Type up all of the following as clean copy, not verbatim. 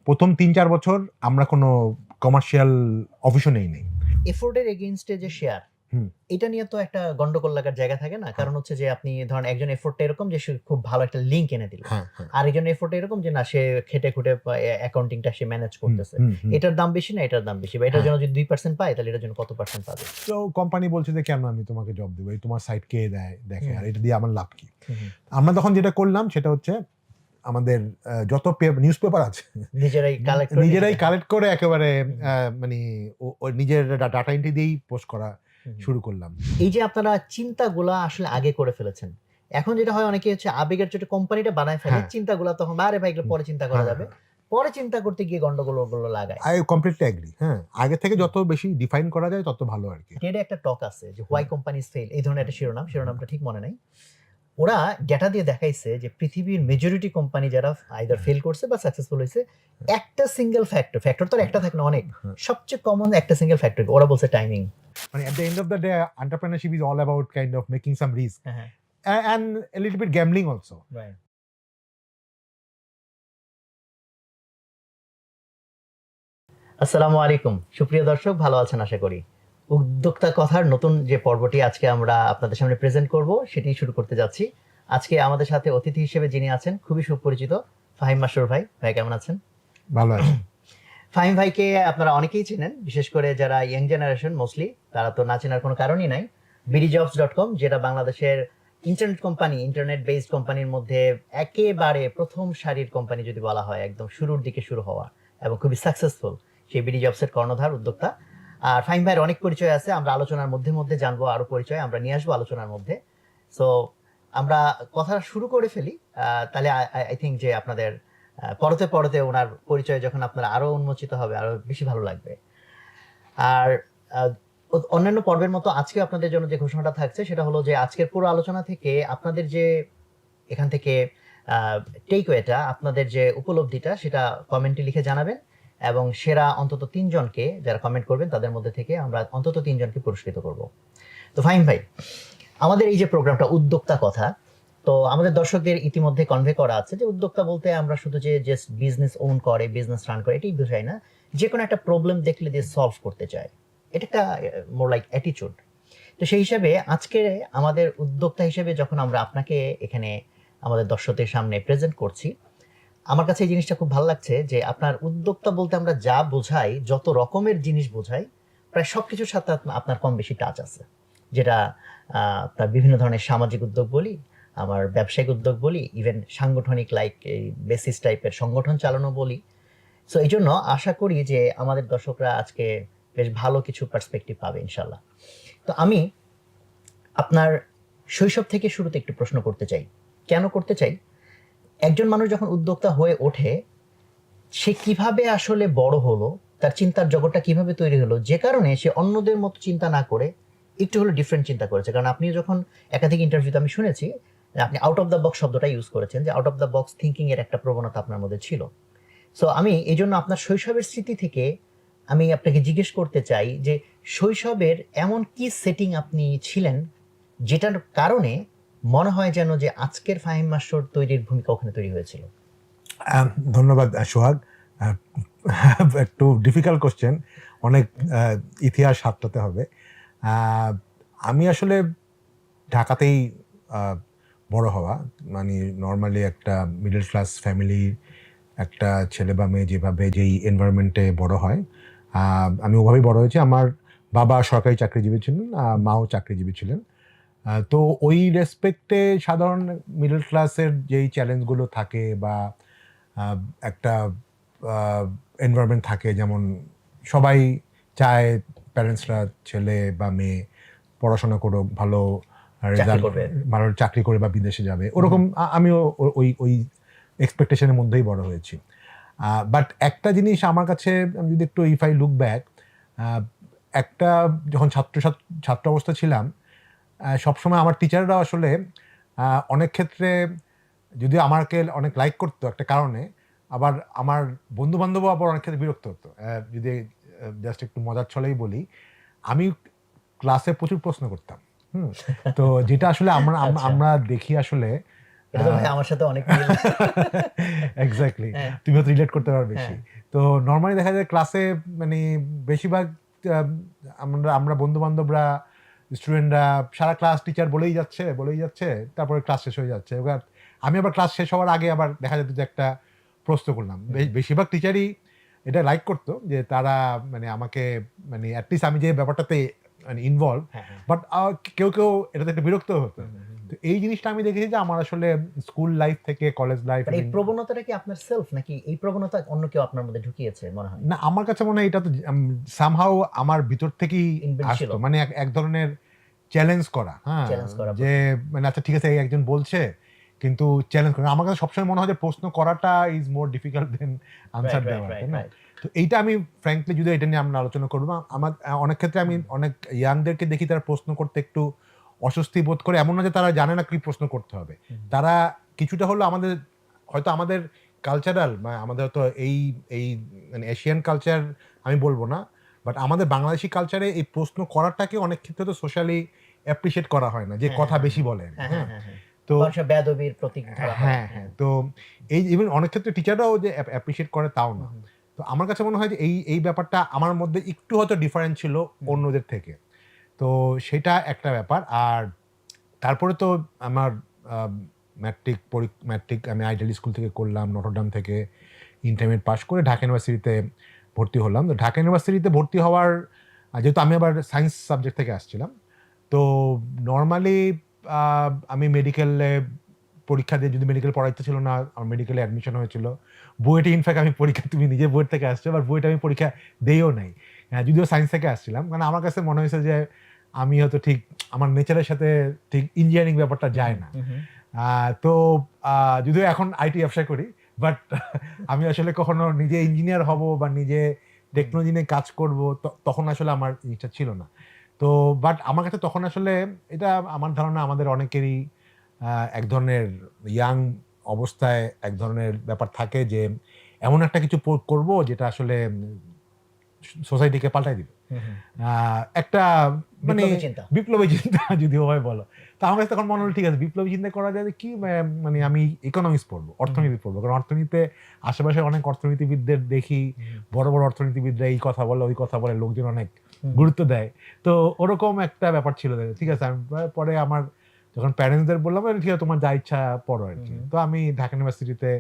প্রথম ৩-৪ বছর আমরা কোনো কমার্শিয়াল অফিসও নেই। এফোর্টের এগেইনস্টে যে শেয়ার, হুম। এটা নিয়ে তো একটা গন্ডগোল লাগার জায়গা থাকে না? কারণ হচ্ছে যে আপনি ধরেন একজন এফোর্টটা এরকম যে সে খুব ভালো একটা লিঙ্ক এনে দিল। হ্যাঁ। আরেকজন এফোর্ট এরকম যে না সে খেটে-খুঁটে অ্যাকাউন্টিংটা সে ম্যানেজ করতেছে। হুম। এটার দাম বেশি না এটার দাম বেশি বা এটার জন্য যদি 2% পায় তাহলে এটার জন্য কত পার্সেন্ট পাবে? তো কোম্পানি বলছে যে কেন আমি তোমাকে জব দেবো, এই তোমার সাইট কে দেখে আর এটা দিয়ে আমার লাভ কি? আমরা তখন যেটা করলাম সেটা হচ্ছে আমাদের যত নিউজ পেপার আছে নিজেরাই কালেক্ট করে একেবারে মানে ওই নিজের ডাটা এন্ট্রি দিয়েই পোস্ট করা শুরু করলাম। এই যে আপনারা চিন্তাগুলা আসলে আগে করে ফেলেছেন। এখন যেটা হয় অনেকে হচ্ছে আবেগের চোটে কোম্পানিটা বানায় ফেলে, চিন্তাগুলা তখন আরে ভাই এগুলো পরে চিন্তা করা যাবে। পরে চিন্তা করতে গিয়ে গন্ডগোলগুলো লাগায়। I completely agree. হ্যাঁ, আগে থেকে যত বেশি ডিফাইন করা যায় তত ভালো আরকি। টেডে একটা টক আছে যে হোয়াই কোম্পানিজ ফেল, এই ধরনের একটা শিরোনামটা ঠিক মনে নাই। ওরা ডেটা দিয়ে দেখাইছে যে পৃথিবীর মেজরিটি কোম্পানি যারা আইদার ফেল করছে বা সাকসেসফুল হয়েছে, একটা সিঙ্গেল ফ্যাক্টর তো একটা থাকে না অনেক, সবচেয়ে কমন একটা সিঙ্গেল ফ্যাক্টর ওরা বলছে টাইমিং। মানে at the end of the day entrepreneurship is all about kind of making some risk and a little bit gambling also. Right. আসসালামু আলাইকুম সুপ্রিয় দর্শক, ভালো আছেন আশা করি। উদ্যোক্তা কথার নতুন যে পর্বটি আজকে আমরা আপনাদের সামনে প্রেজেন্ট করব সেটি শুরু করতে যাচ্ছি। আজকে আমাদের সাথে অতিথি হিসেবে যিনি আছেন খুবই সুপরিচিত ফাহিম মাসরুর ভাই। ভাই কেমন আছেন? ভালো আছি। ফাহিম ভাইকে আপনারা অনেকেই চিনেন, বিশেষ করে যারা ইয়াং জেনারেশন মোস্টলি, তারা তো না চেনার কোনো কারণই নাই। bdjobs.com যেটা বাংলাদেশের ইন্টারনেট কোম্পানি, ইন্টারনেট বেসড কোম্পানির মধ্যে একেবারে প্রথম সারির কোম্পানি যদি বলা হয়, একদম শুরুর দিকে শুরু হওয়া এবং খুবই সাকসেসফুল সেই বিডি জবসের কর্ণধার উদ্যোক্তা। আর ফাহিম ভাইয়ের অনেক পরিচয় আছে, আমরা আলোচনার মধ্যে জানবো আরো পরিচয় আমরা নিয়ে আসবো আলোচনার মধ্যে। সো আমরা কথা শুরু করে ফেলি। তাহলে আই থিঙ্ক যে আপনাদের পরতে ওনার পরিচয় যখন আপনারা আরো উন্মোচিত হবে আরো বেশি ভালো লাগবে। আর অন্যান্য পর্বের মতো আজকে আপনাদের জন্য যে ঘোষণাটা থাকছে সেটা হলো যে আজকের পুরো আলোচনা থেকে আপনাদের যে এখান থেকে টেকওয়েটা, আপনাদের যে উপলব্ধিটা সেটা কমেন্টে লিখে জানাবেন এবং সেরা অন্তত 3 জনকে যারা কমেন্ট করবেন তাদের মধ্যে থেকে আমরা অন্তত 3 জনকে পুরস্কৃত করব। তো ফাহিম ভাই, আমাদের এই যে প্রোগ্রামটা উদ্যোক্তা কথা, তো আমাদের দর্শকদের ইতিমধ্যে কনভে করা আছে যে উদ্যোক্তা বলতে আমরা শুধু যে জাস্ট বিজনেস ওন করে, বিজনেস রান করে এটাই বোঝাই না, যে কোনো একটা প্রবলেম দেখলে দিয়ে সলভ করতে চায়। এটা একটা মোর লাইক অ্যাটিটিউড। তো সেই হিসাবে আজকে আমাদের উদ্যোক্তা হিসেবে যখন আমরা আপনাকে এখানে আমাদের দর্শকদের সামনে প্রেজেন্ট করছি, আমার কাছে এই জিনিসটা খুব ভালো লাগছে যে আপনার উদ্যোক্তা বলতে আমরা যা বোঝাই, যত রকমের জিনিস বোঝাই, প্রায় সবকিছুর সাথে আপনার কম বেশি টাচ আছে। যেটা আপনার বিভিন্ন ধরনের সামাজিক উদ্যোগ বলি, আমার ব্যবসায়িক উদ্যোগ বলি, ইভেন সাংগঠনিক লাইক এই বেসিস টাইপের সংগঠন চালানো বলি। সো এই জন্য আশা করি যে আমাদের দর্শকরা আজকে বেশ ভালো কিছু পার্সপেক্টিভ পাবে ইনশাল্লাহ। তো আমি আপনার শৈশব থেকে শুরুতে একটু প্রশ্ন করতে চাই। কেন করতে চাই? একজন মানুষ যখন উদ্যোক্তা হয়ে ওঠে, সে কিভাবে আসলে বড় হলো, তার চিন্তার জগৎটা কিভাবে তৈরি হলো, যে কারণে সে অন্যদের মতো চিন্তা না করে একটু হলো ডিফারেন্ট চিন্তা করেছে। কারণ আপনি যখন একাধিক ইন্টারভিউতে আমি শুনেছি আপনি আউট অফ দ্য বক্স শব্দটা ইউজ করেছেন, যে out of the box thinking এর একটা প্রবণতা আপনার মধ্যে ছিল। সো আমি এই জন্য আপনার শৈশবের স্মৃতি থেকে আমি আপনাকে জিজ্ঞেস করতে চাই যে শৈশবের এমন কি সেটিং আপনি ছিলেন যেটার কারণে মনে হয় যেন যে আজকের ফাহিম মাসুর তৈরির ভূমিকা ওখানে তৈরি হয়েছিল? ধন্যবাদ সোহাগ। একটু ডিফিকাল্ট কোশ্চেন, অনেক ইতিহাস হাতটাতে হবে। আমি আসলে ঢাকাতেই বড় হওয়া, মানে নর্মালি একটা মিডল ক্লাস ফ্যামিলির একটা ছেলে বা মেয়ে যেভাবে যেই এনভায়রনমেন্টে বড় হয়, আমি ওভাবেই বড় হয়েছি। আমার বাবা সরকারি চাকরিজীবী ছিলেন, মাও চাকরিজীবী ছিলেন। তো ওই রেসপেক্টে সাধারণ মিডল ক্লাসের যেই চ্যালেঞ্জগুলো থাকে বা একটা এনভায়রনমেন্ট থাকে, যেমন সবাই চায় প্যারেন্টসরা ছেলে বা মেয়ে পড়াশোনা করুক, ভালো রেজাল্ট, ভালো চাকরি করে বা বিদেশে যাবে, ওরকম আমিও ওই ওই এক্সপেকটেশনের মধ্যেই বড় হয়েছি। বাট একটা জিনিস আমার কাছে, আমি যদি একটু ইফ আই লুক ব্যাক, একটা যখন ছাত্র অবস্থা ছিলাম, সবসময় আমার টিচাররা আসলে অনেক ক্ষেত্রে যদি আমাকে অনেক লাইক করতো একটা কারণে, আবার আমার বন্ধু বান্ধবও আবার অনেক ক্ষেত্রে বিরক্ত হতো। যদি জাস্ট একটু মজার ছলেই বলি, আমি ক্লাসে প্রচুর প্রশ্ন করতাম। তো যেটা আসলে আমরা দেখি আসলে এটা তো ভাই আমার সাথে অনেক মিল। এক্স্যাক্টলি, হ্যাঁ। তুমি হয়তো রিলেট করতে পারবে বেশি। হ্যাঁ। তো নর্মালি দেখা যায় ক্লাসে মানে বেশিরভাগ আমরা বন্ধু বান্ধবরা স্টুডেন্টরা সারা ক্লাস টিচার বলেই যাচ্ছে, তারপরে ক্লাস শেষ হয়ে যাচ্ছে। এবার আমি আবার ক্লাস শেষ হওয়ার আগে আবার দেখা যেত যে একটা প্রশ্ন করলাম। বেশিরভাগ টিচারই এটা লাইক করতো যে তারা মানে আমাকে মানে অ্যাটলিস্ট আমি যে ব্যাপারটাতে মানে ইনভলভ, হ্যাঁ, হ্যাঁ। বাট কেউ এটাতে একটা বিরক্ত হতো। তো এই জিনিসটা আমি দেখেছি যে আমার আসলে স্কুল লাইফ থেকে কলেজ লাইফ, এই প্রবণতাটা কি আপনার সেলফ নাকি এই প্রবণতা অন্য কেউ আপনার মধ্যে ঢুকিয়েছে মনে হয়? না আমার কাছে মনে হয় এটা তো সামহাউ আমার ভিতর থেকেই Inbuilt ছিল। আসতো, মানে এক ধরনের চ্যালেঞ্জ করা, হ্যাঁ, চ্যালেঞ্জ করা। যে মানে আচ্ছা ঠিক আছে এই একজন বলছে কিন্তু চ্যালেঞ্জ করা। আমার কাছে সবসময় মনে হয় যে প্রশ্ন করাটা is more difficult than answer দেওয়া, তাই না? তো এইটা আমি ফ্র্যাঙ্কলি যদি এটা নিয়ে আমরা আলোচনা করবো, আমার অনেক ক্ষেত্রে আমি অনেক ইয়াংদেরকে দেখি তারা প্রশ্ন করতে একটু অস্বস্তি বোধ করে, এমন না যে তারা জানে না কি প্রশ্ন করতে হবে। তারা কিছুটা হলো আমাদের কালচারাল, আমাদের তো এই এই মানে এশিয়ান কালচার আমি বলবো না, বাট আমাদের বাংলাদেশি কালচারে এই প্রশ্ন করাটাকে অনেক ক্ষেত্রে তো সোশ্যালি অ্যাপ্রিশিয়েট করা হয় না, যে কথা বেশি বলে। হ্যাঁ, তো বেয়াদবির প্রতীক ধরা হয়। হ্যাঁ, তো এই ইভেন অনেক ক্ষেত্রে টিচাররাও যে অ্যাপ্রিশিয়েট করে তাও না। তো আমার কাছে মনে হয় যে এই ব্যাপারটা আমার মধ্যে একটু হয়তো ডিফারেন্ট ছিল অন্যদের থেকে। তো সেটা একটা ব্যাপার। আর তারপরে তো আমার ম্যাট্রিক আমি আইডিয়াল স্কুল থেকে করলাম, নটরডাম থেকে ইন্টারমিডিয়েট পাস করে ঢাকা ইউনিভার্সিটিতে ভর্তি হলাম। তো ঢাকা ইউনিভার্সিটিতে ভর্তি হওয়ার যেহেতু আমি আবার সায়েন্স সাবজেক্ট থেকে আসছিলাম, তো নর্মালি আমি মেডিকেলে পরীক্ষা দিয়ে, যদি মেডিকেল পড়াইতে ছিল না, আমার মেডিকেলে অ্যাডমিশন হয়েছিল। বুয়েটে ইনফ্যাক্ট আমি পরীক্ষা, তুমি নিজে বুয়েট থেকে আসছো, আবার বুয়েটে আমি পরীক্ষা দিইও নাই, যদিও সায়েন্স থেকে আসছিলাম। কারণ আমার কাছে মনে হয়েছে যে আমি হয়তো ঠিক আমার নেচারের সাথে ঠিক ইঞ্জিনিয়ারিং ব্যাপারটা যায় না। তো যদিও এখন আইটি ব্যবসা করি, বাট আমি আসলে কখনো নিজে ইঞ্জিনিয়ার হব বা নিজে টেকনোলজি নিয়ে কাজ করব তখন আসলে আমার ইচ্ছা ছিল না। তো বাট আমার কাছে তখন আসলে এটা আমার ধারণা আমাদের অনেকেরই এক ধরনের ইয়াং অবস্থায় এক ধরনের ব্যাপার থাকে যে এমন একটা কিছু করব যেটা আসলে সোসাইটিকে পাল্টাই দিবে। একটা মানে বিপ্লবী চিন্তা যদিও হয় বলো। তো আমার কাছে তখন মনে হলো ঠিক আছে, বিপ্লবী চিন্তা করা যায় কি, মানে আমি ইকোনমিক্স পড়বো, অর্থনীতি পড়বো। কারণ অর্থনীতিতে আশেপাশে অনেক অর্থনীতিবিদদের দেখি, বড় বড় অর্থনীতিবিদরা এই কথা বলে ওই কথা বলে, লোকজন অনেক গুরুত্ব দেয়। তো ওরকম একটা ব্যাপার ছিল। ঠিক আছে, আমি পরে আমার যখন প্যারেন্টসদের বললাম ঠিক আছে তোমার যা ইচ্ছা পড়ো আর কি। তো আমি ঢাকা ইউনিভার্সিটিতে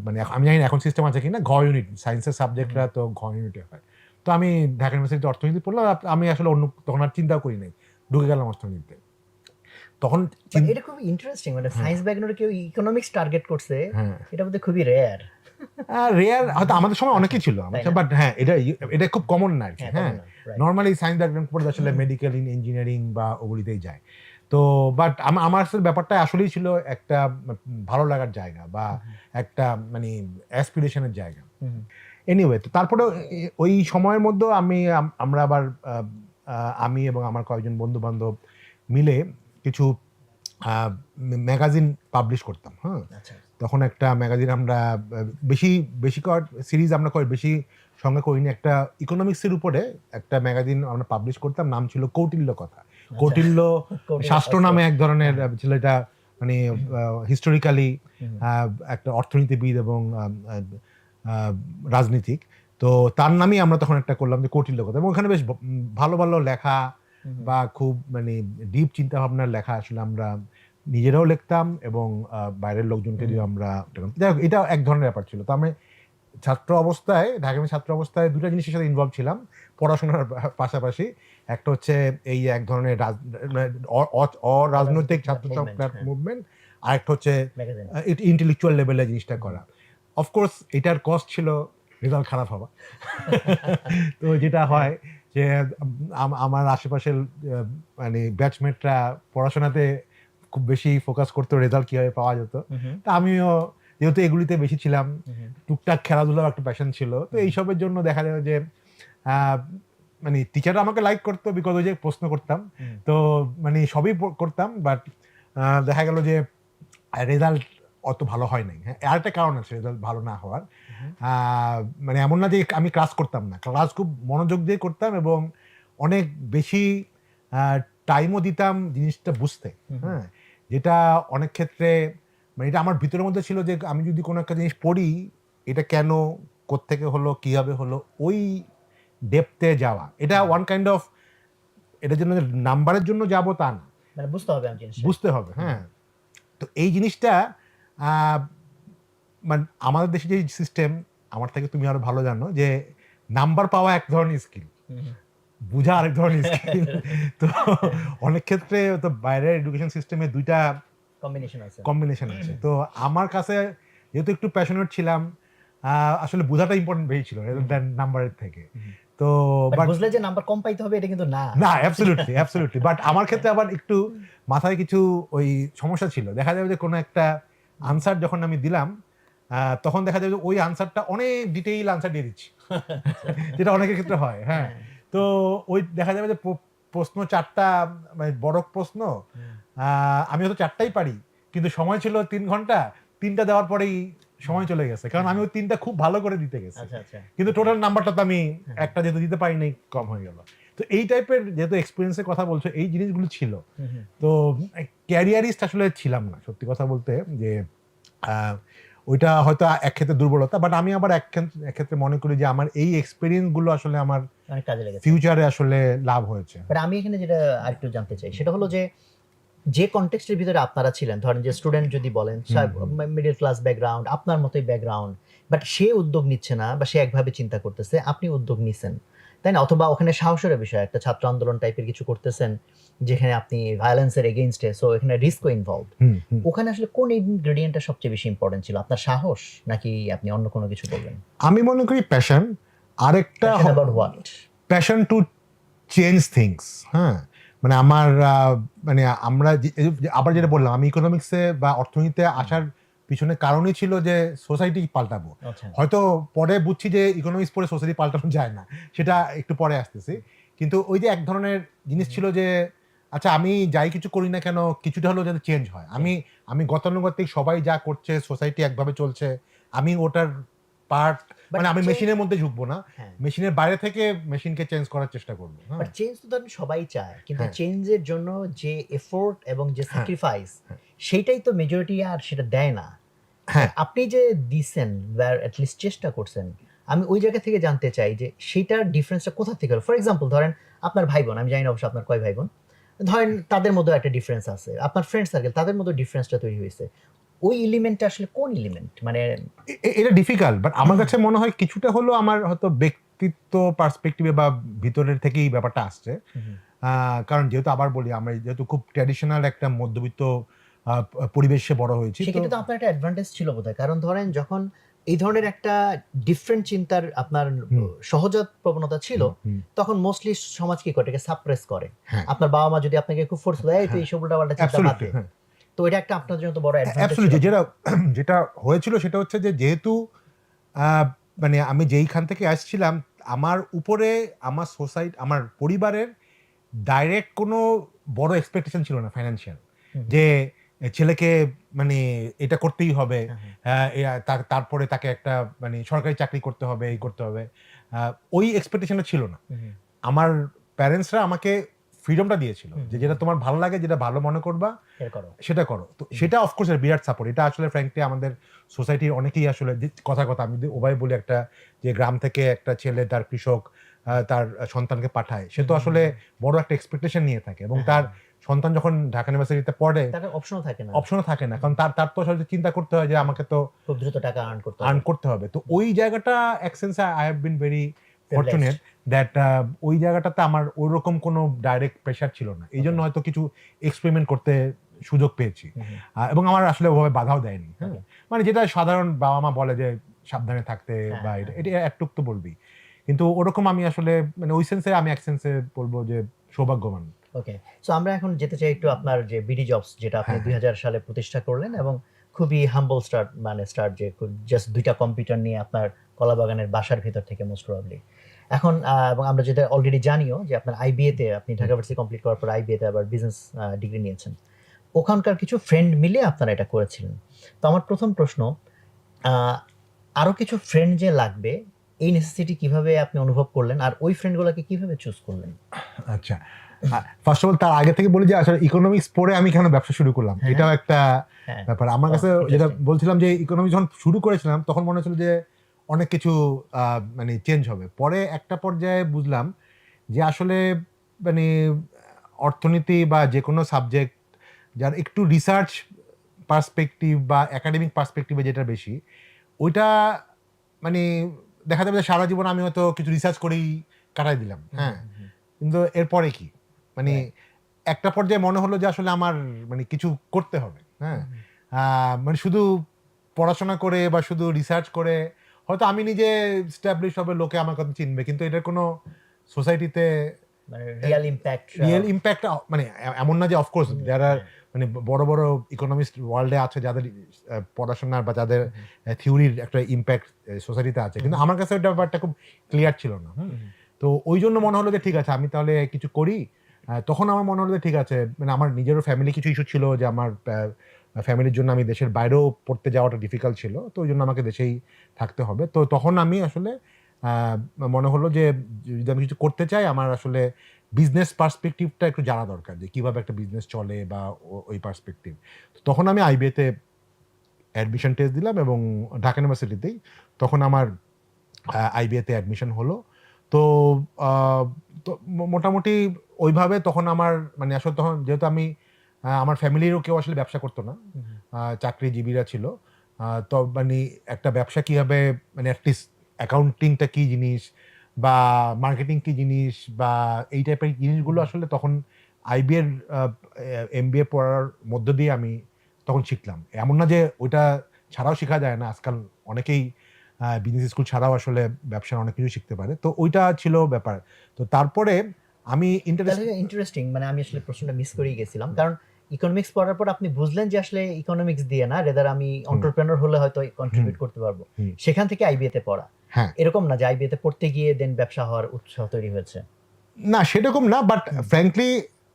মানে আমি জানি এখন সিস্টেম আছে কিনা, ঘ ইউনিট সায়েন্সের সাবজেক্টরা তো ঘ ইউনিটে হয়। তো আমি ঢাকা ইউনিভার্সিটিতে অর্থনীতি পড়লাম। আমি আসলে অন্য তখন আর চিন্তাও করি নাই, ঢুকে গেলাম অর্থনীতিতে। তখন এটা খুবই ইন্টারেস্টিং, মানে সায়েন্স ব্যাকগ্রাউন্ডে কেউ ইকোনমিক্স টার্গেট করছে, এটা বোধহয় খুবই রেয়ার। হয়তো আমাদের সময় অনেকেই ছিল, বাট হ্যাঁ এটা খুব কমন না আর কি। হ্যাঁ, নর্মালি সায়েন্স ব্যাকগ্রাউন্ড পড়ে আসলে মেডিকেল, ইঞ্জিনিয়ারিং বা ওগুলিতেই যায়। তো বাট আমার আসলে ব্যাপারটা আসলেই ছিল একটা ভালো লাগার জায়গা বা একটা মানে অ্যাসপিরেশনের জায়গা। এনিওয়ে, তো তারপরে ওই সময়ের মধ্যে আমরা আবার আমি এবং আমার কয়েকজন বন্ধু বান্ধব মিলে কিছু ম্যাগাজিন পাবলিশ করতাম। হ্যাঁ, তখন একটা ম্যাগাজিন আমরা বেশি সিরিজ আমরা বেশি সঙ্গে করিনি, একটা ইকোনমিক্সের উপরে একটা ম্যাগাজিন আমরা পাবলিশ করতাম, নাম ছিল কৌটিল্য কথা। কৌটিল্য শাস্ত্র নামে এক ধরনের ছিল, এটা মানে হিস্টোরিক্যালি একটা অর্থনীতিবিদ এবং রাজনীতিক। তো তার নামই আমরা তখন একটা করলাম যে কৌটিল্য কথা, এবং ওখানে বেশ ভালো ভালো লেখা বা খুব মানে ডিপ চিন্তা ভাবনার লেখা আসলে আমরা নিজেরাও লিখতাম এবং বাইরের লোকজনকে দিয়ে আমরা, এটা এক ধরনের ব্যাপার ছিল। তো আমি ছাত্র অবস্থায়, ঢাকা ছাত্র অবস্থায় দুটো জিনিসের সাথে ইনভলভ ছিলাম পড়াশোনার পাশাপাশি। একটা হচ্ছে এই এক ধরনের অরাজনৈতিক ছাত্র সংস্কার মুভমেন্ট, আর একটা হচ্ছে ইন্টেলেকচুয়াল লেভেলে জিনিসটা করা। অফকোর্স এটার কস্ট ছিল রেজাল্ট খারাপ হওয়া। তো যেটা হয় যে আমার আশেপাশের মানে ব্যাচমেটরা পড়াশোনাতে খুব বেশি ফোকাস করতো, রেজাল্ট কিভাবে পাওয়া যেত। তা আমিও যেহেতু এগুলিতে বেশি ছিলাম, টুকটাক খেলাধুলার একটা প্যাশন ছিল, তো এইসবের জন্য দেখা যায় যে মানে টিচাররা আমাকে লাইক করতো বিকজ ওই যে প্রশ্ন করতাম, তো মানে সবই করতাম, বাট দেখা গেল যে রেজাল্ট অত ভালো হয় নাই। হ্যাঁ, আর একটা কারণ আছে রেজাল্ট ভালো না হওয়ার। মানে এমন না যে আমি ক্লাস করতাম না, ক্লাস খুব মনোযোগ দিয়ে করতাম এবং অনেক বেশি টাইমও দিতাম জিনিসটা বুঝতে। হ্যাঁ, যেটা অনেক ক্ষেত্রে মানে এটা আমার ভিতরের মধ্যে ছিল যে আমি যদি কোনো একটা জিনিস পড়ি এটা কেন কোত্থেকে হলো কীভাবে হলো ওই ডেপথে যাওয়া এটা ওয়ান কাইন্ড অফ এটার জন্য নাম্বারের জন্য যাবো তা না, মানে বুঝতে হবে আমি জিনিসটা। বুঝতে হবে। হ্যাঁ, তো এই জিনিসটা মানে আমাদের দেশে যে সিস্টেম আমার থেকে তুমি আরো ভালো জানো যে নাম্বার পাওয়া এক ধরনের স্কিল, বুঝা আরেক ধরনের স্কিল। তো অনেক ক্ষেত্রে তো বাইরের এডুকেশন সিস্টেমে দুইটা কম্বিনেশন আছে। তো আমার কাছে যেহেতু একটু প্যাশনেট ছিলাম আসলে বোঝাটা ইম্পর্টেন্ট বেশি ছিল দেন নাম্বারের থেকে। তো বুঝলে যে নাম্বার কম পাইতে হবে এটা কিন্তু না, অ্যাবসলিউটলি বাট আমার ক্ষেত্রে আবার একটু মাথায় কিছু ওই সমস্যা ছিল। দেখা যাবে যে কোনো একটা আনসার যখন আমি দিলাম তখন দেখা যাবে যে ওই আনসারটা অনেক ডিটেইল আনসার দিয়ে দিচ্ছি, যেটা অনেকের ক্ষেত্রে হয়। হ্যাঁ, তো ওই দেখা যাবে যে প্রশ্ন 4টা মানে বড় প্রশ্ন, আমি হয়তো 4টাই পারি কিন্তু সময় ছিল 3 ঘন্টা, 3টা দেওয়ার পরেই সময় চলে গেছে কারণ আমি ওই 3টা খুব ভালো করে দিতে গেছি। কিন্তু টোটাল নাম্বারটা তো আমি একটা যেহেতু দিতে পারিনি কম হয়ে গেল। তো এই টাইপের যেহেতু এক্সপিরিয়েন্সের কথা বলছো এই জিনিসগুলো ছিল। তো ক্যারিয়ারিস্ট আসলে ছিলাম না সত্যি কথা বলতে, যে ওইটা হয়তো এক ক্ষেত্রে দুর্বলতা, বাট আমি আবার এক ক্ষেত্রে মনে করি যে আমার এই এক্সপিরিয়েন্স গুলো আসলে আমার অনেক কাজে লেগেছে, ফিউচারে আসলে লাভ হয়েছে। বাট আমি এখানে যেটা আরেকটু জানতে চাই সেটা হলো যে কনটেক্সটের ভিতরে আপনারা ছিলেন, ধরেন যে স্টুডেন্ট যদি বলেন মিডল ক্লাস ব্যাকগ্রাউন্ড, আপনার মতোই ব্যাকগ্রাউন্ড, বাট সে উদ্যোগ নিচ্ছে না বা সে একভাবে চিন্তা করতেছে, আপনি উদ্যোগ নিছেন, তাই না? অথবা ওখানে সাহসের বিষয়, একটা ছাত্র আন্দোলন টাইপের কিছু করতেছেন যেখানে আপনি ভায়োলেন্সের এগেইনস্টে, সো এখানে রিস্কও ইনভলভ। ওখানে আসলে কোন ইনগ্রেডিয়েন্টটা সবচেয়ে বেশি ইম্পর্টেন্ট ছিল, আপনার সাহস নাকি আপনি অন্য কোনো কিছু বলবেন? আমি মনে করি প্যাশন, আরেকটা প্যাশন টু চেঞ্জ থিংস। হ্যাঁ, মানে আমার মানে আমরা আবার যেটা বললাম আমি ইকোনমিক্সে বা অর্থনীতিতে আসার পিছনে কারণই ছিল যে সোসাইটি পাল্টাবো। হয়তো পরে বুঝছি যে ইকোনমিক্স পড়ে সোসাইটি পাল্টানো যায় না, সেটা একটু পরে আসতেছি। কিন্তু ওই যে এক ধরনের জিনিস ছিল যে আচ্ছা আমি যাই কিছু করি না কেন কিছুটা হলেও যাতে চেঞ্জ হয়। আমি গতানুগতিক সবাই যা করছে সোসাইটি একভাবে চলছে, আমি ওটার পার্ট, মানে আমি মেশিনের মধ্যে ঢুকবো না, মেশিনের বাইরে থেকে মেশিনকে চেঞ্জ করার চেষ্টা করবো। বাট চেঞ্জ তো ধরেন সবাই চায়, কিন্তু চেঞ্জের জন্য যে এফোর্ট এবং যে স্যাক্রিফাইস সেটাই তো মেজরিটি আর সেটা দেয় না। আপনি যে দিছেন বা অ্যাটলিস্ট চেষ্টা করছেন, আমি ওই জায়গা থেকে জানতে চাই যে সেটার ডিফারেন্সটা কোথা থেকে হলো। ফর এক্সাম্পল ধরেন আপনার ভাই বোন, আমি জানি না অবশ্য আপনার কয় ভাই বোন, ধরেন তাদের মধ্যে একটা ডিফারেন্স আছে, আপনার ফ্রেন্ড সার্কেল তাদের মধ্যে ডিফারেন্সটা তৈরি হয়েছে, ওই এলিমেন্টটা আসলে কোন এলিমেন্ট? মানে এটা ডিফিকাল্ট, বাট আমার কাছে মনে হয় কিছুটা হলো আমার হয়তো ব্যক্তিত্ব পার্সপেক্টিভে বা ভিতরের থেকেই ব্যাপারটা আসছে। কারণ যেহেতু আবার বলি আমরা যেহেতু খুব ট্র্যাডিশনাল একটা মধ্যবিত্ত পরিবেশে বড় হয়েছি, সেক্ষেত্রে তো আপনার একটা অ্যাডভান্টেজ ছিল বোধহয়, কারণ ধরেন যখন এই ধরনের একটা ডিফারেন্ট চিন্তার আপনার সহজাত প্রবণতা ছিল তখন মোস্টলি সমাজ কি করে এটাকে সাপ্রেস করে। আপনার বাবা মা যদি আপনাকে খুব ফোর্স দেয় তুই এইসব উল্টাপাল্টা চিন্তা বাদ দে, তো এটা একটা আপনার জন্য তো বড় অ্যাডভান্টেজ ছিল। যেটা হয়েছিল সেটা হচ্ছে যে যেহেতু মানে আমি যেইখান থেকে আসছিলাম আমার উপরে আমার সোসাইটি আমার পরিবারের ডাইরেক্ট কোনো বড় এক্সপেকটেশন ছিল না ফাইন্যান্সিয়াল, যে ছেলেকে মানে এটা করতেই হবে, তারপরে তাকে একটা মানে সরকারি চাকরি করতে হবে, এই করতে হবে, ওই এক্সপেকটেশনটা ছিল না। আমার প্যারেন্টসরা আমাকে ফ্রিডমটা দিয়েছিল যে যেটা তোমার ভালো লাগে, যেটা ভালো মনে করবা সেটা করো। তো সেটা অফকোর্স বিরাট সাপোর্ট। এটা আসলে ফ্র্যাঙ্কলি আমাদের সোসাইটির অনেকেই আসলে কথা আমি যদি ওভাবে বলি, একটা যে গ্রাম থেকে একটা ছেলে তার কৃষক তার সন্তানকে পাঠায়, সে তো আসলে বড় একটা এক্সপেকটেশন নিয়ে থাকে, এবং তার সন্তান যখন ঢাকা ইউনিভার্সিটিতে পড়ে অপশনও থাকে না, কারণ তার তো আসলে চিন্তা করতে হয় যে আমাকে তো খুব দ্রুত টাকা আর্ন করতে হবে। তো ওই জায়গাটা এক সেন্সে I have been very fortunate that ওই জায়গাটাতে আমার ওইরকম কোনো ডাইরেক্ট প্রেশার ছিল না, এই জন্য হয়তো কিছু এক্সপেরিমেন্ট করতে সুযোগ পেয়েছি, এবং আমার আসলে ওভাবে বাধাও দেয়নি। হ্যাঁ, মানে যেটা সাধারণ বাবা মা বলে যে সাবধানে থাকতে বা এটা একটুক তো বলবি, কিন্তু ওরকম আমি আসলে মানে ওই সেন্সে আমি এক সেন্সে বলবো যে সৌভাগ্যবান। ওকে, সো আমরা এখন যেতে চাই একটু আপনার যে বিডি জবস, যেটা আপনি 2000 সালে প্রতিষ্ঠা করলেন, এবং খুবই হাম্বল স্টার্ট যে জাস্ট 2টা কম্পিউটার নিয়ে আপনার কলাবাগানের বাসার ভিতর থেকে মোস্ট প্রবাবলি। এখন এবং আমরা যেটা অলরেডি জানিও যে আপনার আইবিএ তে আপনি ঢাকা ভার্সিটি কমপ্লিট করার পর আইবিএ তে আবার বিজনেস ডিগ্রি নিয়েছেন, ওখানকার কিছু ফ্রেন্ড মিলে আপনারা এটা করেছিলেন। তো আমার প্রথম প্রশ্ন, আরো কিছু ফ্রেন্ড যে লাগবে এই নেসেসিটি কিভাবে আপনি অনুভব করলেন, আর ওই ফ্রেন্ডগুলোকে কিভাবে চুজ করলেন? আচ্ছা, ফার্স্ট অফ অল তার আগে থেকে বলি যে আসলে ইকোনমিক্স পড়ে আমি কেন ব্যবসা শুরু করলাম, হ্যাঁ। এটাও একটা হ্যাঁ। ব্যাপার। আমার কাছে যেটা interesting. বলছিলাম যে ইকোনমিক্স যখন শুরু করেছিলাম তখন মনে হচ্ছিল যে অনেক কিছু মানে চেঞ্জ হবে। পরে একটা পর্যায়ে বুঝলাম যে আসলে মানে অর্থনীতি বা যে কোনো সাবজেক্ট যার একটু রিসার্চ পার্সপেক্টিভ বা একাডেমিক পার্সপেক্টিভে যেটা বেশি, ওইটা মানে দেখা যাবে যে সারা জীবন আমি হয়তো কিছু রিসার্চ করেই কাটাই দিলাম, হ্যাঁ, কিন্তু এরপরে কি মানে একটা পর্যায়ে মনে হলো যে আসলে আমার মানে কিছু করতে হবে, হ্যাঁ, মানে শুধু পড়াশোনা করে বা শুধু রিসার্চ করে হয়তো আমি নিজে স্ট্যাবলিশ হবে, লোকে আমার কথা চিনবে, কিন্তু এটার কোনো সোসাইটিতে মানে রিয়েল ইম্প্যাক্ট মানে এমন না যে অফকোর্স যারা মানে বড় বড় ইকোনমিস্ট ওয়ার্ল্ডে আছে যাদের পড়াশোনার বা যাদের থিওরির একটা ইম্প্যাক্ট সোসাইটিতে আছে, কিন্তু আমার কাছে ওটা ব্যাপারটা খুব ক্লিয়ার ছিল না। তো ওই জন্য মনে হলো যে ঠিক আছে আমি তাহলে কিছু করি। তখন আমার মনে হলো যে ঠিক আছে, মানে আমার নিজেরও ফ্যামিলি কিছু ইস্যু ছিল যে আমার ফ্যামিলির জন্য আমি দেশের বাইরেও পড়তে যাওয়াটা ডিফিকাল্ট ছিল, তো ওই জন্য আমাকে দেশেই থাকতে হবে। তো তখন আমি আসলে মনে হলো যে যদি আমি কিছু করতে চাই আমার আসলে বিজনেস পার্সপেক্টিভটা একটু জানা দরকার, যে কিভাবে একটা বিজনেস চলে বা ওই পার্সপেক্টিভ। তখন আমি আইবিএতে অ্যাডমিশন টেস্ট দিলাম এবং ঢাকা ইউনিভার্সিটিতেই তখন আমার আইবিএতে অ্যাডমিশন হলো। তো মোটামুটি ওইভাবে তখন আমার মানে আসলে তখন যেহেতু আমি আমার ফ্যামিলিরও কেউ আসলে ব্যবসা করতো না, চাকরিজীবীরা ছিল, তো মানে একটা ব্যবসা কীভাবে মানে অ্যাটলিস্ট অ্যাকাউন্টিংটা কী জিনিস বা মার্কেটিং কী জিনিস বা এই টাইপের জিনিসগুলো আসলে তখন আইবিএর এমবিএ পড়ার মধ্য দিয়ে আমি তখন শিখলাম। এমন না যে ওইটা ছাড়াও শেখা যায় না, আজকাল অনেকেই বিজনেস স্কুল ছাড়াও আসলে ব্যবসার অনেক কিছু শিখতে পারে। তো ওইটা ছিল ব্যাপার। তো তারপরে আমি ইন্টারেস্টিং, মানে আমি আসলে প্রশ্নটা মিস করেই গেছিলাম, কারণ ইকোনমিক্স পড়ার পর আপনি বুঝলেন যে আসলে ইকোনমিক্স দিয়ে না, রেদার আমি এন্টারপ্রেনার হলে হয়তো কন্ট্রিবিউট করতে পারবো, সেখান থেকে আইবিএ তে পড়া। হ্যাঁ, এরকম না যে আইবিএ তে পড়তে গিয়ে দেন ব্যবসা হওয়ার উৎসাহ তৈরি হয়েছে। না সেরকম না, বাট ফ্র্যাঙ্কলি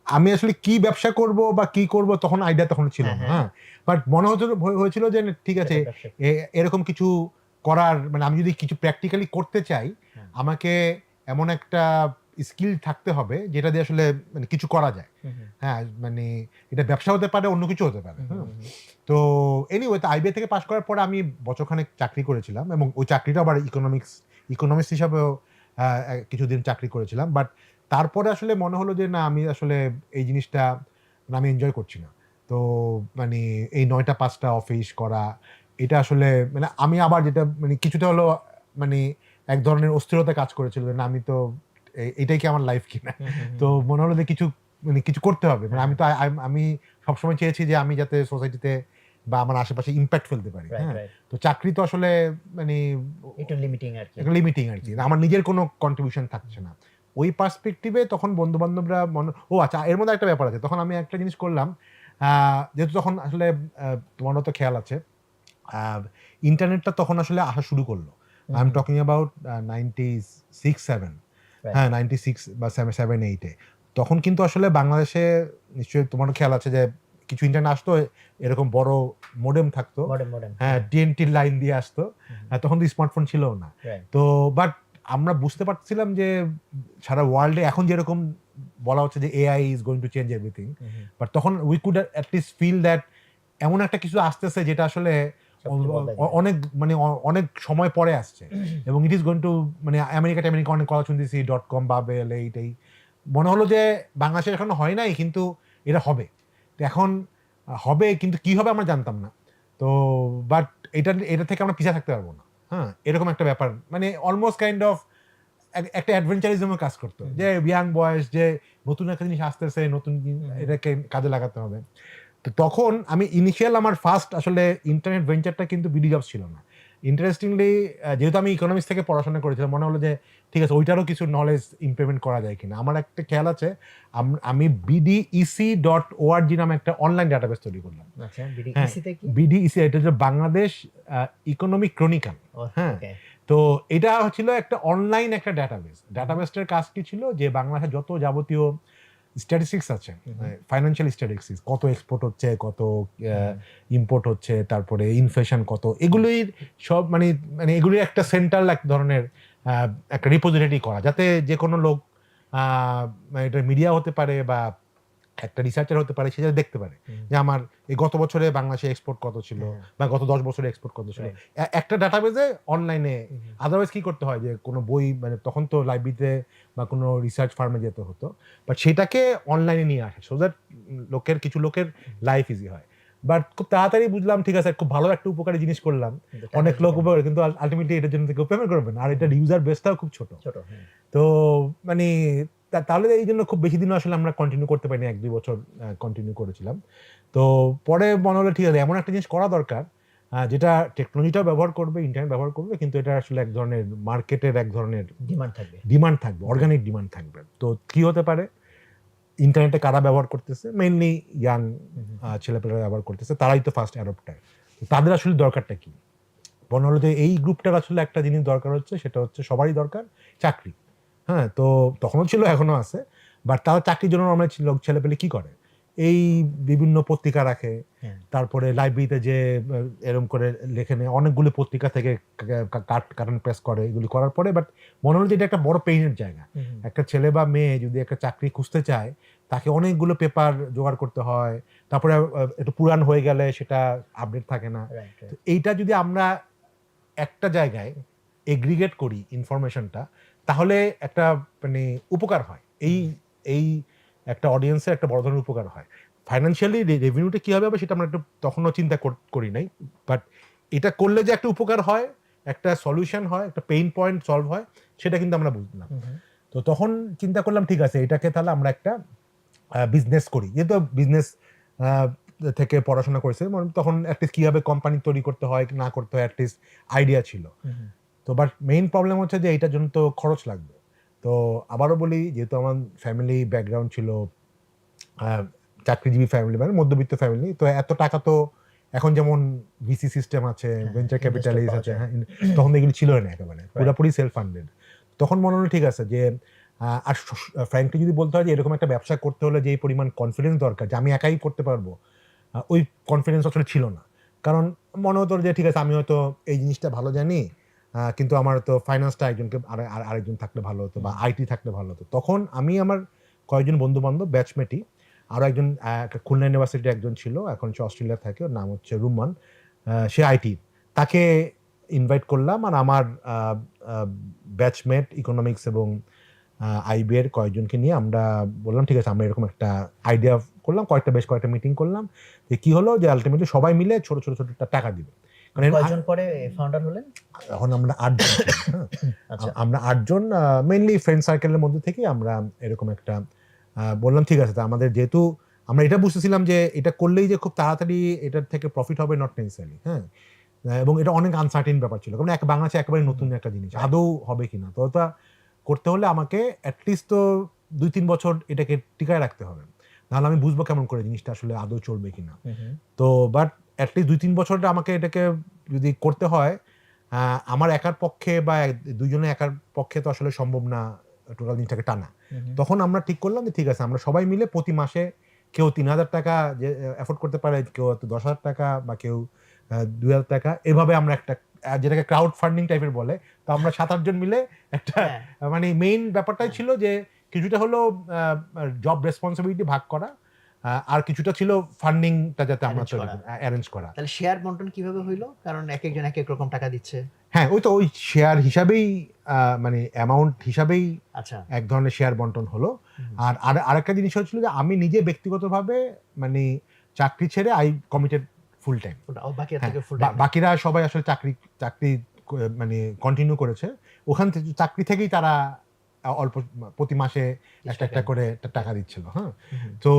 আমি আসলে কি ব্যবসা করব বা কি করব তখন আইডিয়া তখন ছিল না, হ্যাঁ, বাট মনে হয়েছিল যে ঠিক আছে এরকম কিছু করার মানে আমি যদি কিছু প্র্যাকটিক্যালি করতে চাই আমাকে এমন একটা স্কিল থাকতে হবে যেটা দিয়ে আসলে মানে কিছু করা যায়, হ্যাঁ, মানে এটা ব্যবসা হতে পারে অন্য কিছু হতে পারে। তো এনিওয়ে তো আইবিএ থেকে পাশ করার পরে আমি বছরখানেক চাকরি করেছিলাম এবং ওই চাকরিটা আবার ইকোনমিক্স হিসাবেও কিছুদিন চাকরি করেছিলাম, বাট তারপরে আসলে মনে হলো যে না আমি আসলে এই জিনিসটা আমি এনজয় করছি না। তো মানে এই ৯টা ৫টা অফিস করা এটা আসলে মানে আমি আবার যেটা মানে কিছুটা হলো মানে এক ধরনের অস্থিরতা কাজ করেছিল যে না আমি তো এটাই কি আমার লাইফ কিনা। তো মনে হলো যে কিছু মানে কিছু করতে হবে, মানে আমি তো আমি সবসময় চেয়েছি যে আমি যাতে সোসাইটিতে বা আমার আশেপাশে ইম্প্যাক্ট ফেলতে পারি, হ্যাঁ। তো চাকরি তো আসলে মানে একটু লিমিটিং আর কি, আমার নিজের কোনো কন্ট্রিবিউশন থাকছে না ওই পার্সপেক্টিভে। তখন বন্ধু বান্ধবরা আচ্ছা এর মধ্যে একটা ব্যাপার আছে, তখন আমি একটা জিনিস করলাম, যেহেতু তখন আসলে তোমারও তো খেয়াল আছে ইন্টারনেটটা তখন আসলে আসা শুরু করলো। আই এম টকিং অ্যাবাউট 96-7, হ্যাঁ 96 বা 7-8-এ। তখন কিন্তু আসলে বাংলাদেশে নিশ্চয়ই তোমারও খেয়াল আছে যে কিছু ইন্টারনেট আসতো এরকম বড় মোডেম থাকতো, হ্যাঁ, টিএনটির লাইন দিয়ে আসতো, তখন তো স্মার্টফোন ছিল না। তো বাট আমরা বুঝতে পারছিলাম যে সারা ওয়ার্ল্ডে এখন যেরকম বলা হচ্ছে যে AI is going to change everything, but তখন we could at least feel that এমন একটা কিছু আসতেছে যেটা আসলে অনেক মানে অনেক সময় পরে আসছে এবং ইট ইজ গোয়িং টু মানে আমেরিকা অনেক কথা শুনতেছি .com বাবেল এইটাই মনে হলো যে বাংলাদেশে এখন হয় নাই কিন্তু এটা হবে। তো এখন হবে কিন্তু কি হবে আমরা জানতাম না। তো বাট এটা থেকে আমরা পিছিয়ে থাকতে পারবো না, হ্যাঁ, এরকম একটা ব্যাপার মানে অলমোস্ট কাইন্ড অফ একটা অ্যাডভেঞ্চারিজমের কাজ করতো, যে ইয়াং বয়স যে নতুন একটা জিনিস আসতেছে, নতুন এটাকে কাজে লাগাতে হবে। তো তখন আমি ইনিশিয়াল আমার ফার্স্ট আসলে ইন্টারনেট ভেঞ্চারটা কিন্তু বিডি জবস ছিল না। ইন্টারেস্টিংলি যেহেতু আমি ইকোনমিক্স থেকে পড়াশোনা করেছিলাম মনে হলো যে ঠিক আছে ওইটারও কিছু নলেজ ইমপ্লিমেন্ট করা যায় কিনা। আমার একটা খেয়াল আছে আমি BDEC.org নামে একটা অনলাইন ডাটাবেস তৈরি করলাম। BDEC এটা হচ্ছে বাংলাদেশ ইকোনমিক ক্রনিকল, হ্যাঁ। তো এটা ছিল একটা অনলাইন একটা ডাটাবেসটার কাজ কি ছিল যে বাংলাদেশে যত যাবতীয় স্ট্যাটিস্টিক্স আছে, ফাইন্যান্সিয়াল স্ট্যাটিস্টিক্স, কত এক্সপোর্ট হচ্ছে, কত ইম্পোর্ট হচ্ছে, তারপরে ইনফ্লেশন কত, এগুলোই সব মানে এগুলির একটা সেন্ট্রাল এক ধরনের একটা রিপোজিটরি করা, যাতে যে কোনো লোক এটা মিডিয়া হতে পারে বা একটা রিসার্চার হতে পারে, সেটা দেখতে পারে যে আমার এই গত বছরে বাংলাদেশে এক্সপোর্ট কত ছিল বা গত 10 বছরে এক্সপোর্ট কত ছিল, একটা ডাটাবেজে অনলাইনে। আদারওয়াইজ কি করতে হয় যে কোনো বই, মানে তখন তো লাইব্রেরিতে বা কোনো রিসার্চ ফার্মে যেতে হতো, বাট সেটাকে অনলাইনে নিয়ে আসে সো দ্যাট কিছু লোকের লাইফ ইজি হয়। বাট খুব তাড়াতাড়ি বুঝলাম ঠিক আছে, খুব ভালো একটা উপকারী জিনিস করলাম, অনেক লোক উপকার, কিন্তু আলটিমেটলি এটার জন্য কেউ পেমেন্ট করবেন, আর এটার ইউজার বেসটাও খুব ছোট। তো মানে তাহলে এই জন্য খুব বেশি দিন আসলে আমরা কন্টিনিউ করতে পারিনি, 1-2 বছর কন্টিনিউ করেছিলাম। তো পরে মনে হলো ঠিক আছে, এমন একটা জিনিস করা দরকার যেটা টেকনোলজিটাও ব্যবহার করবে, ইন্টারনেট ব্যবহার করবে, কিন্তু এটা আসলে এক ধরনের মার্কেটের এক ধরনের ডিমান্ড থাকবে, অর্গানিক ডিমান্ড থাকবে। তো কি হতে পারে, ইন্টারনেটে কারা ব্যবহার করতেছে, মেইনলি ইয়াং ছেলেপেলেরা ব্যবহার করতেছে, তারাই তো ফার্স্ট অ্যাডপ্টার। তাদের আসলে দরকারটা কি? মনে হলো যে এই গ্রুপটার আসলে একটা জিনিস দরকার হচ্ছে, সেটা হচ্ছে সবারই দরকার চাকরি। হ্যাঁ, তো তখনও ছিল, এখনো আছে, বাট তারা চাকরির জন্য আমরা ছেলেপেলে কি করে, এই বিভিন্ন পত্রিকা রাখে, তারপরে লাইব্রেরিতে যে এরকম করে লেখে নেয়, অনেকগুলো পত্রিকা থেকে কাট অ্যান্ড পেস্ট করে, এগুলি করার পরে বাট মনে হলো যে এটা একটা বড় পেইনের জায়গা। একটা ছেলে বা মেয়ে যদি একটা চাকরি খুঁজতে চায়, তাকে অনেকগুলো পেপার জোগাড় করতে হয়, তারপরে একটু পুরান হয়ে গেলে সেটা আপডেট থাকে না। তো এইটা যদি আমরা একটা জায়গায় এগ্রিগেট করি ইনফরমেশনটা, তাহলে একটা মানে উপকার হয়, এই একটা অডিয়েন্সের একটা বড় ধরনের উপকার হয়। ফাইন্যান্সিয়ালি রেভিনিউটা কী হবে সেটা আমরা একটু তখনও চিন্তা করি নাই, বাট এটা করলে যে একটা উপকার হয়, একটা সলিউশন হয়, একটা পেইন পয়েন্ট সলভ হয়, সেটা কিন্তু আমরা বুঝলাম। তো তখন চিন্তা করলাম ঠিক আছে, এটাকে তাহলে আমরা একটা বিজনেস করি, যেহেতু বিজনেস থেকে পড়াশোনা করেছে, তখন অ্যাটলিস্ট কীভাবে কোম্পানি তৈরি করতে হয় না করতে হয় অ্যাটলিস্ট আইডিয়া ছিল। তো বাট মেইন প্রবলেম হচ্ছে যে এইটার জন্য তো খরচ লাগবে। তো আবারও বলি, যেহেতু আমার ফ্যামিলি ব্যাকগ্রাউন্ড ছিল চাকরিজীবী ফ্যামিলি, মানে মধ্যবিত্ত ফ্যামিলি, তো এত টাকা তো এখন যেমন ভিসি সিস্টেম আছে, ভেঞ্চার ক্যাপিটালিস্ট আছে, হ্যাঁ, তখন এগুলি ছিল না, একেবারে পুরোপুরি সেলফ ফান্ডেড। তখন মনে হলো ঠিক আছে যে আর ফ্র্যাঙ্কলি যদি বলতে হয় যে এরকম একটা ব্যবসা করতে হলে যে পরিমাণ কনফিডেন্স দরকার যে আমি একাই করতে পারবো, ওই কনফিডেন্স আসলে ছিল না। কারণ মনে হতো যে ঠিক আছে, আমি হয়তো এই জিনিসটা ভালো জানি, কিন্তু আমার তো ফাইন্যান্সটা একজনকে আরেকজন থাকলে ভালো হতো, বা আইটি থাকলে ভালো হতো। তখন আমি আমার কয়েকজন বন্ধু বান্ধব ব্যাচমেটই, আরও একজন খুলনা ইউনিভার্সিটির একজন ছিল, এখন সে অস্ট্রেলিয়া থাকে, ওর নাম হচ্ছে রুম্মান, সে আইটি, তাকে ইনভাইট করলাম। আর আমার ব্যাচমেট ইকোনমিক্স এবং আইবি এর কয়েকজনকে নিয়ে আমরা বললাম ঠিক আছে, আমরা এরকম একটা আইডিয়া করলাম, বেশ কয়েকটা মিটিং করলাম, যে কি হলো যে আলটিমেটলি সবাই মিলে ছোট ছোট ছোট টাকা দিবে। কয়জন পরে ফাউন্ডার হলেন? এখন আমরা 8 জন। আমরা 8 জন মেইনলি ফ্রেন্ড সার্কেলের মধ্যে থেকে আমরা এরকম একটা বললাম ঠিক আছে, আমাদের যেহেতু আমরা এটা বুঝতেছিলাম যে এটা করলেই যে খুব তাড়াতাড়ি এটার থেকে প্রফিট হবে, নট নেসেসারি, হ্যাঁ, এবং এটা অনেক আনসার্টেন ব্যাপার ছিল, কারণ বাংলাদেশে একেবারে নতুন একটা জিনিস, আদৌ হবে কিনা। তো ওটা করতে হলে আমাকে অ্যাটলিস্ট তো 2-3 বছর এটাকে টিকায় রাখতে হবে, নাহলে আমি বুঝবো কেমন করে জিনিসটা আসলে আদৌ চলবে কিনা। তো বাট অ্যাটলিস্ট 2-3 বছরটা আমাকে এটাকে যদি করতে হয়, আমার একার পক্ষে বা দুইজনের একার পক্ষে তো আসলে সম্ভব না টোটাল জিনিসটাকে টানা। তখন আমরা ঠিক করলাম যে ঠিক আছে, আমরা সবাই মিলে প্রতি মাসে কেউ 3,000 টাকা যে অ্যাফোর্ড করতে পারে, কেউ 10,000 টাকা, বা কেউ 2,000 টাকা, এভাবে আমরা একটা যেটাকে ক্রাউড ফান্ডিং টাইপের বলে, তো আমরা 7-8 জন মিলে একটা মানে মেইন ব্যাপারটাই ছিল যে কিছুটা হলো জব রেসপন্সিবিলিটি ভাগ করা, আর কিছুটা ছিল ফান্ডিংটা যাতে আমরা অ্যারেঞ্জ করা। তাহলে শেয়ার বন্টন কিভাবে হইলো? কারণ এক একজন এক এক রকম টাকা দিচ্ছে। হ্যাঁ, ওই শেয়ার হিসাবেই মানে অ্যামাউন্ট হিসাবেই এক ধরনের শেয়ার বন্টন হলো। আর আরেকটা জিনিস হচ্ছিল যে আমি নিজে ব্যক্তিগতভাবে মানে চাকরি ছেড়ে আই কমিটেড ফুল টাইম। বাকিরা সবাই আসলে চাকরি মানে কন্টিনিউ করেছে, ওখান থেকে চাকরি থেকেই তারা অল্প প্রতি মাসে একটা করে টাকা দিচ্ছিল। হ্যাঁ, তো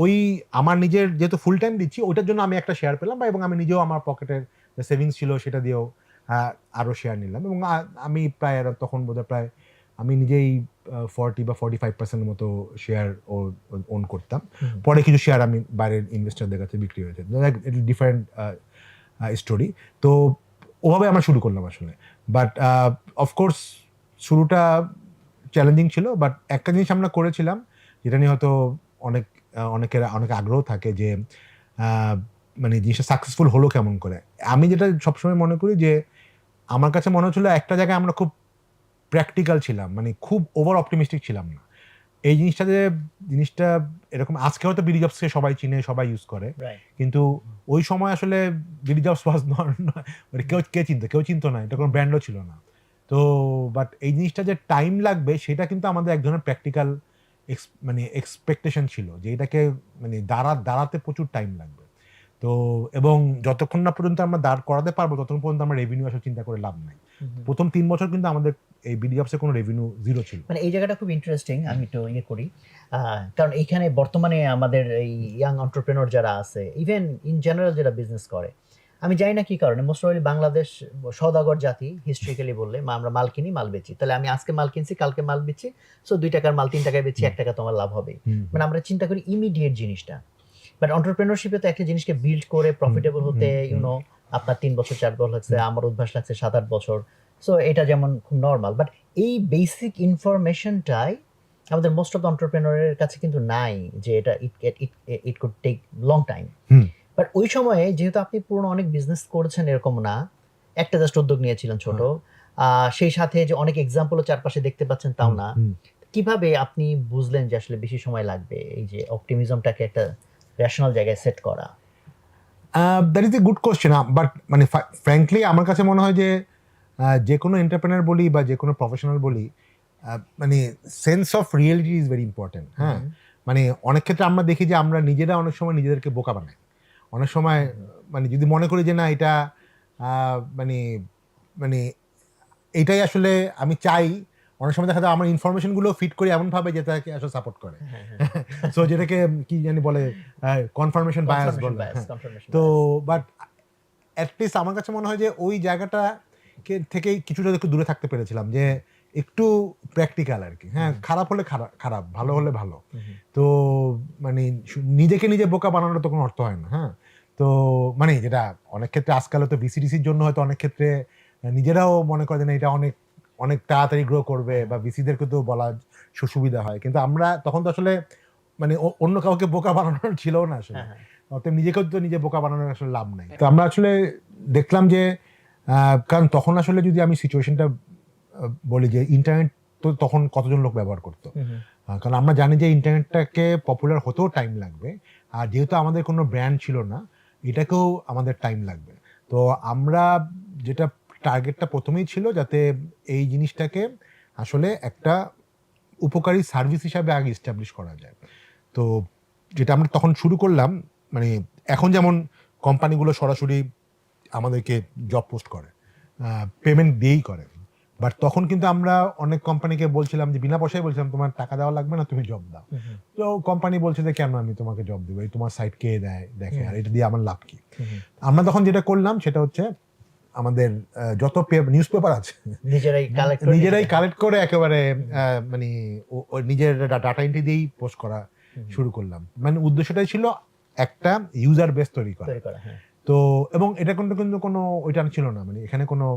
ওই আমার নিজের যেহেতু ফুল টাইম দিচ্ছি, ওইটার জন্য আমি একটা শেয়ার পেলাম, এবং আমি নিজেও আমার পকেটের সেভিংস ছিল সেটা দিয়েও আরও শেয়ার নিলাম, এবং আমি প্রায় তখন বোধহয় প্রায় আমি নিজেই 40 বা 45% মতো শেয়ার ওন করতাম। পরে কিছু শেয়ার আমি বাইরের ইনভেস্টরদের কাছে বিক্রি হয়েছে, ডিফারেন্ট স্টোরি। তো ওভাবে আমরা শুরু করলাম আসলে। বাট অফকোর্স শুরুটা চ্যালেঞ্জিং ছিল, বাট একটা জিনিস আমরা করেছিলাম যেটা নিয়ে হয়তো অনেকের অনেক আগ্রহ থাকে যে মানে জিনিসটা সাকসেসফুল হলো কেমন করে। আমি যেটা সবসময় মনে করি যে আমার কাছে মনে হচ্ছিল একটা জায়গায় আমরা খুব প্র্যাকটিক্যাল ছিলাম, মানে খুব ওভার অপটিমিস্টিক ছিলাম না। এই জিনিসটা এরকম আজকে হয়তো বিডি জবসকে সবাই চিনে, সবাই ইউজ করে, রাইট। কিন্তু ওই সময় আসলে বিডি জবস ওয়াজ মানে কেউ চিনতো না, এটা কোনো ব্র্যান্ডও ছিল না। তো বাট এই জিনিসটা যে টাইম লাগবে সেটা কিন্তু আমাদের এক ধরনের প্র্যাকটিক্যাল মানে এক্সপেকটেশন ছিল যে এটাকে মানে দাঁড়াতে প্রচুর টাইম লাগবে। তো এবং যতক্ষণ না পর্যন্ত আমরা দাঁড় করাতে পারবো ততক্ষণ পর্যন্ত আমরা রেভিনিউ আসলে চিন্তা করে লাভ নাই। প্রথম 3 বছর কিন্তু আমাদের এই বিডি জবসে কোনো রেভিনিউ জিরো ছিল। মানে এই জায়গাটা খুব ইন্টারেস্টিং, আমি একটু করি, কারণ এইখানে বর্তমানে আমাদের এই ইয়াং এন্টারপ্রেনর যারা আছে, ইভেন ইন জেনারেল যারা বিজনেস করে, আমি জানি না কি কারণে মোস্ট প্রবাবলি বাংলাদেশ সওদাগর জাতি, হিস্ট্রিক্যালি বললে আমরা মাল কিনি মাল বেচি, তাহলে আমি আজকে মাল কিনছি কালকে মাল বেচি, সো 2 টাকার মাল 3 টাকায় বেচি, 1 টাকা তোমার লাভ হবে। মানে আমরা চিন্তা করি ইমিডিয়েট জিনিসটা, বাট এন্টারপ্রেনারশিপে তো একটা জিনিসকে বিল্ড করে প্রফিটেবল হতে আপনার 3 বছর 4 বছর লাগছে, আমার অভ্যাস লাগছে 7-8 বছর, সো এটা যেমন খুব নর্মাল, বাট এই বেসিক ইনফরমেশনটাই আমাদের মোস্ট অফ এন্টারপ্রেনারের কাছে কিন্তু নাই, যে এটা it could take long time. But ওই সময়ে যেহেতু আপনি পুরনো অনেক বিজনেস করেছেন এরকম না, একটা জাস্ট উদ্যোগ নিয়েছিলেন ছোট, সেই সাথে যে অনেক এক্সাম্পলও চারপাশে দেখতে পাচ্ছেন তাও না, কিভাবে আপনি বুঝলেন যে আসলে বেশি সময় লাগবে এই যে অপটিমিজমটাকে একটা রেশনাল জায়গায় সেট করা? That is a good question, but মানে ফ্র্যাঙ্কলি আমার কাছে মনে হয় যে যে কোনো এন্টারপ্রেনার বলি বা যে কোনো প্রফেশনাল বলি, মানে sense of reality is very important. হ্যাঁ, মানে অনেক ক্ষেত্রে আমরা দেখি যে আমরা নিজেরা অনেক সময় নিজেদেরকে বোকা বানাই। অনেক সময় মানে যদি মনে করি যে না এটা মানে মানে এটাই আসলে আমি চাই, অনেক সময় দেখা যায় আমার ইনফরমেশনগুলো ফিট করি এমনভাবে যেটাকে আসলে সাপোর্ট করে। সো যেটাকে কি জানি বলে কনফার্মেশন বায়াস বলে। তো বাট অ্যাটলিস্ট আমার কাছে মনে হয় যে ওই জায়গাটা থেকে কিছুটা একটু দূরে থাকতে পেরেছিলাম, যে একটু প্র্যাকটিক্যাল আর কি। হ্যাঁ, খারাপ হলে খারাপ, ভালো হলে ভালো। তো মানে নিজেকে নিজে বোকা বানানোর তো কোনো অর্থ হয় না। হ্যাঁ, তো মানে যেটা অনেক ক্ষেত্রে আজকাল তো বিসিডিসির জন্য হয়তো অনেক ক্ষেত্রে নিজেরাও মনে করে যে না এটা অনেক অনেক তাড়াতাড়ি গ্রো করবে, বা বিসিদেরকে তো বলা সুবিধা হয়, কিন্তু আমরা তখন তো আসলে মানে অন্য কাউকে বোকা বানানোর ছিল না আসলে। অতএব নিজেকেও তো নিজে বোকা বানানোর আসলে লাভ নাই। তো আমরা আসলে দেখলাম যে কারণ তখন আসলে যদি আমি সিচুয়েশনটা বলি যে ইন্টারনেট তো তখন কতজন লোক ব্যবহার করতো, কারণ আমরা জানি যে ইন্টারনেটটাকে পপুলার হতেও টাইম লাগবে, আর যেহেতু আমাদের কোনো ব্র্যান্ড ছিল না এটাকেও আমাদের টাইম লাগবে। তো আমরা যেটা টার্গেটটা প্রথমেই ছিল যাতে এই জিনিসটাকে আসলে একটা উপকারী সার্ভিস হিসাবে আগে এস্টাবলিশ করা যায়। তো যেটা আমরা তখন শুরু করলাম, মানে এখন যেমন কোম্পানিগুলো সরাসরি আমাদেরকে জব পোস্ট করে, পেমেন্ট দিয়েই করে, বাট তখন কিন্তু আমরা অনেক কোম্পানিকে বলছিলাম যে বিনা পয়সায় বলছিলাম তোমার টাকা দেওয়া লাগবে না, তুমি জব দাও। তো কোম্পানি বলছে যে কেন আমি তোমাকে জব দেবো, এই তোমার সাইট কে দেখে, আর এটা দিয়ে আমার লাভ কি? আমরা তখন যেটা করলাম সেটা হচ্ছে আমাদের যত নিউজ পেপার আছে নিজেরাই কালেক্ট করে একেবারে মানে নিজের ডাটা এন্ট্রি দিয়েই পোস্ট করা শুরু করলাম। মানে উদ্দেশ্যটাই ছিল একটা ইউজার বেস তৈরি করা। তো এবং এটা কিন্তু কোনো ওইটা ছিল না, মানে এখানে কোনো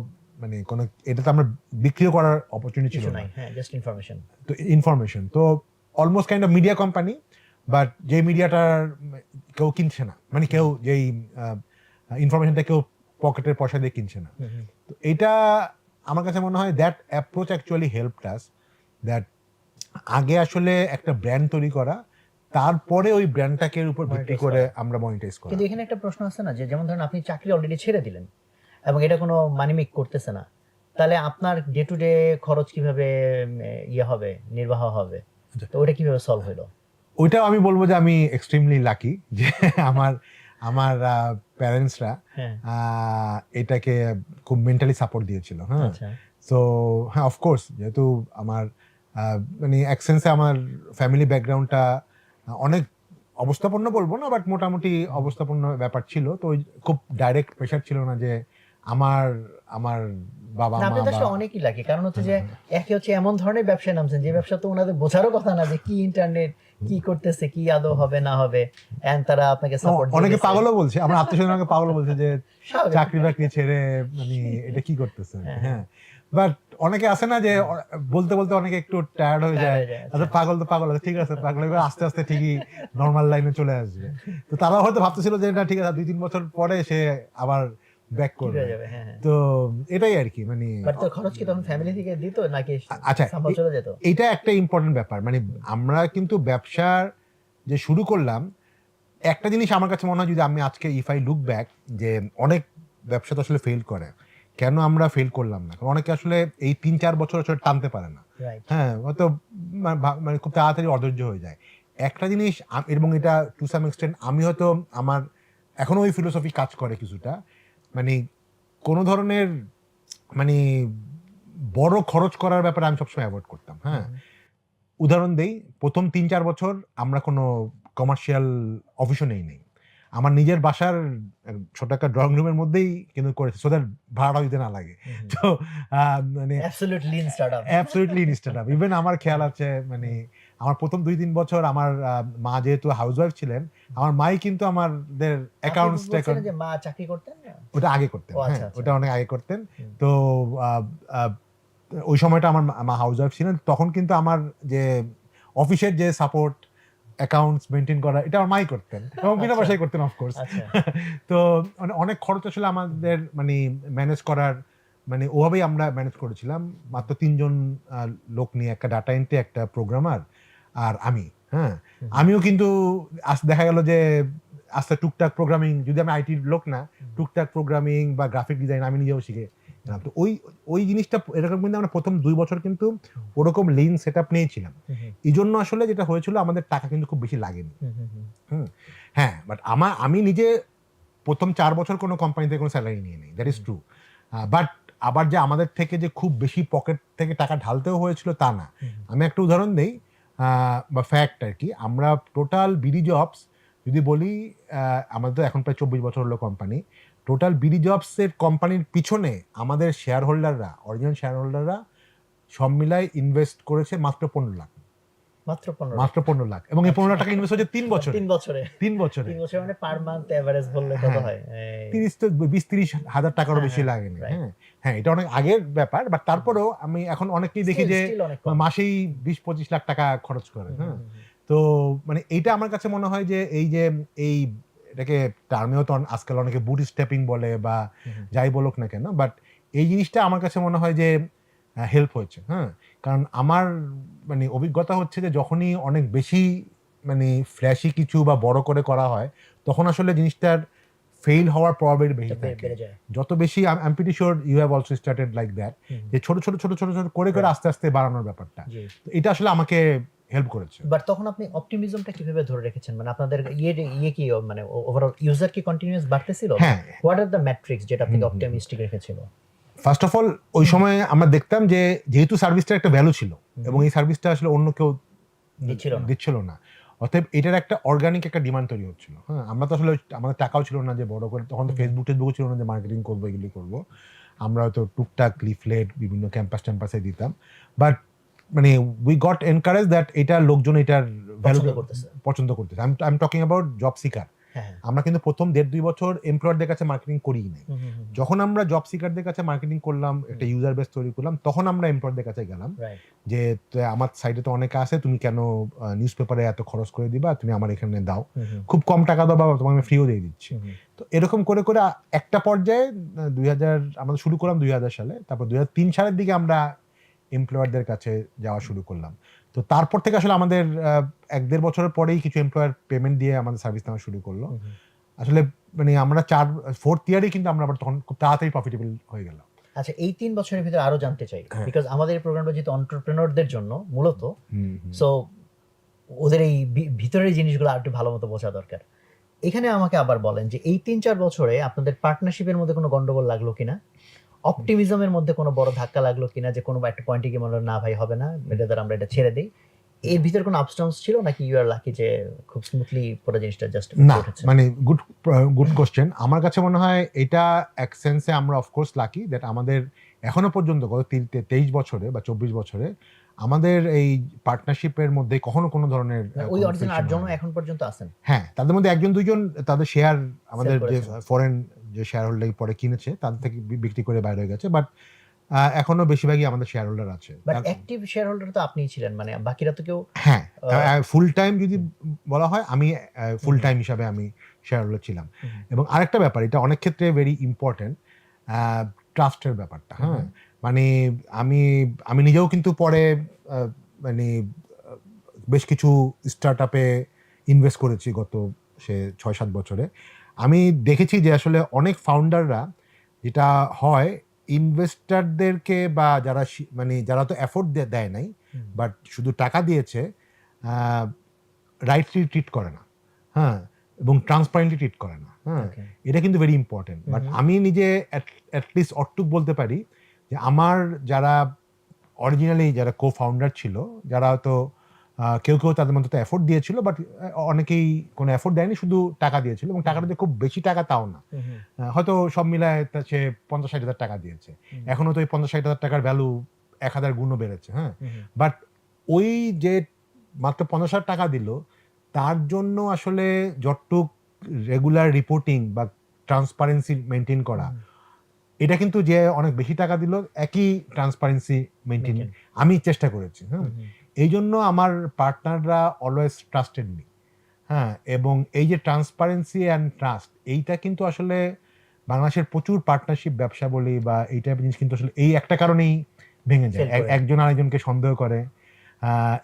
মানে কোনো এটা তো আমরা বিক্রিও করার অপরচুনিটি ছিল না, জাস্ট ইনফরমেশন। তো ইনফরমেশন তো almost kind of media company, but যে মিডিয়াটার কেউ কিনছে না, মানে কেউ যেই ইনফরমেশনটা কেউ পকেটের পয়সা দিয়ে কিনছে না। তো এটা আমার কাছে মনে হয় that approach actually helped us, that আগে আসলে একটা ব্র্যান্ড তৈরি করা, তারপরে ওই ব্র্যান্ডটাকে উপর ভিত্তি করে আমরা মনিটাইজ করি। কিন্তু এখানে একটা প্রশ্ন আছে না, যে যেমন ধরেন আপনি চাকরি অলরেডি ছেড়ে দিলেন এবং এটা কোনো মানি মেক করতেছে না, তাহলে আপনার ডে টু ডে খরচ কিভাবে হবে, নির্বাহ হবে? তো ওটা কিভাবে সলভ হলো? ওইটাও আমি বলবো যে আমি এক্সট্রিমলি লাকি যে আমার প্যারেন্টসরা এটাকে খুব মেন্টালি সাপোর্ট দিয়েছিল। হ্যাঁ, সো হ্যাঁ অফকোর্স যেহেতু আমার মানে এক সেন্সে আমার ফ্যামিলি ব্যাকগ্রাউন্ডটা অনেক অবস্থাপন্ন বলবো না, বাট মোটামুটি অবস্থাপন্ন ব্যাপার ছিল, তো খুব ডাইরেক্ট প্রেশার ছিল না যে আমার বাবা মা অনেকই লাগে, কারণ হচ্ছে যে একে হচ্ছে এমন ধরনের ব্যবসায় নামছেন যে ব্যবসা তো ওনাদের বোঝারও কথা না, যে কি ইন্টারনেট কি করতেছে, কি আদৌ হবে না হবে, এন্ড তারা আপনাকে সাপোর্ট। অনেকে পাগলও বলছে, আমার আত্মীয়স্বজন আমাকে পাগলও বলছে যে চাকরি বাকরি ছেড়ে মানে এটা কি করতেছে। হ্যাঁ, বাট অনেকে আছে না যে বলতে বলতে অনেকে একটু টায়ার্ড হয়ে যায়, আচ্ছা পাগল তো পাগল আছে, ঠিক আছে পাগল আস্তে আস্তে ঠিকই নর্মাল লাইনে চলে আসবে। তো তারা হয়তো ভাবতেছিল যে না ঠিক আছে 2-3 বছর পরে সে আবার ব্যাক ঠিক করবে। হয়ে যাবে, হ্যাঁ হ্যাঁ। তো এটাই আর কি, মানে বাট তো খরচ কি তখন ফ্যামিলি থেকে দিত নাকি আচ্ছা, সাম্ভল চলে যেত? এইটা একটা ইম্পর্টেন্ট ব্যাপার, মানে আমরা কিন্তু ব্যবসার যে শুরু করলাম, একটা জিনিস আমার কাছে মনে হয়, যদি আমি আজকে ইফ আই লুক ব্যাক, যে অনেক ব্যবসা তো আসলে ফেল করে, কেন আমরা ফেল করলাম না, কারণ অনেকে আসলে এই ৩-৪ বছর আসলে টানতে পারে না। রাইট। হ্যাঁ, হয়তো মানে খুব তাড়াতাড়ি অধৈর্য হয়ে যায়। একটা জিনিস এবং এটা টু সাম এক্সটেন্ট আমি হয়তো আমার এখনো ওই ফিলোসফি কাজ করে কিছুটা, মানে কোনো ধরনের মানে বড় খরচ করার ব্যাপারে আমি সবসময় অ্যাভয়েড করতাম। হ্যাঁ, উদাহরণ দেই, প্রথম ৩-৪ বছর আমরা কোনো কমার্শিয়াল অফিসও নেই। আমার নিজের বাসার ছোট একটা ড্রয়িং রুমের মধ্যেই কিন্তু করেছি, সো দ্যাট ভাড়াটাও দিতে না লাগে। তো মানে absolute lean startup. Absolutely instant up. Even আমার খেয়াল আছে, মানে আমার প্রথম ২-৩ বছর আমার মা যেহেতু হাউসওয়াইফ ছিলেন, আমার মাই কিন্তু আমাদের অ্যাকাউন্টস বলছিলেন যে মা চাকরি করতেন না? ওটা আগে করতেন। ও আচ্ছা, হ্যাঁ, আচ্ছা। ওটা অনেক আগে করতেন। হুম। তো আ ওই সময়টা আমার মা হাউসওয়াইফ ছিলেন। তখন কিন্তু আমার যে অফিসের যে সাপোর্ট, অ্যাকাউন্টস মেইনটেইন করা, এটা আমার মাই করতেন এবং বিনা আচ্ছা। পয়সায় করতেন, অফ কোর্স। আচ্ছা। তো মানে অনেক খরচ আসলে আমাদের মানে ম্যানেজ করার, মানে ওভাবেই আমরা ম্যানেজ করেছিলাম। মাত্র ৩ জন লোক নিয়ে, একটা ডাটা এন্ট্রি, একটা প্রোগ্রামার আর আমি। হ্যাঁ? হুম। আমিও কিন্তু দেখা গেল যে আস্তে টুকটাক প্রোগ্রামিং, যদি আমি আইটির লোক না, টুকটাক প্রোগ্রামিং বা গ্রাফিক ডিজাইন আমি নিজেও শিখে গেলাম। তো ওই জিনিসটা এরকম, কিন্তু আমরা প্রথম ২ বছর কিন্তু ওরকম লিন সেটআপ নিয়েছিলাম। এইজন্য আসলে যেটা হয়েছিল, আমাদের টাকা কিন্তু খুব বেশি লাগেনি। হুম। হ্যাঁ, বাট আমি নিজে প্রথম ৪ বছর কোনো কোম্পানি থেকে কোনো স্যালারি নিয়ে নেই। That is true. বাট আবার যে আমাদের থেকে যে খুব বেশি পকেট থেকে টাকা ঢালতেও হয়েছিল তা না। আমি একটা উদাহরণ দেই, বা ফ্যাক্ট আরকি। আমরা টোটাল বিডি জবস যদি বলি, আমাদের তো এখন প্রায় ২৪ বছর হলো কোম্পানি। টোটাল বিডি জবস এর কোম্পানির পিছনে আমাদের শেয়ার হোল্ডাররা, অরিজিনাল শেয়ার হোল্ডাররা সব মিলায় ইনভেস্ট করেছে মাত্র ১৫ লাখ। মাত্র ১৫ মাত্র ১৫ লাখ। এবং এই ১৫ লাখ টাকা ইনভেস্ট হয়েছে ৩ বছরে। ৩ বছরে। ৩ বছরে। ৩ বছর মানে পার মান্থ এভারেজ বললে কত হ্যাঁ। হয়? ৩০ তো ২০-৩০ হাজার টাকারও বেশি হ্যাঁ, লাগেনি। রাইট। হ্যাঁ, হ্যাঁ, এটা অনেক আগের ব্যাপার। বাট তারপরেও আমি এখন অনেককেই দেখি যে স্টিল অনেক কম। মাসেই ২০-২৫ লাখ টাকা খরচ করে। হ্যাঁ? তো মানে এইটা আমার কাছে মনে হয় যে এই এটাকে টার্মেও তো আজকাল অনেকে বুট স্টেপিং বলে বা যাই বলুক না কেন, বাট এই জিনিসটা আমার কাছে মনে হয় যে হেল্প হয়েছে। হ্যাঁ? কারণ আমার মানে অভিজ্ঞতা হচ্ছে যে যখনই অনেক বেশি মানে ফ্ল্যাশি কিছু বা বড় করে করা হয়, তখন আসলে জিনিসটার ফেইল হওয়ার প্রবাবিলিটি বেশি থাকে। বেড়ে যায়। যত বেশি, I am pretty sure you have also started like that, যে ছোট করে আস্তে আস্তে বাড়ানোর ব্যাপারটা। জি। তো এটা আসলে আমাকে হেল্প করেছে। বাট তখন আপনি অপটিমিজমটা কিভাবে ধরে রেখেছেন? মানে আপনাদের ইয়ে কি, মানে ওভারঅল ইউজার কি কন্টিনিউয়াস বাড়তেছিল? হ্যাঁ। হোয়াট আর দ্য মেট্রিক্স যেটা আপনাকে অপটিমিস্টিক রেখেছিল? ফার্স্ট অফ অল, ওই সময় আমরা দেখতাম যে যেহেতু সার্ভিসটার একটা ভ্যালু ছিল এবং এই সার্ভিসটা আসলে অন্য কেউ দিচ্ছিল না, অতএব এটার একটা অর্গানিক একটা ডিমান্ড তৈরি হচ্ছিল। হ্যাঁ, আমরা তো আসলে আমাদের টাকাও ছিল না যে বড় করে, তখন তো ফেসবুক ছিল না যে মার্কেটিং করবো, এগুলি করবো। আমরা হয়তো টুকটাক লিফলেট বিভিন্ন ক্যাম্পাসে দিতাম। বাট মানে উই গট এনকারেজ দ্যাট এটা লোকজন এটার ভ্যালু পছন্দ করতেছে। I am talking about job seeker. আমরা কিন্তু প্রথম ১.৫-২ বছর এমপ্লয়ারদের কাছে মার্কেটিং করিই নাই। যখন আমরা জব সিকারদের কাছে মার্কেটিং করলাম, একটা ইউজার বেস তৈরি করলাম, তখন আমরা এমপ্লয়ারদের কাছে গেলাম যে আমার সাইটে তো অনেকে আছে, তুমি কেন নিউজ পেপারে এত খরচ করে দিবা, তুমি আমার এখানে দাও, খুব কম টাকা দাও, বা তোমাকে আমি ফ্রিও দিয়ে দিচ্ছি। তো এরকম করে একটা পর্যায়ে ২০০০ আমরা শুরু করলাম ২০০০ সালে, তারপর ২০০৩ সালের দিকে আমরা এমপ্লয়ারদের কাছে যাওয়া শুরু করলাম। তো তারপর থেকে আসলে আমাদের ১-১.৫ বছরের পরেই কিছু এমপ্লয়ার পেমেন্ট দিয়ে আমাদের সার্ভিস নেওয়া শুরু করলো। আসলে মানে আমরা 4th ইয়ারেই কিন্তু আমরা আবার তখন খুব তাড়াতাড়ি প্রফিটেবল হয়ে গেলাম। আচ্ছা, এই ৩ বছরের ভিতরে আরো জানতে চাই, বিকজ আমাদের এই প্রোগ্রামটা যেহেতু এন্টারপ্রেনারদের জন্য মূলত, সো ওদের এই ভিতরের জিনিসগুলো আর একটু ভালো মতো বোঝা দরকার। এখানে আমাকে আবার বলেন যে এই ৩-৪ বছরে আপনাদের পার্টনারশিপের মধ্যে কোনো গন্ডগোল লাগলো কিনা? অপটিমিজমের মধ্যে কোনো বড় ধাক্কা লাগলো কিনা, যে কোনো একটা পয়েন্টে গিয়ে মনে হলো না ভাই হবে না, এটা দ্বারা আমরা এটা ছেড়ে দিই? এর ভিতরে কোনো আপস্টার্নস ছিল নাকি ইউ আর লাকি যে খুব স্মুথলি পুরো জিনিসটা জাস্ট না? মানে গুড কোশ্চেন। আমার কাছে মনে হয় এটা এক সেন্সে আমরা অফকোর্স লাকি দ্যাট আমাদের এখনো পর্যন্ত গত 23 বছরে বা 24 বছরে আমাদের এই পার্টনারশিপের মধ্যে কখনো কোনো ধরনের ওই অরিজিনাল ৮ জন এখন পর্যন্ত আছেন? হ্যাঁ, তাদের মধ্যে ১-২ জন তাদের শেয়ার আমাদের যে ফরেন যে শেয়ার হোল্ডার পরে কিনেছে তাদের থেকে বিক্রি করে বাইরে হয়ে গেছে, বাট এখনো বেশিরভাগই আমাদের শেয়ার হোল্ডার আছে। বাট অ্যাক্টিভ শেয়ার হোল্ডার তো আপনিই ছিলেন, মানে বাকিরা তো কেউ? হ্যাঁ, ফুল টাইম যদি বলা হয়, আমি ফুল টাইম হিসাবে আমি শেয়ার হোল্ডার ছিলাম। এবং আরেকটা ব্যাপার, এটা অনেক ক্ষেত্রে ভেরি ইম্পর্টেন্ট, ট্রাস্টের ব্যাপারটা। হ্যাঁ, মানে আমি আমি নিজেও কিন্তু পরে মানে বেশ কিছু স্টার্ট আপে ইনভেস্ট করেছি গত 6-7 বছরে। আমি দেখেছি যে আসলে অনেক ফাউন্ডাররা যেটা হয়, ইনভেস্টারদেরকে বা যারা মানে যারা তো এফোর্ট দেয় নাই বাট শুধু টাকা দিয়েছে, রাইটলি ট্রিট করে না। হ্যাঁ, এবং ট্রান্সপারেন্টলি ট্রিট করে না। হ্যাঁ, এটা কিন্তু ভেরি ইম্পর্টেন্ট। বাট আমি নিজে অ্যাটলিস্ট অটুক বলতে পারি যে আমার যারা অরিজিনালি যারা কো ফাউন্ডার ছিল, যারা হয়তো কেউ কেউ তাদের মধ্যে তো এফোর্ট দিয়েছিল, বাট অনেকেই কোনো এফোর্ট দেয়নি, শুধু টাকা দিয়েছিল, এবং টাকাটা যে খুব বেশি টাকা তাও না। হয়তো সব মিলায় সে 50-60 হাজার টাকা দিয়েছে। এখনো তো এই 50-60 হাজার টাকার ভ্যালু 1000 গুণও বেড়েছে। হ্যাঁ, বাট ওই যে মাত্র 50,000 টাকা দিল, তার জন্য আসলে যতটুক রেগুলার রিপোর্টিং বা ট্রান্সপারেন্সি মেনটেন করা, এটা কিন্তু যে অনেক বেশি টাকা দিল একই ট্রান্সপারেন্সি মেনটেন আমি চেষ্টা করেছি। হ্যাঁ, এই জন্য আমার পার্টনাররা অলওয়েজ ট্রাস্টেড মি। হ্যাঁ, এবং এই যে ট্রান্সপারেন্সি অ্যান্ড ট্রাস্ট, এইটা কিন্তু আসলে বাংলাদেশের প্রচুর পার্টনারশিপ ব্যবসা বলি বা এই টাইপের জিনিস কিন্তু আসলে এই একটা কারণেই ভেঙে যায়, একজন আরেকজনকে সন্দেহ করে।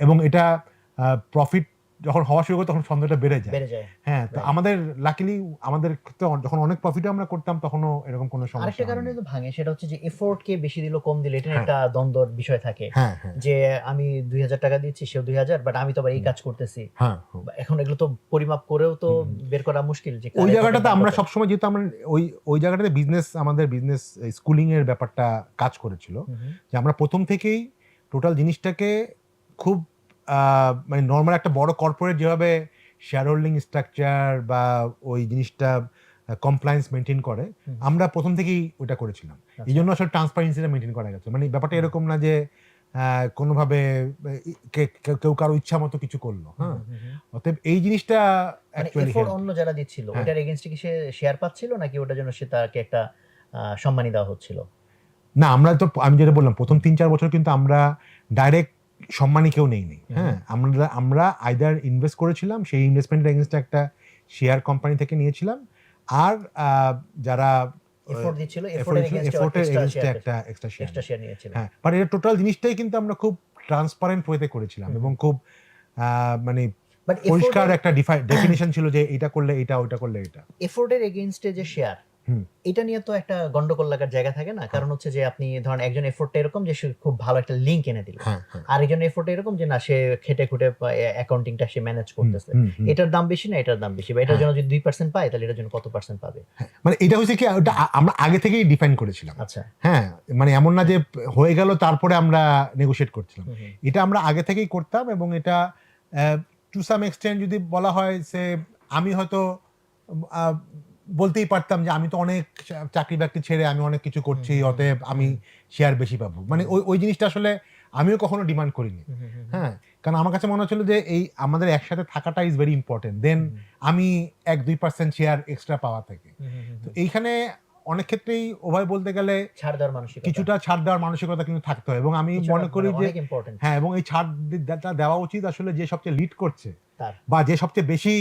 এবং এটা প্রফিট যখন হওয়া শুরু করে তখন সন্দেহটা বেড়ে যায়। হ্যাঁ, তো আমাদের লাকিলি আমাদের যখন অনেক প্রফিটও আমরা করতাম তখনও এরকম কোনো সমস্যা। আরেকটা কারণে তো ভাঙে, সেটা হচ্ছে যে এফোর্ট কে বেশি দিল কম দিল, এটা একটা দ্বন্দ্বর বিষয় থাকে। যে আমি 2000 টাকা দিচ্ছি, সেও 2000, বাট আমি তো আবার এই কাজ করতেছি। এখন এগুলো তো পরিমাপ করেও তো বের করা মুশকিল। যে ওই জায়গাটাতে আমরা সবসময়, যেহেতু আমরা ওই জায়গাটাতে আমাদের বিজনেস স্কুলিং এর ব্যাপারটা কাজ করেছিল, যে আমরা প্রথম থেকেই টোটাল জিনিসটাকে খুব মানে নর্মাল একটা বড় কর্পোরেট যেভাবে শেয়ার হোল্ডিং স্ট্রাকচার বা ওই জিনিসটা কমপ্লায়েন্স মেনটেন করে, আমরা প্রথম থেকেই ওটা করেছিলাম। এই জন্য আসলে ট্রান্সপারেন্সিটা মেনটেন করা গেছে। মানে ব্যাপারটা এরকম না যে কোনোভাবে কেউ কারো ইচ্ছা মতো কিছু করলো। হ্যাঁ, অতএব এই জিনিসটা এফোর্ট অন্য যারা দিচ্ছিল ওটার এগেইনস্টে কি সে শেয়ার পাচ্ছিল, নাকি ওটার জন্য সে তাকে একটা সম্মানী দেওয়া হচ্ছিল? না, আমরা তো আমি যেটা বললাম, প্রথম 3-4 বছর কিন্তু আমরা ডাইরেক্ট সম্মানী কেউ নেইনি। হ্যাঁ, আমরা আইদার ইনভেস্ট করেছিলাম, সেই ইনভেস্টমেন্টের এগেইনস্টে একটা শেয়ার কোম্পানি থেকে নিয়েছিলাম, আর যারা এফোর্ট দিচ্ছিল এফোর্টের এগেইনস্টে একটা এক্সট্রা শেয়ার নিয়েছিলাম। হ্যাঁ, বাট এটা টোটাল জিনিসটাই কিন্তু আমরা খুব ট্রান্সপারেন্ট ওয়েতে করেছিলাম, এবং খুব মানে পরিষ্কার একটা ডেফিনিশন ছিল যে এটা করলে এটা, ওটা করলে এটা। এফোর্টের এগেইনস্টে যে শেয়ার, এটা নিয়ে তো একটা গন্ডগোল লাগার জায়গা থাকে না? কারণ হচ্ছে যে আপনি ধরেন একজন এফোর্টটা এরকম যে সে খুব ভালো একটা লিংক এনে দিল, আরেকজন এফোর্ট এরকম যে না, সে খেটে খুটে অ্যাকাউন্টিংটা সে ম্যানেজ করতেছে, এটার দাম বেশি না এটার দাম বেশি, বা এটার জন্য যদি 2% পায় তাহলে এটার জন্য কত পার্সেন্ট পাবে? মানে এটা হচ্ছে কি, ওটা আমরা আগে থেকেই ডিফাইন করেছিলাম। আচ্ছা, হ্যাঁ, মানে এমন না যে হয়ে গেল তারপরে আমরা নেগোশিয়েট করছিলাম, এটা আমরা আগে থেকেই করতাম। এবং এটা টু সাম এক্সটেন্ট যদি বলা হয়, সে আমি হয়তো বলতেই পারতাম যে আমি তো অনেক চাকরি বাকরি ছেড়ে আমি অনেক কিছু করছি, অতএব আমি শেয়ার বেশি পাবো। মানে ওই জিনিসটা আসলে আমিও কখনো ডিমান্ড করিনি। হ্যাঁ, কারণ আমার কাছে মনে হচ্ছিল যে এই আমাদের একসাথে থাকাটা ইজ ভেরি ইম্পর্টেন্ট দেন আমি 1-2% শেয়ার এক্সট্রা পাওয়া থেকে। তো এইখানে অনেক ক্ষেত্রেই ওভাবে বলতে গেলে কিছুটা ছাড় দেওয়ার মানসিকতা কিন্তু থাকতে হয়, এবং আমি মনে করি যে হ্যাঁ, এবং এই ছাড়টা দেওয়া উচিত আসলে যে সবচেয়ে লিড করছে বা যে সবচেয়ে বেশি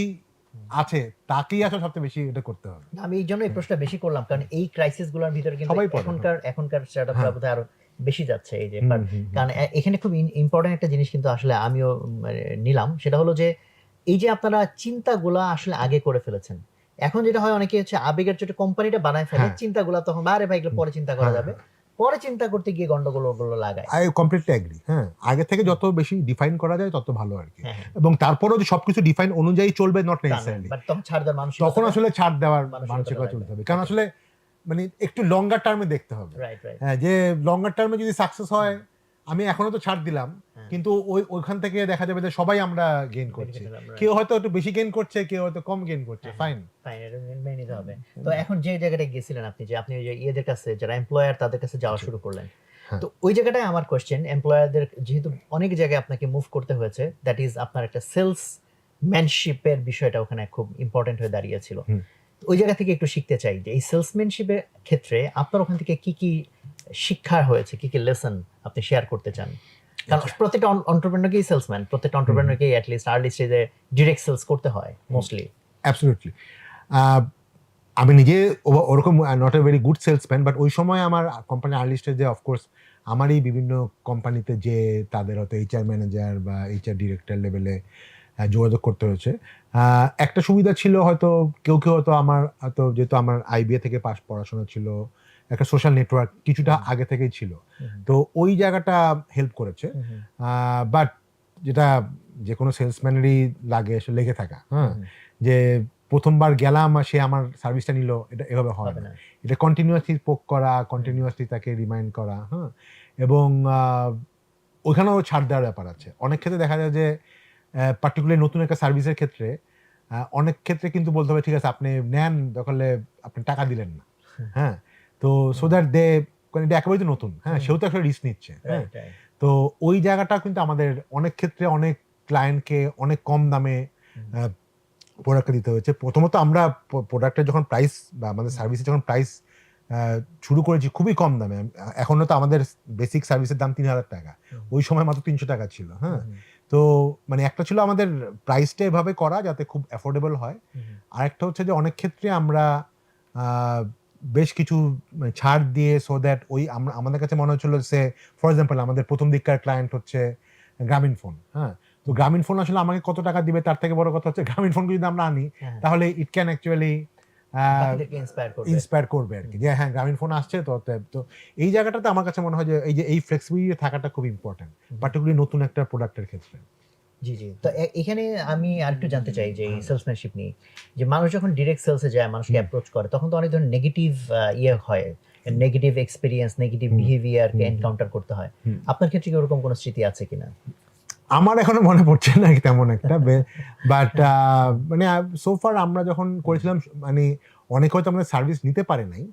আছে তাকেই আসলে সবচেয়ে বেশি এটা করতে হবে। আমি এই জন্য এই প্রশ্নটা বেশি করলাম, কারণ এই ক্রাইসিস গুলোর ভিতরে কিন্তু এখনকার স্টার্টআপরা বোধহয় আরো বেশি যাচ্ছে। এই যে কারণ এখানে খুব ইম্পর্টেন্ট একটা জিনিস কিন্তু আসলে আমিও নিলাম, সেটা হলো যে এই যে আপনারা চিন্তাগুলা আসলে আগে করে ফেলেছেন। এখন যেটা হয়, অনেকে হচ্ছে আবেগের চোটে কোম্পানিটা বানায় ফেলে, চিন্তাগুলা তখন আরে ভাই এগুলো পরে চিন্তা করা যাবে, পরে চিন্তা করতে গিয়ে গন্ডগোলগুলো লাগায়। I completely agree. হ্যাঁ, আগে থেকে যত বেশি ডিফাইন করা যায় তত ভালো আর কি। এবং তারপরেও যে সবকিছু ডিফাইন অনুযায়ী চলবে নট নেসেসারিলি, তখন আসলে ছাড় দেওয়ার মানসিকতা চলতে হবে। কারণ আসলে মানে একটু লঙ্গার টার্মে দেখতে হবে। হ্যাঁ, যে লঙ্গার টার্মে যদি সাকসেস হয়, আমি এখনো তো ছাড় দিলাম, কিন্তু ওইখান থেকে দেখা যাবে যে সবাই আমরা গেইন করছি। কেউ হয়তো একটু বেশি গেইন করছে, কেউ হয়তো কম গেইন করছে। ফাইন, মেনে নিতে হবে। তো এখন যে জায়গাটায় গেছিলেন আপনি, যে আপনি ওই যে ইয়েদের কাছে, যারা এমপ্লয়ার, তাদের কাছে যাওয়া শুরু করলেন, তো ওই জায়গাটায় আমার কোশ্চেন, এমপ্লয়ারদের যেহেতু অনেক জায়গায় আপনাকে মুভ করতে হয়েছে, দ্যাট ইজ আপনার একটা সেলসম্যানশিপের বিষয়টা ওখানে খুব ইম্পর্টেন্ট হয়ে দাঁড়িয়েছিল। ওই জায়গা থেকে একটু শিখতে চাই যে এই সেলসম্যানশিপের ক্ষেত্রে আপনার ওখান থেকে কি কি শিক্ষা হয়েছে, কি কি লেসন আপনি শেয়ার করতে চান? কারণ প্রত্যেকটা এন্টারপ্রেনারকেই সেলসম্যান, প্রত্যেকটা এন্টারপ্রেনারকেই অ্যাট লিস্ট আর্লি স্টেজে ডাইরেক্ট সেলস করতে হয় মোস্টলি। অ্যাবসলিউটলি। আহ, আমি নিজে ওরকম not a very good salesman, but ওই সময় আমার কোম্পানি আর্লি স্টেজে অফকোর্স আমারই বিভিন্ন কোম্পানিতে যে তাদের হয়তো এইচআর ম্যানেজার বা এইচআর ডিরেক্টর লেভেলে যোগাযোগ করতে হয়েছে। একটা সুবিধা ছিল, হয়তো কেউ কেউ হয়তো আমার হয়তো যেহেতু আমার আইবিএ থেকে পড়াশোনা ছিল, একটা সোশ্যাল নেটওয়ার্ক কিছুটা আগে থেকেই ছিল, তো ওই জায়গাটা হেল্প করেছে। বাট যেটা যে কোনো সেলসম্যানেরই লাগে আসলে লেগে থাকা, হ্যাঁ, যে প্রথমবার গেলাম আর সে আমার সার্ভিসটা নিল, এটা এভাবে হয় না। এটা কন্টিনিউয়াসলি পোক করা, কন্টিনিউয়াসলি তাকে রিমাইন্ড করা, হ্যাঁ, এবং ওইখানেও ছাড় দেওয়ার ব্যাপার আছে। অনেক ক্ষেত্রে দেখা যায় যে পার্টিকুলার নতুন একটা সার্ভিসের ক্ষেত্রে অনেক ক্ষেত্রে কিন্তু বলতে হবে ঠিক আছে আপনি নেন, দরকারলে আপনি টাকা দিলেন না, হ্যাঁ, তো সো দ্যাট দে, কারণ এটা একেবারেই তো নতুন, হ্যাঁ, সেও তো একটা রিস্ক নিচ্ছে, হ্যাঁ, তো ওই জায়গাটা কিন্তু আমাদের অনেক ক্ষেত্রে অনেক ক্লায়েন্টকে অনেক কম দামে প্রোডাক্টটা দিতে হয়েছে। প্রথমত আমরা প্রোডাক্টের যখন প্রাইস বা আমাদের সার্ভিসের যখন প্রাইস শুরু করেছি খুবই কম দামে, এখনো তো আমাদের বেসিক সার্ভিসের দাম 3,000 টাকা, ওই সময় মাত্র 300 টাকা ছিল, হ্যাঁ, তো মানে একটা ছিল আমাদের প্রাইসটা এভাবে করা যাতে খুব অ্যাফোর্ডেবল হয়, আরেকটা হচ্ছে যে অনেক ক্ষেত্রে আমরা বেশ কিছু ছাড় দিয়ে, সো দ্যাট ওই আমাদের কাছে মনে হচ্ছিল সে ফর এক্সাম্পল আমাদের প্রথম দিককার ক্লায়েন্ট হচ্ছে গ্রামীণ ফোন, হ্যাঁ, তো গ্রামীণ ফোন আসলে আমাকে কত টাকা দিবে তার থেকে বড় কথা হচ্ছে গ্রামীণ ফোনকে যদি আমরা আনি তাহলে ইট ক্যান অ্যাকচুয়ালি ইন্সপায়ার করবে আর কি, যে হ্যাঁ গ্রামীণ ফোন আসছে, তো এই জায়গাটাতে আমার কাছে মনে হয় যে এই ফ্লেক্সিবিলিটি থাকাটা খুব ইম্পর্টেন্ট, পার্টিকুলারলি নতুন একটা প্রোডাক্টের ক্ষেত্রে। জি জি, তো এখানে আমি আরেকটু জানতে চাই যে সেলসম্যানশিপ নিয়ে, যে মানুষ যখন ডিরেক্ট সেলসে যায়, মানুষকে অ্যাপ্রোচ করে, তখন তো অনেক ধরনের নেগেটিভ হয়, নেগেটিভ এক্সপেরিয়েন্স, নেগেটিভ বিহেভিয়ারকে এনকাউন্টার করতে হয়। আপনার ক্ষেত্রে কি ওরকম কোনো স্মৃতি আছে কিনা? আমার এখনো মনে পড়ছে না তেমন একটা, বাট মানে সোফার আমরা যখন করেছিলাম, মানে অনেকে হয়তো আমাদের সার্ভিস নিতে পারে নাই,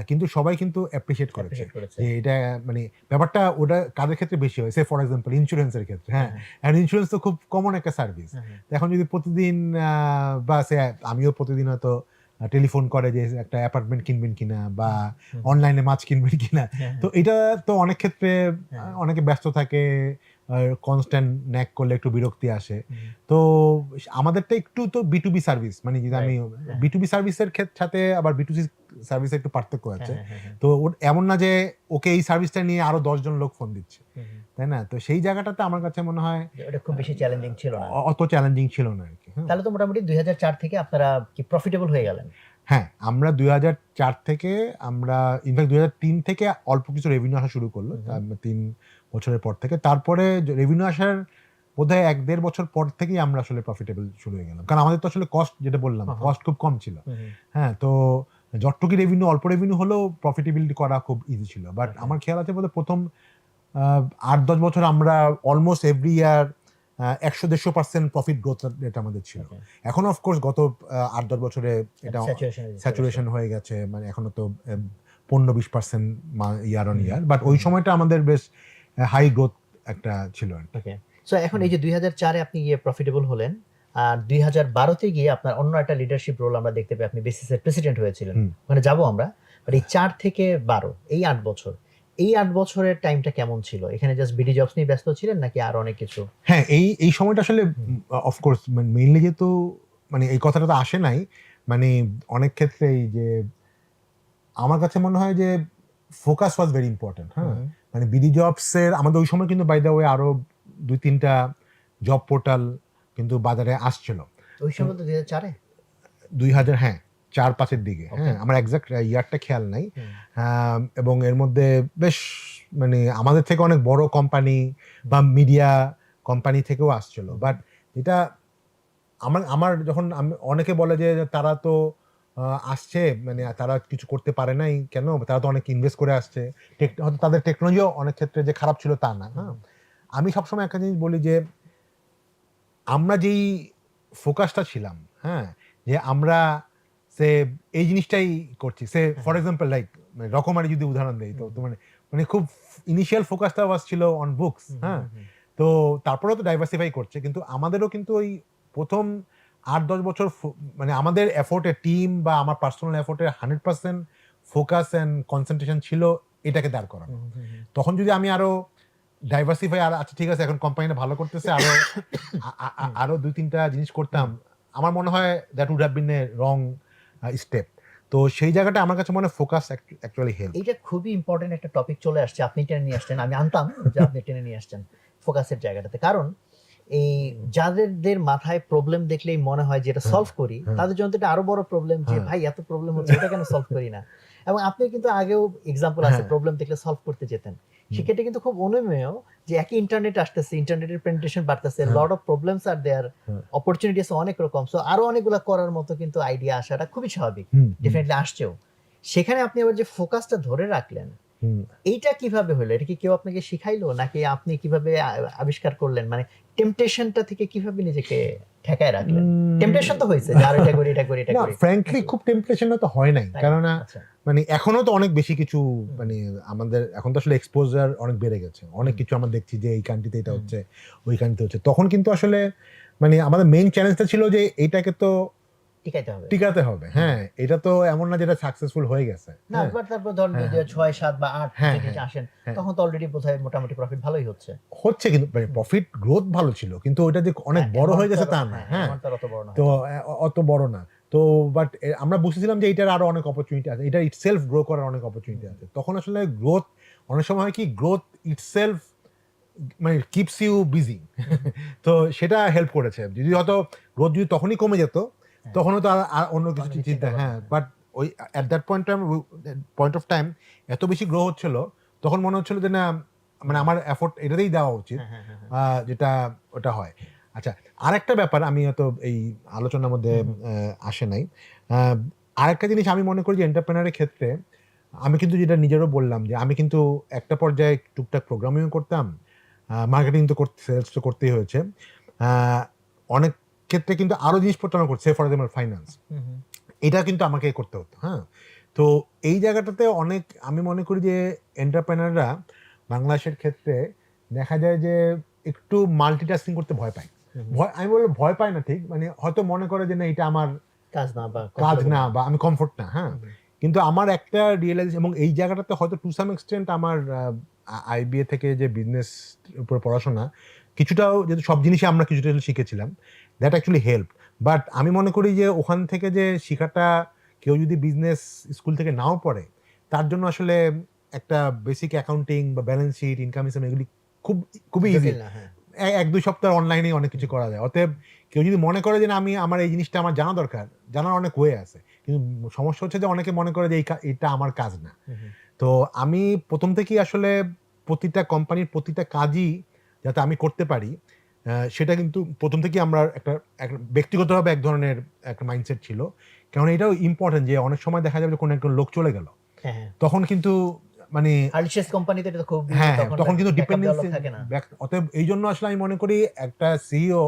কিন্তু সবাই কিন্তু অ্যাপ্রিশিয়েট করেছে যে এটা মানে ব্যাপারটা ওটা কাদের ক্ষেত্রে বেশি হয়, সে ফর এক্সাম্পল ইন্স্যুরেন্সের ক্ষেত্রে, হ্যাঁ, আর ইন্স্যুরেন্স তো খুব কমন একটা সার্ভিস, এখন যদি প্রতিদিন বা সে আমিও প্রতিদিন হয়তো টেলিফোন করে যে একটা অ্যাপার্টমেন্ট কিনবেন কিনা বা অনলাইনে মাছ কিনবেন কিনা, তো এটা তো অনেক ক্ষেত্রে অনেকে ব্যস্ত থাকে, কনস্ট্যান্ট ন্যাক করলে একটু বিরক্তি আসে, তো আমাদেরটা একটু তো বিটুবি সার্ভিস, মানে যদি আমি বিটুবি সার্ভিসের সাথে আবার বিটুসি সার্ভিসের একটু পার্থক্য আছে, তো এমন না যে ওকে এই সার্ভিসটা নিয়ে আরো 10 জন লোক ফোন দিচ্ছে, তাই না, তো সেই জায়গাটাতে আমার কাছে মনে হয় এটা খুব বেশি চ্যালেঞ্জিং ছিল না, অত চ্যালেঞ্জিং ছিল না আর কি। তাহলে তো মোটামুটি 2004 থেকে আপনারা কি প্রফিটেবল হয়ে গেলেন? হ্যাঁ, আমরা 2004 থেকে, আমরা ইনফ্যাক্ট 2003 থেকে অল্প কিছু রেভিনিউ আসা শুরু করলো, 3 বছরের পর থেকে, তারপরে রেভিনিউ আসার বোধহয় 1-1.5 বছর পর থেকেই আমরা আসলে প্রফিটেবল শুরু হয়ে গেলাম, কারণ আমাদের তো আসলে কস্ট, যেটা বললাম, কস্ট খুব কম ছিল, হ্যাঁ, তো যতটুকু রেভিনিউ, অল্প রেভিনিউ হলেও প্রফিটেবিলিটি করা খুব ইজি ছিল, বাট আমার খেয়াল আছে বোধহয় প্রথম 8-10 বছর আমরা almost every year 100-150% profit growth rate আমাদের ছিল। এখন অফকোর্স গত 8-10 বছরে এটা স্যাচুরেশন হয়ে গেছে, মানে এখনো তো 15-20% ইয়ার অন ইয়ার, বাট ওই সময়টা আমাদের বেশ হাই গ্রোথ একটা ছিল। ওকে, সো এখন এই যে 2004-এ আপনি গিয়ে প্রফিটেবল হলেন, আর 2012-তে গিয়ে আপনার অন্য একটা লিডারশিপ রোল আমরা দেখতে পাই, আপনি বেসিসের প্রেসিডেন্ট হয়েছিলেন, ওখানে যাবো আমরা, বাট এই 4 থেকে 12 এই 8 বছর, এই 8 বছরের টাইমটা কেমন ছিল? এখানে জাস্ট বিডি জবস নিয়ে ব্যস্ত ছিলেন নাকি আর অনেক কিছু? হ্যাঁ, এই সময়টা আসলে অফকোর্স মেইনলি যেহেতু মানে এই কথাটা তো আসে নাই, মানে অনেক ক্ষেত্রেই যে আমার কাছে মনে হয় যে ফোকাস ওয়াজ ভেরি ইম্পর্টেন্ট, হ্যাঁ, মানে বিডি জবসের আমাদের ওই সময় কিন্তু বাই দ্য ওয়ে আরো 2-3টা জব পোর্টাল কিন্তু বাজারে আসছিল ওই সময় তো 2004-এ 2000, হ্যাঁ 4-5-এর দিকে, হ্যাঁ, আমার এক্সাক্ট ইয়ারটা খেয়াল নাই, এবং এর মধ্যে বেশ মানে আমাদের থেকে অনেক বড় কোম্পানি বা মিডিয়া কোম্পানি থেকেও আসছিল, বাট এটা আমার যখন অনেকে বলে যে তারা তো আসছে, মানে তারা কিছু করতে পারে নাই কেন, তারা তো অনেক ইনভেস্ট করে আসছে, হয়তো তাদের টেকনোলজিও অনেক ক্ষেত্রে যে খারাপ ছিল তা না, হ্যাঁ, আমি সবসময় একটা জিনিস বলি যে আমরা যেই ফোকাসটা ছিলাম, হ্যাঁ, যে আমরা সে এই জিনিসটাই করছি, সে ফর এক্সাম্পল লাইক রকমারি যদি উদাহরণ দেই, তো মানে খুব ইনিশিয়াল ফোকাসটা ছিল অন বুকস, হ্যাঁ, তো তারপরেও তো ডাইভার্সিফাই করছে, কিন্তু আমাদেরও কিন্তু ওই প্রথম 8-10 বছর মানে আমাদের এফোর্টে টিম বা আমার পার্সোনাল এফোর্টে 100% ফোকাস অ্যান্ড কনসেন্ট্রেশন ছিল এটাকে দাঁড় করানো। তখন যদি আমি আরো ডাইভার্সিফাই, আর আচ্ছা ঠিক আছে এখন কোম্পানিটা ভালো করতেছে, আরো 2-3টা জিনিস করতাম, আমার মনে হয় that would have been a wrong step. তো সেই জায়গাটা আমার কাছে মনে ফোকাস অ্যাকচুয়ালি হেল্প। এইটা খুবই ইম্পর্টেন্ট একটা টপিক চলে আসছে, আপনি টেনে নিয়ে আসছেন, আমি আনতাম যে আপনি টেনে নিয়ে আসছেন ফোকাসের জায়গাটাতে। কারণ এই যাদের মাথায় প্রবলেম দেখলেই মনে হয় যে এটা সলভ করি, তাদের জন্য তো এটা আরো বড় প্রবলেম যে ভাই এত প্রবলেম হচ্ছে, এটা কেন সলভ করি না। এবং আপনি কিন্তু আগেও এক্সাম্পল আছে প্রবলেম দেখলে সলভ করতে যেতেন, সেক্ষেত্রে কিন্তু খুব অনুমেয় যে একই ইন্টারনেট আসতেছে, ইন্টারনেটের পেনিট্রেশন বাড়তেছে, lot of problems are there, opportunities অনেক রকম, সো আরো অনেকগুলো করার মতো কিন্তু আইডিয়া আসাটা খুবই স্বাভাবিক, ডেফিনেটলি আসছেও। সেখানে আপনি আবার যে ফোকাসটা ধরে রাখলেন, এইটা কিভাবে হলো? এটা কি কেউ আপনাকে শিখাইলো, নাকি আপনি কিভাবে আবিষ্কার করলেন? মানে টেম্পটেশনটা থেকে কিভাবে নিজেকে ঠেকায় রাখলেন? টেম্পটেশন তো হয়েছে যে আর এটা করি এটা করি এটা না, করি, ফ্র্যাঙ্কলি খুব টেম্পটেশন তো হয় নাই, কারণ আচ্ছা। মানে এখনো তো অনেক বেশি কিছু, মানে আমাদের এখন তো আসলে এক্সপোজার অনেক বেড়ে গেছে, অনেক কিছু আমরা দেখছি যে এই কান্ট্রিতে এটা হচ্ছে, ওই কান্ট্রিতে হচ্ছে। তখন কিন্তু আসলে মানে আমাদের মেইন চ্যালেঞ্জটা ছিল যে এইটাকে তো টিকাতে হবে। হ্যাঁ, এটা তো এমন না যেটা সাকসেসফুল হয়ে গেছে। না, তারপর ধরুন 6, 7 বা 8 যদি আসেন, তখন তো অলরেডি বোধহয় মোটামুটি প্রফিট ভালোই হচ্ছে, কিন্তু প্রফিট গ্রোথ ভালো ছিল, কিন্তু ওইটা যে অনেক বড় হয়ে গেছে তা না। হ্যাঁ, তো অত বড় না। তো বাট আমরা বুঝতেছিলাম যে এটার আরো অনেক অপরচুনিটি আছে, এটা ইটসেলফ গ্রো করার অনেক অপরচুনিটি আছে। তখন আসলে গ্রোথ অনেক সময় হয় কি, গ্রোথ ইটসেলফ মানে কিপস ইউ বিজি। তো সেটা হেল্প করেছে। যদি হয়তো গ্রোথ যদি তখনই কমে যেত, তখনও তো আর অন্য কিছু চিন্তা। হ্যাঁ, বাট ওই at that point of time এত বেশি গ্রো হচ্ছিল, তখন মনে হচ্ছিল যে না, মানে আমার এফোর্ট এটাতেই দেওয়া উচিত, যেটা ওটা হয়। আচ্ছা, আরেকটা ব্যাপার আমি হয়তো এই আলোচনার মধ্যে আসে নাই, আরেকটা জিনিস আমি মনে করি যে এন্টারপ্রেনারের ক্ষেত্রে, আমি কিন্তু যেটা নিজেরও বললাম যে আমি কিন্তু একটা পর্যায়ে টুকটাক প্রোগ্রামিং করতাম, মার্কেটিং তো করতে, সেলস তো করতেই হয়েছে, অনেক ক্ষেত্রে কিন্তু আরো জিনিসপত্র আমার করছে, ফর এক্সাম্পল ফাইন্যান্স, এটা কিন্তু আমাকে করতে হতো। হ্যাঁ, তো এই জায়গাটাতে অনেক, আমি মনে করি যে এন্টারপ্রেনাররা বাংলাদেশের ক্ষেত্রে দেখা যায় যে একটু মাল্টিটাস্কিং করতে ভয় পায়। আমি বলবো ভয় পায় না ঠিক, মানে হয়তো মনে করে যে না এটা আমার কাজ না বা আমি কমফোর্ট না। হ্যাঁ, কিন্তু আমার একটা রিয়েলাইজেশন, এবং এই জায়গাটাতে হয়তো টু সাম এক্সটেন্ট আমার আইবিএ থেকে যে বিজনেস উপর পড়াশোনা, কিছুটাও যেহেতু সব জিনিসই আমরা কিছুটা শিখেছিলাম, দ্যাট অ্যাকচুয়ালি হেল্প। বাট আমি মনে করি যে ওখান থেকে যে শেখাটা, কেউ যদি বিজনেস স্কুল থেকে নাও পড়ে, তার জন্য আসলে একটা বেসিক অ্যাকাউন্টিং বা ব্যালেন্স শিট, ইনকাম হিসাব, এগুলি খুবই ইজি। 1-2 সপ্তাহ অনলাইনে অনেক কিছু করা যায়। অতএব কেউ যদি মনে করে যে না, আমার এই জিনিসটা আমার জানা দরকার, জানার অনেক ওয়ে আছে, কিন্তু সমস্যা হচ্ছে যে অনেকে মনে করে যে এটা আমার কাজ না। তো আমি প্রথম থেকেই আসলে প্রতিটা কোম্পানির প্রতিটা কাজই যাতে আমি করতে পারি, সেটা কিন্তু প্রথম থেকেই আমরা একটা ব্যক্তিগতভাবে এক ধরনের একটা মাইন্ডসেট ছিল। কারণ এটাও ইম্পর্টেন্ট যে অনেক সময় দেখা যাবে যে কোনো একজন লোক চলে গেল, তখন কিন্তু মানে তখন কিন্তু ডিপেন্ডেন্সি থাকে না। অতএব এই জন্য আসলে আমি মনে করি একটা সিইও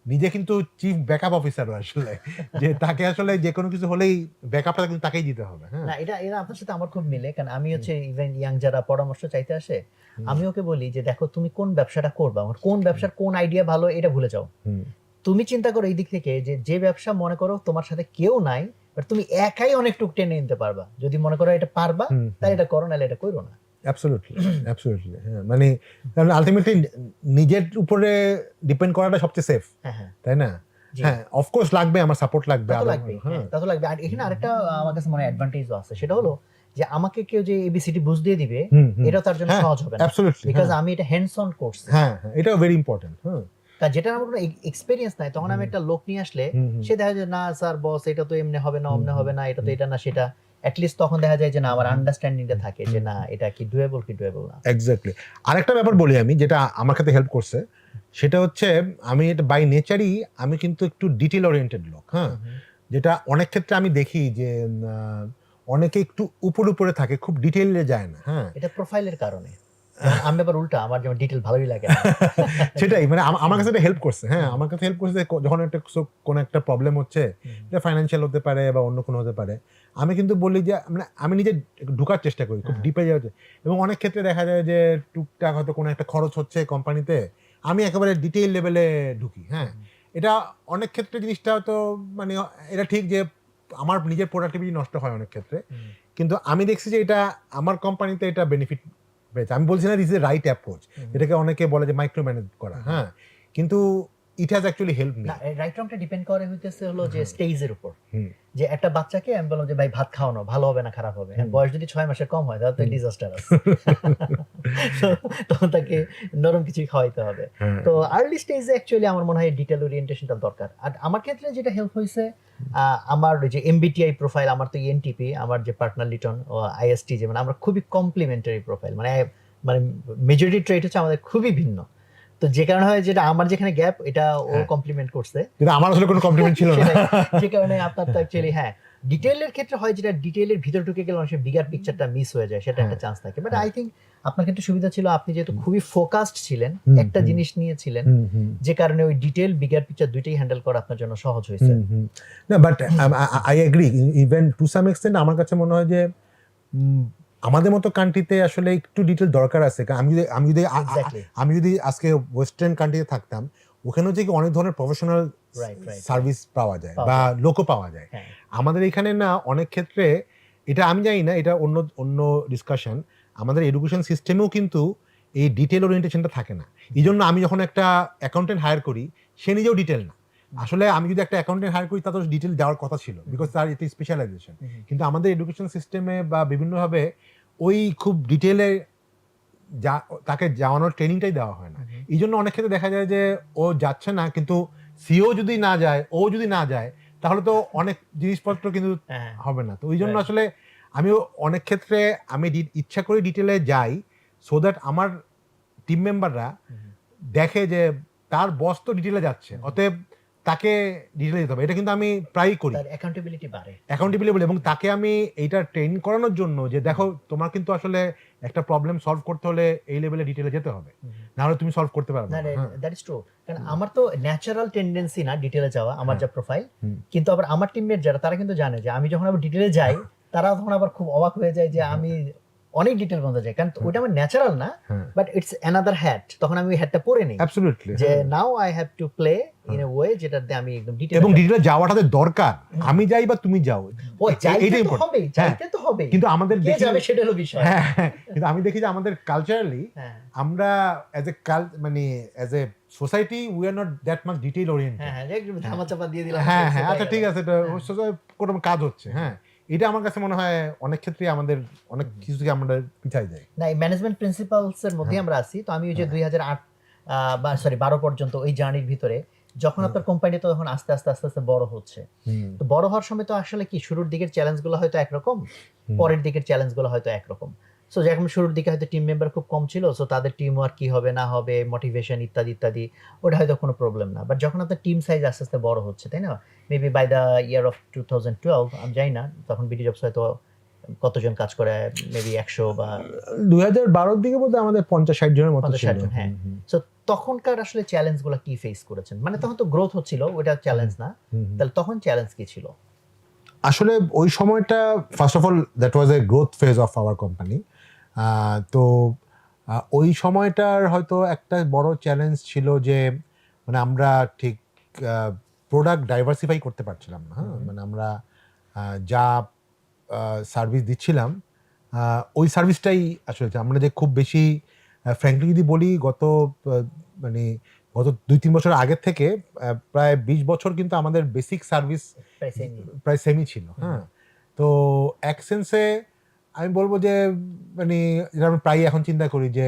নিজে কিন্তু চিফ ব্যাকআপ অফিসার আসলে, যে তাকে আসলে যে কোনো কিছু হলেই ব্যাকআপটা কিন্তু তাকেই দিতে হবে। হ্যাঁ, না, এটা আপনার সাথে আমার খুব মিলে, কারণ আমি হচ্ছে ইভেন ইয়াং যারা পরামর্শ চাইতে আসে, আমি ওকে বলি যে দেখো তুমি কোন ব্যবসাটা করবা, কোন ব্যবসার কোন আইডিয়া ভালো এটা ভুলে যাও, তুমি চিন্তা করো এই দিক থেকে যে ব্যবসা মনে করো তোমার সাথে কেউ নাই, বাট তুমি একাই অনেক টুক টেনে নিতে পারবা, যদি মনে করো এটা পারবা তাহলে এটা করো, নাহলে এটা করো না। অ্যাবসলিউটলি। হ্যাঁ, মানে কারণ আলটিমেটলি নিজের উপরে ডিপেন্ড করাটা সবচেয়ে সেফ, তাই না? হ্যাঁ, অফকোর্স লাগবে, আমার সাপোর্ট লাগবে, তা তো লাগবে। আর এখানে আরেকটা আমার কাছে মনে অ্যাডভান্টেজও আছে, সেটা হলো যে আমাকে কেউ যে এবিসিডি বুঝ দিয়ে দিবে, এটা তার জন্য সহজ হবে না, বিকজ আমি এটা হ্যান্ডস অন করছি। হ্যাঁ, এটাও ভেরি ইম্পর্টেন্ট। হ্যাঁ, যেটা আমার কোনো এক্সপেরিয়েন্স নাই, তখন আমি একটা লোক নিয়ে আসলে সে দেখা যায় না স্যার বস এটা তো এমনি হবে না, অমনে হবে না, এটা তো এটা না সেটা, অ্যাটলিস্ট তখন দেখা যায় যে না আমার আন্ডারস্ট্যান্ডিংটা থাকে যে না এটা কি ডুয়েবল না। এক্স্যাক্টলি। আরেকটা ব্যাপার বলি আমি, যেটা আমার কাছে হেল্প করছে, সেটা হচ্ছে আমি এটা বাই নেচারই আমি কিন্তু একটু ডিটেল ওরিয়েন্টেড লোক। হ্যাঁ, যেটা অনেক ক্ষেত্রে আমি দেখি যে অনেকে একটু উপরে থাকে, খুব ডিটেইলে যায় না। হ্যাঁ, এটা প্রোফাইলের কারণে। আমি আবার উল্টা, আমার যেমন ডিটেইল ভালোই লাগে। সেটাই, মানে আমার কাছে এটা হেল্প করছে। হ্যাঁ, আমার কাছে হেল্প করছে যখন কোনো একটা প্রবলেম হচ্ছে, এটা ফাইন্যান্সিয়াল হতে পারে বা অন্য কোনো হতে পারে, আমি কিন্তু বলি যে মানে আমি নিজে ঢোকার চেষ্টা করি, খুব ডিপে যাওয়ার। এবং অনেক ক্ষেত্রে দেখা যায় যে টুকটাক হয়তো কোনো একটা খরচ হচ্ছে কোম্পানিতে, আমি একেবারে ডিটেইল লেভেলে ঢুকি। হ্যাঁ, এটা অনেক ক্ষেত্রে জিনিসটা হয়তো মানে এটা ঠিক যে আমার নিজের প্রোডাক্টিভিটি নষ্ট হয় অনেক ক্ষেত্রে, কিন্তু আমি দেখছি যে এটা আমার কোম্পানিতে এটা বেনিফিট পেয়েছে। আমি বলছি না দিস ইজ রাইট অ্যাপ্রোচ, যেটাকে অনেকে বলে যে মাইক্রো ম্যানেজ করা। হ্যাঁ, কিন্তু it has actually help me. না, রাইট রংটা ডিপেন্ড করে হইতেছে হলো যে স্টেজের উপর। হুম। যে একটা বাচ্চাকে আমি বললাম যে ভাই ভাত খাওয়ানো ভালো হবে না খারাপ হবে, বয়স যদি 6 মাসের কম হয় তাহলে তো ডিজাস্টার আছে। তখন তাকে নরম কিছু খাওয়াইতে হবে। তো আর্লি স্টেজে অ্যাকচুয়ালি আমার মনে হয় ডিটেল ওরিয়েন্টেশনটা দরকার। আর আমার ক্ষেত্রে যেটা হেল্প হয়েছে, আমার যে এমবিটিআই প্রোফাইল, আমার তো ইএনটিপি, আমার যে পার্টনার লিটন ও আইএসটি, যে মানে আমরা খুবই কমপ্লিমেন্টারি প্রোফাইল, মানে মানে মেজরিটি ট্রেট হচ্ছে আমাদের খুবই ভিন্ন। তো যে কারণে হয় যেটা আমার যেখানে গ্যাপ এটা ও কমপ্লিমেন্ট করছে, কিন্তু আমার আসলে কোনো কমপ্লিমেন্ট ছিল না। যে কারণে আপনার তো অ্যাকচুয়ালি হ্যাঁ ডিটেইলের ক্ষেত্রে হয় যেটা ডিটেইলের ভিতর ঢুকে গেলে মানুষের বিগার পিকচারটা মিস হয়ে যায়, সেটা একটা চান্স থাকে। বাট আই থিঙ্ক আপনার ক্ষেত্রে সুবিধা ছিল, আপনি যেহেতু খুবই ফোকাসড ছিলেন, একটা জিনিস নিয়ে ছিলেন, যে কারণে ওই ডিটেইল বিগার পিকচার দুইটাই হ্যান্ডেল করা আপনার জন্য সহজ হয়েছে। না, but I agree, even to some extent আমার কাছে মনে হয় যে আমাদের মতো কান্ট্রিতে আসলে একটু ডিটেল দরকার আছে। কারণ আমি যদি আজকে ওয়েস্টার্ন কান্ট্রিতে থাকতাম, ওখানে হচ্ছে কি অনেক ধরনের প্রফেশনাল সার্ভিস পাওয়া যায় বা লোকও পাওয়া যায়। আমাদের এখানে না অনেক ক্ষেত্রে, এটা আমি জানি না, এটা অন্য ডিসকাশন, আমাদের এডুকেশন সিস্টেমেও কিন্তু এই ডিটেল ওরিয়েন্টেশনটা থাকে না। এই জন্য আমি যখন একটা অ্যাকাউন্টেন্ট হায়ার করি, সে নিজেও ডিটেল না। আসলে আমি যদি একটা অ্যাকাউন্টেন্ট হায়ার করি, তা তো ডিটেল দেওয়ার কথা ছিল, বিকজ তার এতে স্পেশালাইজেশন। কিন্তু আমাদের এডুকেশন সিস্টেমে বা বিভিন্নভাবে ওই খুব ডিটেলে তাকে যাওয়ানোর ট্রেনিংটাই দেওয়া হয় না। এই জন্য অনেক ক্ষেত্রে দেখা যায় যে ও যাচ্ছে না, কিন্তু সিও যদি না যায়, ও যদি না যায়, তাহলে তো অনেক জিনিসপত্র কিন্তু হবে না। তো ওই জন্য আসলে আমিও অনেক ক্ষেত্রে আমি ইচ্ছা করে ডিটেলে যাই, সো দ্যাট আমার টিম মেম্বাররা দেখে যে তার বস তো ডিটেলে যাচ্ছে, অতএব তাকে ডিটেলে যেতে হবে। এটা কিন্তু আমি প্রায়ই করি, অ্যাকাউন্টেবিলিটি বলে, এবং তাকে আমি এইটা ট্রেন করানোর জন্য যে দেখো তোমার কিন্তু আসলে একটা প্রবলেম সলভ করতে হলে এই লেভেলে ডিটেলে যেতে হবে, না হলে তুমি সলভ করতে পারবে না। That is true. কারণ আমার তো ন্যাচারাল টেন্ডেন্সি না ডিটেলে যাওয়া, আমার যা প্রোফাইল, কিন্তু আবার আমার টিমমেট যারা, তারা কিন্তু জানে যে আমি যখন আবার ডিটেলে যাই, তারা তখন আবার খুব অবাক হয়ে যায় যে আমি অনেক ডিটেল বলতে যাই, কারণ ওটা আমার ন্যাচারাল না, বাট ইটস অ্যানাদার হ্যাট। তখন আমি ওই হ্যাটটা পরে নেই অ্যাবসলিউটলি, যে now I have to play in a way যেটাতে আমি একদম ডিটেল, এবং ডিটেলে যাওয়াটা দরকার। আমি যাই বা তুমি যাও, এইটাই হবে, চাইতে তো হবে, কিন্তু আমাদের কে যাবে সেটা হলো বিষয়। কিন্তু আমি দেখি যে আমাদের কালচারালি আমরা অ্যাজ এ মানে as a society we are not that much detail oriented. একটু ধামাচাপা দিয়ে দিলাম, আচ্ছা ঠিক আছে, এটা কোনো কাজ হচ্ছে। এটা আমার কাছে মনে হয় অনেক ক্ষেত্রে আমাদের অনেক কিছু থেকে আমরা পিছাই যাই। না, এই ম্যানেজমেন্ট প্রিন্সিপালস এর মধ্যে আমরা আছি। তো আমি ওই যে 2008 12 পর্যন্ত ওই জার্নির ভিতরে, যখন আপনার কোম্পানি তো তখন আস্তে আস্তে বড় হচ্ছে, তো বড় হওয়ার সময় তো আসলে কি শুরুর দিকের চ্যালেঞ্জগুলো হয়তো একরকম, পরের দিকের চ্যালেঞ্জগুলো হয়তো একরকম। সো যখন শুরুর দিকে হয়তো টিম মেম্বার খুব কম ছিল, সো তাদের টিম ওয়ার্ক কি হবে না হবে, মোটিভেশন ইত্যাদি ইত্যাদি, ওটা হয়তো কোনো প্রবলেম না। বাট যখন আপনার টিম সাইজ আস্তে আস্তে বড় হচ্ছে, তাই না, maybe by the year of 2012, আমি জানি না তখন বিডি জবস হয়তো কতজন কাজ করে, মেবি 100 বা 2012 দিকে বলতে আমাদের 50-60 জনের মতো ছিল। হ্যাঁ। সো তখনকার আসলে চ্যালেঞ্জগুলো কি ফেস করেছেন? মানে তখন তো গ্রোথ হচ্ছিল, ওটা চ্যালেঞ্জ না, তাহলে তখন চ্যালেঞ্জ কি ছিল? আসলে ওই সময়টা first of all that was A growth phase of our company. তো ওই সময়টার হয়তো একটা বড় চ্যালেঞ্জ ছিল যে মানে আমরা ঠিক প্রোডাক্ট ডাইভার্সিফাই করতে পারছিলাম না। মানে আমরা যা সার্ভিস দিচ্ছিলাম, ওই সার্ভিসটাই আসলে আমরা যে খুব বেশি, ফ্র্যাঙ্কলি যদি বলি, গত 2-3 বছর আগের থেকে প্রায় 20 বছর কিন্তু আমাদের বেসিক সার্ভিস প্রায় সেমই ছিল। তো এক সেন্সে আমি বলবো যে মানে যেটা আমি প্রায় এখন চিন্তা করি যে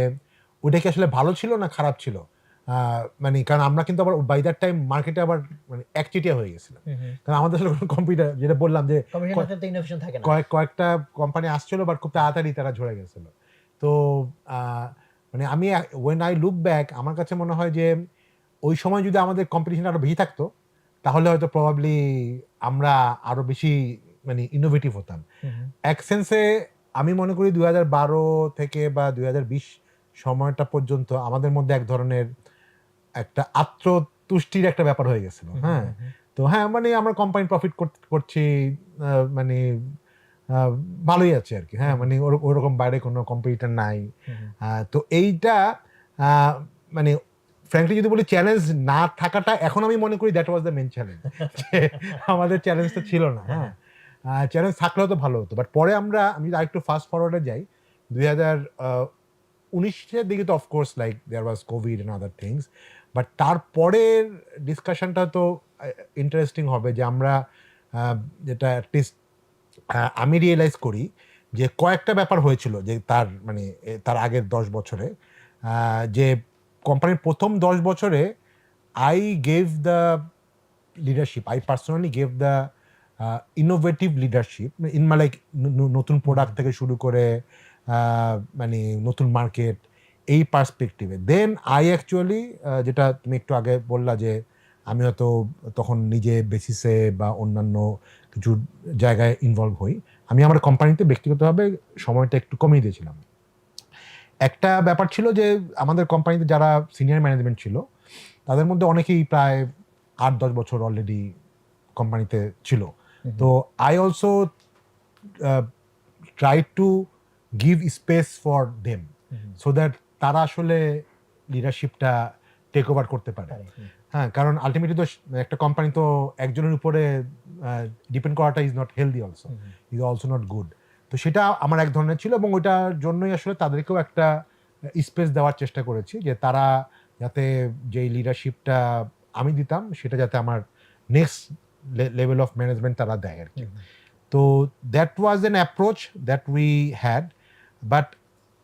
ওইটা কি আসলে ভালো ছিল না খারাপ ছিল। মানে কারণ আমরা কিন্তু আবার বাই দ্যাট টাইম মার্কেটে আবার মানে একচেটিয়া হয়ে গেছিলাম, কারণ আমাদের আসলে কোনো কম্পিউটার, যেটা বললাম যে কয়েকটা কোম্পানি আসছিল, বাট খুব তাড়াতাড়ি তারা ঝরে গেছিল। তো মানে আমি ওয়েন আই লুক ব্যাক, আমার কাছে মনে হয় যে ওই সময় যদি আমাদের কম্পিটিশন আরো বেশি থাকতো, তাহলে হয়তো প্রবাবলি আমরা আরো বেশি মানে ইনোভেটিভ হতাম। এক সেন্সে আমি মনে করি 2012 থেকে বা 2020 সময়টা পর্যন্ত আমাদের মধ্যে এক ধরনের একটা আত্মতুষ্টির একটা ব্যাপার হয়ে গেছিল। তো মানে আমরা কোম্পানি প্রফিট করছি, মানে ভালোই আছে আর কি। মানে ওরকম বাইরে কোনো কম্পিটিটর নাই। তো এইটা মানে ফ্র্যাঙ্কলি যদি বলি চ্যালেঞ্জ না থাকাটা, এখন আমি মনে করি that was the main challenge. আমাদের চ্যালেঞ্জটা ছিল না। চ্যালেঞ্জ থাকলেও তো ভালো হতো। বাট পরে আমি যদি আরেকটু ফাস্ট ফরওয়ার্ডে যাই, 2019-এর দিকে তো of course like there was COVID and other things, but তারপরের ডিসকাশনটা তো ইন্টারেস্টিং হবে যে আমরা যেটা অ্যাটলিস্ট আমি রিয়েলাইজ করি যে কয়েকটা ব্যাপার হয়েছিল যে তার মানে তার আগের 10 বছরে, যে কোম্পানির প্রথম 10 বছরে I gave the leadership, I personally gave the innovative leadership in my like নতুন প্রোডাক্ট থেকে শুরু করে মানে নতুন মার্কেট এই পার্সপেক্টিভে। দেন আই অ্যাকচুয়ালি যেটা তুমি একটু আগে বললা যে আমি হয়তো তখন নিজে বেসিসে বা অন্যান্য কিছু জায়গায় ইনভলভ হই, আমি আমার কোম্পানিতে ব্যক্তিগতভাবে সময়টা একটু কমিয়ে দিয়েছিলাম। একটা ব্যাপার ছিল যে আমাদের কোম্পানিতে যারা সিনিয়র ম্যানেজমেন্ট ছিল তাদের মধ্যে অনেকেই প্রায় 8-10 বছর অলরেডি কোম্পানিতে ছিল। তো I also try to give space for them so that তারা আসলে লিডারশিপটা টেক ওভার করতে পারে। হ্যাঁ, কারণ আলটিমেটলি তো একটা কোম্পানি তো একজনের উপরে ডিপেন্ড করাটা is not healthy, also is also not good. তো সেটা আমার এক ধরনের ছিল এবং ওইটার জন্যই আসলে তাদেরকেও একটা স্পেস দেওয়ার চেষ্টা করেছি যে তারা যাতে যেই লিডারশিপটা আমি দিতাম সেটা যাতে আমার নেক্সট লেভেল অফ ম্যানেজমেন্ট তারা দেয় আর কি। তো that was an approach that we had, but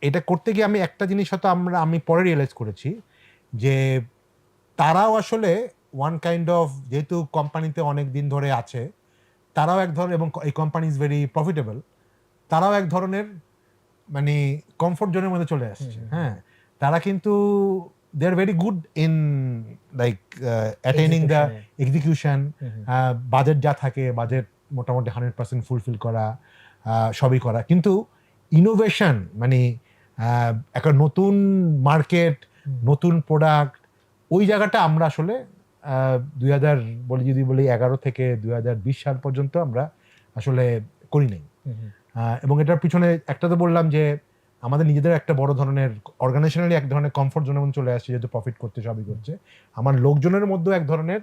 এটা করতে গিয়ে আমি একটা জিনিস হয়তো আমি পরে রিয়েলাইজ করেছি যে তারাও আসলে ওয়ান কাইন্ড অফ, যেহেতু কোম্পানিতে অনেক দিন ধরে আছে, তারাও এক ধরনের, এবং এই কোম্পানি ইজ ভেরি প্রফিটেবল, তারাও এক ধরনের মানে কমফোর্ট জোনের মধ্যে চলে আসছে। হ্যাঁ, তারা কিন্তু they are very good in like attaining the execution, budget যা থাকে বাজেট মোটামুটি 100% ফুলফিল করা, সবই করা, কিন্তু ইনোভেশন মানে একটা নতুন মার্কেট, নতুন প্রোডাক্ট, ওই জায়গাটা আমরা আসলে 2011 থেকে 2020 সাল পর্যন্ত আমরা আসলে করি নাই। এবং এটার পিছনে একটা তো বললাম যে আমাদের নিজেদের একটা বড় ধরনের অর্গানাইজেশনালি এক ধরনের কমফোর্ট জোনের মধ্যে চলে আসছে, যেহেতু প্রফিট করতে সবই করছে। আমার লোকজনের মধ্যে এক ধরনের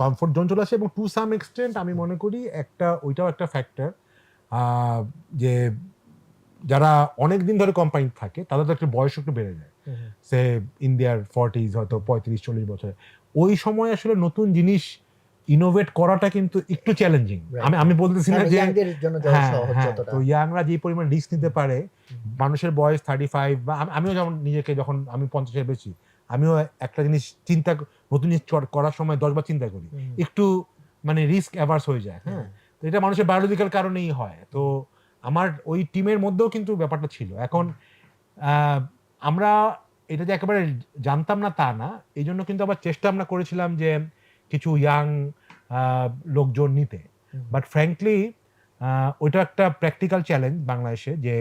কমফোর্ট জোন চলে আসে, এবং টু সাম এক্সটেন্ট আমি মনে করি ওইটাও একটা ফ্যাক্টর যে যারা অনেক দিন ধরে কোম্পানি থাকে তাদের তো একটা বয়স একটু বেড়ে যায়, সে ইন দেয়ার 40s, হয়তো 35-40 বছর। ওই সময় আসলে নতুন জিনিস ইনোভেট করাটা কিন্তু একটু চ্যালেঞ্জিং। আমি বলতেছি না যে তো ইয়াংরা যে পরিমাণ রিস্ক নিতে পারে, মানুষের বয়স 35 বা আমিও যেমন নিজেকে, যখন আমি 50-এর বেশি, আমিও একটা জিনিস নতুন জিনিস করার সময় 10 বার চিন্তা করি, একটু মানে রিস্ক অ্যাভার্স হয়ে যায়। হ্যাঁ, তো এটা মানুষের বায়োলজিক্যাল কারণেই হয়। তো আমার ওই টিমের মধ্যেও কিন্তু ব্যাপারটা ছিল। এখন আমরা এটা যে একেবারে জানতাম না তা না, এই জন্য কিন্তু আবার চেষ্টা আমরা করেছিলাম যে কিছু ইয়াং লোকজন নিতে, বাট ফ্র্যাঙ্কলি ওইটা একটা প্র্যাকটিক্যাল চ্যালেঞ্জ বাংলাদেশে, যে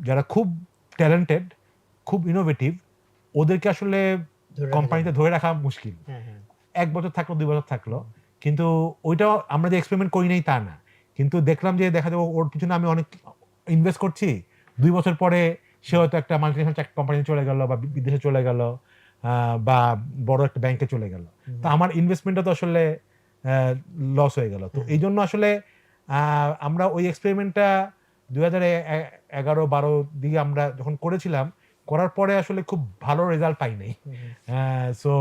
যারা খুব ট্যালেন্টেড, খুব ইনোভেটিভ, ওদেরকে আসলে কোম্পানিতে ধরে রাখা মুশকিল। 1 বছর থাকলো, 2 বছর থাকলো, কিন্তু ওইটাও আমরা যে এক্সপেরিমেন্ট করি নাই তা না, কিন্তু দেখলাম যে দেখা যাবে ওর পিছনে আমি অনেক ইনভেস্ট করছি, 2 বছর পরে সে হয়তো একটা মাল্টিনেশনাল কোম্পানি চলে গেল, বা বিদেশে চলে গেল, বা বড় একটা ব্যাংকে চলে গেল, তো আমার ইনভেস্টমেন্টটা তো আসলে লস হয়ে গেল। তো এই জন্য আসলে আমরা ওই এক্সপেরিমেন্টটা 2011-12 দিকে আমরা যখন করেছিলাম, করার পরে আসলে খুব ভালো রেজাল্ট পাই নাই। সো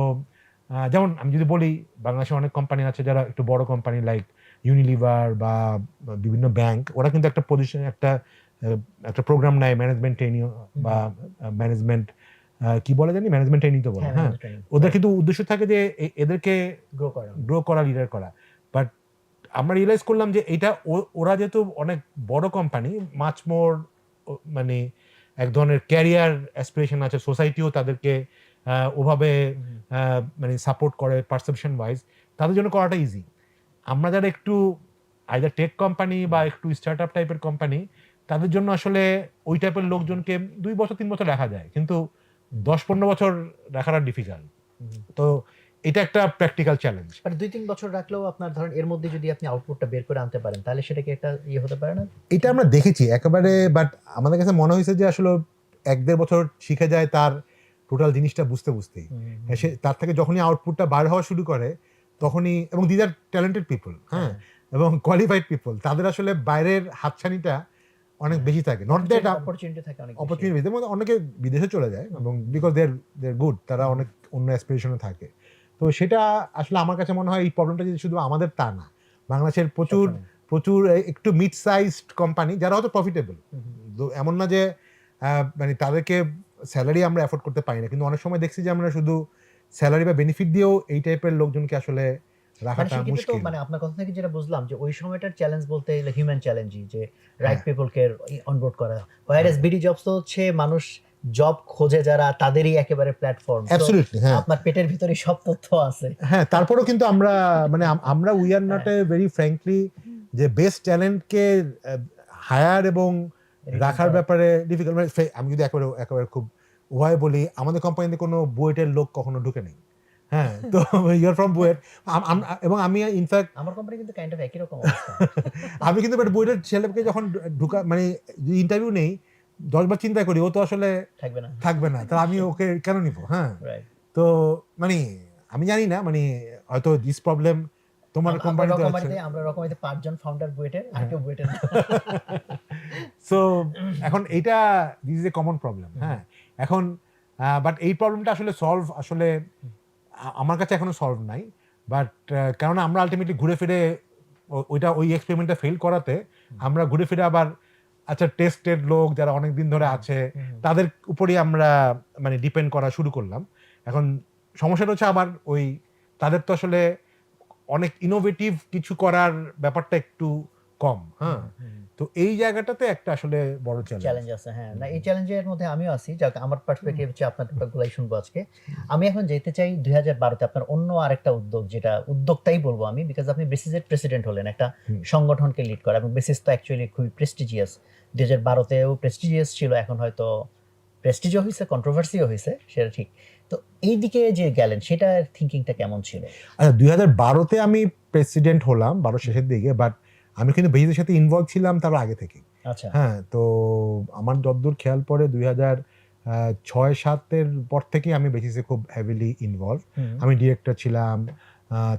যেমন আমি যদি বলি, বাংলাদেশে অনেক কোম্পানি আছে যারা একটু বড় কোম্পানি, লাইক ইউনিলিভার বা বিভিন্ন ব্যাংক, ওরা কিন্তু একটা পজিশন, একটা প্রোগ্রাম নেয় ম্যানেজমেন্ট ট্রেনিং বা ম্যানেজমেন্ট কি বলে জানি, ম্যানেজমেন্ট ট্রেনিং তো বলে। হ্যাঁ, ওদের কিন্তু উদ্দেশ্য থাকে যে এদেরকে গ্রো করা, লিডার করা। বাট আমরা রিয়েলাইজ করলাম যে এটা ওরা যেহেতু অনেক বড় কোম্পানি, মাচ মোর মানে এক ধরনের ক্যারিয়ার অ্যাসপিরেশন আছে, সোসাইটিও তাদেরকে ওভাবে মানে সাপোর্ট করে পারসেপশন ওয়াইজ, তাদের জন্য করাটা ইজি। আমরা যারা একটু আইদার টেক কোম্পানি বা একটু স্টার্ট আপ টাইপের কোম্পানি, তাদের জন্য আসলে ওই টাইপের লোকজনকে 2 বছর 3 বছর রাখা যায়, কিন্তু 10-15 বছর রাখাটা ডিফিকাল্ট। তো এটা একটা প্র্যাকটিক্যাল চ্যালেঞ্জ। আর 2-3 বছর রাখলেও আপনার ধরেন এর মধ্যে যদি আপনি আউটপুটটা বের করে আনতে পারেন, তাহলে সেটা কি একটা হতে পারে না? এটা আমরা দেখেছি একেবারে, বাট আমাদের কাছে মনে হয়েছে যে আসলে 1-1.5 বছর শিখে যায় তার টোটাল জিনিসটা বুঝতেই। তার থেকে যখনই আউটপুটটা বার হওয়া শুরু করে তখনই, এবং দিস আর ট্যালেন্টেড পিপল, হ্যাঁ, এবং কোয়ালিফাইড পিপল, তাদের আসলে বাইরের হাতছানিটা অনেক বেশি থাকে, নট দ্যাট অপরচুনিটি থাকে অনেক বেশি। অপরচুনিটি, অনেকে বিদেশে চলে যায় এবং বিকজ দে গুড, তারা অনেক অন্য অ্যাসপিরেশনে থাকে। তো সেটা আসলে আমার কাছে মনে হয় এই প্রবলেমটা যদি শুধু আমাদের তা না, বাংলাদেশের প্রচুর সবসময়। প্রচুর একটু মিড সাইজড কোম্পানি যারা হয়তো প্রফিটেবল, এমন না যে মানে তাদেরকে স্যালারি আমরা অ্যাফোর্ড করতে পারি না, কিন্তু অনেক সময় দেখছি যে আমরা শুধু স্যালারি বা বেনিফিট দিয়েও এই টাইপের লোকজনকে আসলে মানে রাখাটা সেক্ষেত্রে তো মুশকিল। মানে আপনার কথা থেকে যেটা বুঝলাম যে ওই সময়টার চ্যালেঞ্জ বলতে হিউম্যান চ্যালেঞ্জই, যে রাইট হ্যাঁ। পিপলকে অনবোর্ড করা। হোয়ারএস বিডি জবস তো হচ্ছে মানুষ জব খোঁজে যারা, তাদেরই একেবারে প্ল্যাটফর্ম। অ্যাবসলিউটলি, হ্যাঁ আপনার পেটের ভিতরে সব তথ্য আছে। হ্যাঁ, তারপরেও কিন্তু আমরা মানে আমরা we are not a very frankly যে বেস্ট ট্যালেন্টকে হায়ার এবং রাখার ব্যাপারে ডিফিকাল্ট। মানে আমি যদি একেবারে খুব উভয় বলি, আমাদের কোম্পানিতে কোনো বুয়েটের লোক কখনো ঢুকে নেই। হ্যাঁ, তো ইউ আর ফ্রম বুয়েট, এবং আমি ইনফ্যাক্ট আমার কোম্পানি কিন্তু কাইন্ড অফ একই রকম অবস্থা। আমি কিন্তু বুয়েটের ছেলেকে যখন ঢুকা মানে ইন্টারভিউ নেই 10 বার চিন্তা করি ও তো আসলে থাকবে না, তা আমি ওকে কেন নিব? হ্যাঁ, তো মানে আমি জানি না, মানে হয়তো দিস প্রবলেম তোমার কোম্পানিতে আছে। আমরা রকমারিতে 5 জন ফাউন্ডার বুয়েটের, আর কেউ বুয়েটের না। সো এখন এইটা this is a common problem. হ্যাঁ, এখন বাট এই প্রবলেমটা আসলে সলভ আসলে আমার কাছে এখনো সলভ নাই। বাট কারণ আমরা আলটিমেটলি ঘুরে ফিরে ওই এক্সপেরিমেন্টটা ফেল করাতে আমরা ঘুরে ফিরে আবার আচ্ছা টেস্টেড লোক যারা অনেক দিন ধরে আছে তাদের উপরই আমরা মানে ডিপেন্ড করা শুরু করলাম। এখন সমস্যাটা হচ্ছে আবার ওই তাদের তো আসলে অনেক ইনোভেটিভ কিছু করার ব্যাপারটা একটু কম। হ্যাঁ, তো এই জায়গাটাতে একটা আসলে বড় চ্যালেঞ্জ আছে। হ্যাঁ, না এই চ্যালেঞ্জের মধ্যে আমিও আছি। যাক, আমার পার্সপেক্টিভ হচ্ছে আপনার গুলাই শুনবো আজকে। আমি এখন যেতে চাই 2012 তে আপনার অন্য আরেকটা উদ্যোগ, যেটা উদ্যোক্তাই বলবো আমি, বিকজ আপনি বেসিসের প্রেসিডেন্ট হলেন, একটা সংগঠনকে লিড করা, এবং বেসিস তো অ্যাকচুয়ালি খুবই প্রেস্টিজিয়াস। 2012 তেও প্রেস্টিজিয়াস ছিল, এখন হয়তো প্রেস্টিজও হয়েছে, কন্ট্রোভার্সিও হয়েছে, সেটা ঠিক। তো এই দিকে যে গেলেন, সেটার থিঙ্কিংটা কেমন ছিল? আচ্ছা, 2012-তে আমি প্রেসিডেন্ট হলাম, 12 শেষের দিকে, বাট আমি কিন্তু বেসিসের সাথে ইনভলভ ছিলাম তার আগে থেকে। আচ্ছা। হ্যাঁ, তো আমার যতদূর খেয়াল পড়ে 2006-7-এর পর থেকে আমি বেসিসে খুব হেভিলি ইনভলভ। আমি ডিরেক্টর ছিলাম,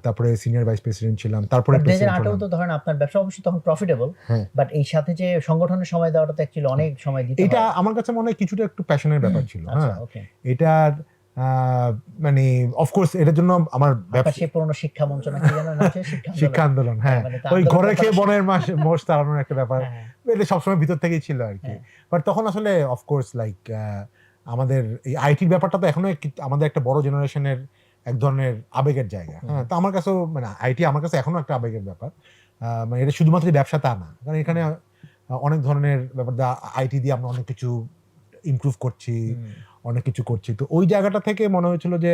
তারপরে সিনিয়র ভাইস প্রেসিডেন্ট ছিলাম, তারপরে প্রেসিডেন্ট 2008 হলাম। তো ধরেন আপনার ব্যবসা অবশ্যই তখন প্রফিটেবল, হ্যাঁ, বাট এই সাথে যে সংগঠনের সময় দেওয়াটা তো অ্যাকচুয়ালি অনেক সময় দিতে এটা হয়। আমার কাছে মনে হয় কিছুটা একটু প্যাশনের ব্যাপার ছিল। আচ্ছা, হ্যাঁ, ওকে। এটার মানে অফকোর্স এটার জন্য আমার আপনার সেই পুরনো শিক্ষা মঞ্চ না কি যেন নাম ছিল? শিক্ষা আন্দোলন। হ্যাঁ, মানে তা ওই আন্দোলন ঘরে খেয়ে ব্যাপারটা বনের মোষ তাড়ানোর একটা ব্যাপার, হ্যাঁ, এটা সবসময় ভিতর থেকেই ছিল আর কি। হ্যাঁ। বাট তখন আসলে অফকোর্স লাইক আমাদের এই আইটির ব্যাপারটা তো এখনো আমাদের একটা বড় জেনারেশনের এক ধরনের আবেগের জায়গা। হ্যাঁ, তো আমার কাছেও মানে আইটি আমার কাছে এখনো একটা আবেগের ব্যাপার। মানে এটা শুধুমাত্র ব্যবসা তা না, কারণ এখানে অনেক ধরনের ব্যাপার, আইটি দিয়ে আমরা অনেক কিছু ইমপ্রুভ করছি, অনেক কিছু করছি। তো ওই জায়গাটা থেকে মনে হয়েছিল যে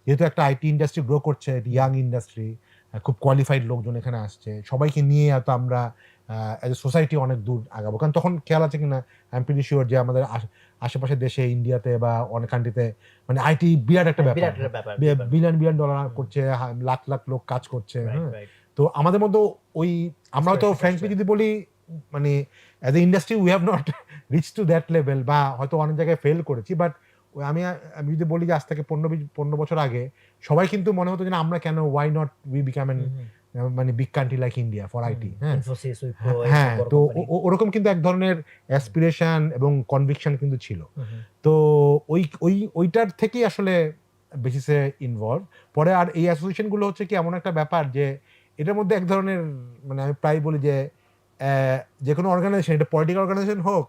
যেহেতু একটা আইটি ইন্ডাস্ট্রি গ্রো করছে, ইয়াং ইন্ডাস্ট্রি, খুব কোয়ালিফাইড লোকজন এখানে আসছে, সবাইকে নিয়ে হয়তো আমরা অ্যাজ এ সোসাইটি অনেক দূর আগাবো। কারণ তখন খেয়াল আছে কিনা আই এম প্রিটি শিওর যে আমাদের আশেপাশের দেশে, ইন্ডিয়াতে বা অনেক কান্ট্রিতে মানে আইটি বিরাট একটা ব্যাপার, বিলিয়ন বিলিয়ন ডলার করছে, লাখ লাখ লোক কাজ করছে। হ্যাঁ, তো আমাদের মধ্যে ওই আমরা হয়তো ফ্র্যাঙ্কলি যদি বলি মানে as a industry we have not rich to that level, বা হয়তো অনেক জায়গায় ফেল করেছি। বাট আমি যদি বলি যে আজ থেকে 15 বছর আগে সবাই কিন্তু মনে হতো যে আমরা কেন, why not we become an মানে big country like India for IT. হ্যাঁ, তো ওরকম কিন্তু এক ধরনের অ্যাসপিরেশন এবং কনভিকশন কিন্তু ছিল। তো ওইটার থেকেই আসলে বেসিসে ইনভলভ। পরে আর এই অ্যাসোসিয়েশনগুলো হচ্ছে কি এমন একটা ব্যাপার যে এটার মধ্যে এক ধরনের মানে আমি প্রায় বলি যে কোনো অর্গানাইজেশন, এটা পলিটিক্যাল অর্গানাইজেশন হোক,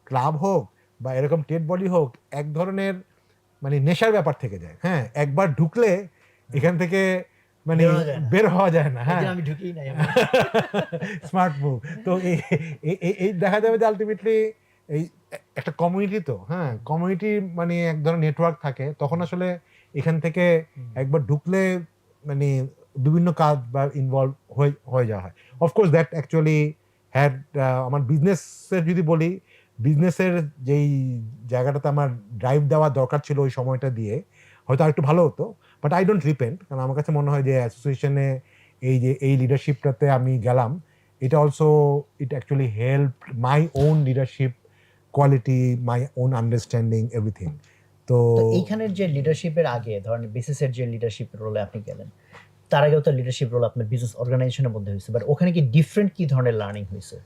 ক্লাব হোক বা এরকম ট্রেড বডি হোক, এক ধরনের মানে নেশার ব্যাপার থেকে যায়। হ্যাঁ, একবার ঢুকলে এখান থেকে মানে বের হওয়া যায় না। হ্যাঁ, আমি ঢুকি নাই। Smart move. তো এই দেখা যাবে যে আলটিমেটলি এই একটা কমিউনিটি, তো হ্যাঁ কমিউনিটি মানে এক ধরনের নেটওয়ার্ক থাকে, তখন আসলে এখান থেকে একবার ঢুকলে মানে বিভিন্ন কাজ বা ইনভলভ হয়ে যাওয়া হয়। অফকোর্স দ্যাট অ্যাকচুয়ালি হ্যাড আমার বিজনেসের যদি বলি, বিজনেসের যেই জায়গাটাতে আমার ড্রাইভ দেওয়া দরকার ছিল ওই সময়টা দিয়ে হয়তো আরেকটু ভালো হতো, বাট আই ডোন্ট রিপেন্ট। কারণ আমার কাছে মনে হয় যে অ্যাসোসিয়েশনে এই লিডারশিপটাতে আমি গেলাম, এটা also it actually help my own leadership quality, my own understanding everything. তো এইখানের যে লিডারশিপের আগে ধরেন বিসিসের যে লিডারশিপ রোলে আপনি গেলেন, তার আগেও তো লিডারশিপ রোল আপনার বিজনেস অর্গানাইজেশনের মধ্যে হয়েছে, বাট ওখানে কি ডিফারেন্ট কি ধরনের লার্নিং হয়েছে?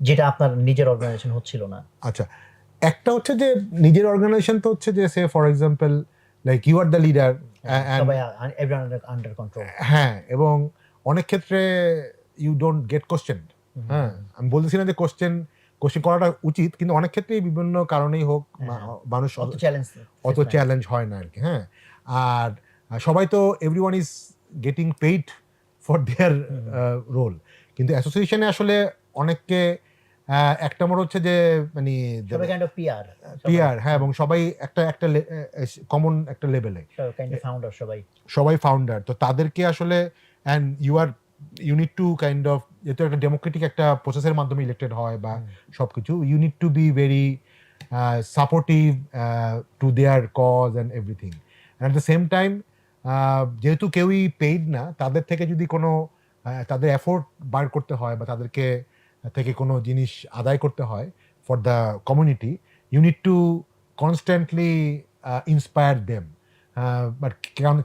যেটা আপনার নিজের অর্গানাইজেশন হচ্ছিল না? আচ্ছা, একটা হচ্ছে যে নিজের অর্গানাইজেশন তো হচ্ছে যে সে for example like you are the leader, সবাই এভরিওয়ান আন্ডার কন্ট্রোল। হ্যাঁ, এবং অনেক ক্ষেত্রে ইউ ডোন্ট গেট কোশ্চেন। হ্যাঁ, আমি বলতেছি না যে কোশ্চেন করাটা উচিত, কিন্তু অনেক ক্ষেত্রেই বিভিন্ন কারণেই হোক মানুষ অত চ্যালেঞ্জ হয় না আর কি। হ্যাঁ, আর সবাই তো everyone is getting paid for their role, কিন্তু অ্যাসোসিয়েশনে আসলে অনেককে একটা মোড় হচ্ছে যে মানে সবাই কাইন্ড অফ পিয়ার, হ্যাঁ, এবং সবাই একটা একটা কমন একটা লেভেলে কাইন্ড অফ ফাউন্ডার, সবাই ফাউন্ডার, তো তাদেরকে আসলে and you need to kind of, যেহেতু একটা ডেমোক্রেটিক একটা প্রসেসের মাধ্যমে ইলেক্টেড হয় বা সবকিছু, you need to be very supportive to their cause and everything. At the same time যেহেতু কেউই পেইড না, তাদের থেকে যদি কোনো তাদের এফোর্ট বার করতে হয় বা তাদেরকে থেকে কোনো জিনিস আদায় করতে হয় for the community, you need to constantly inspire them. But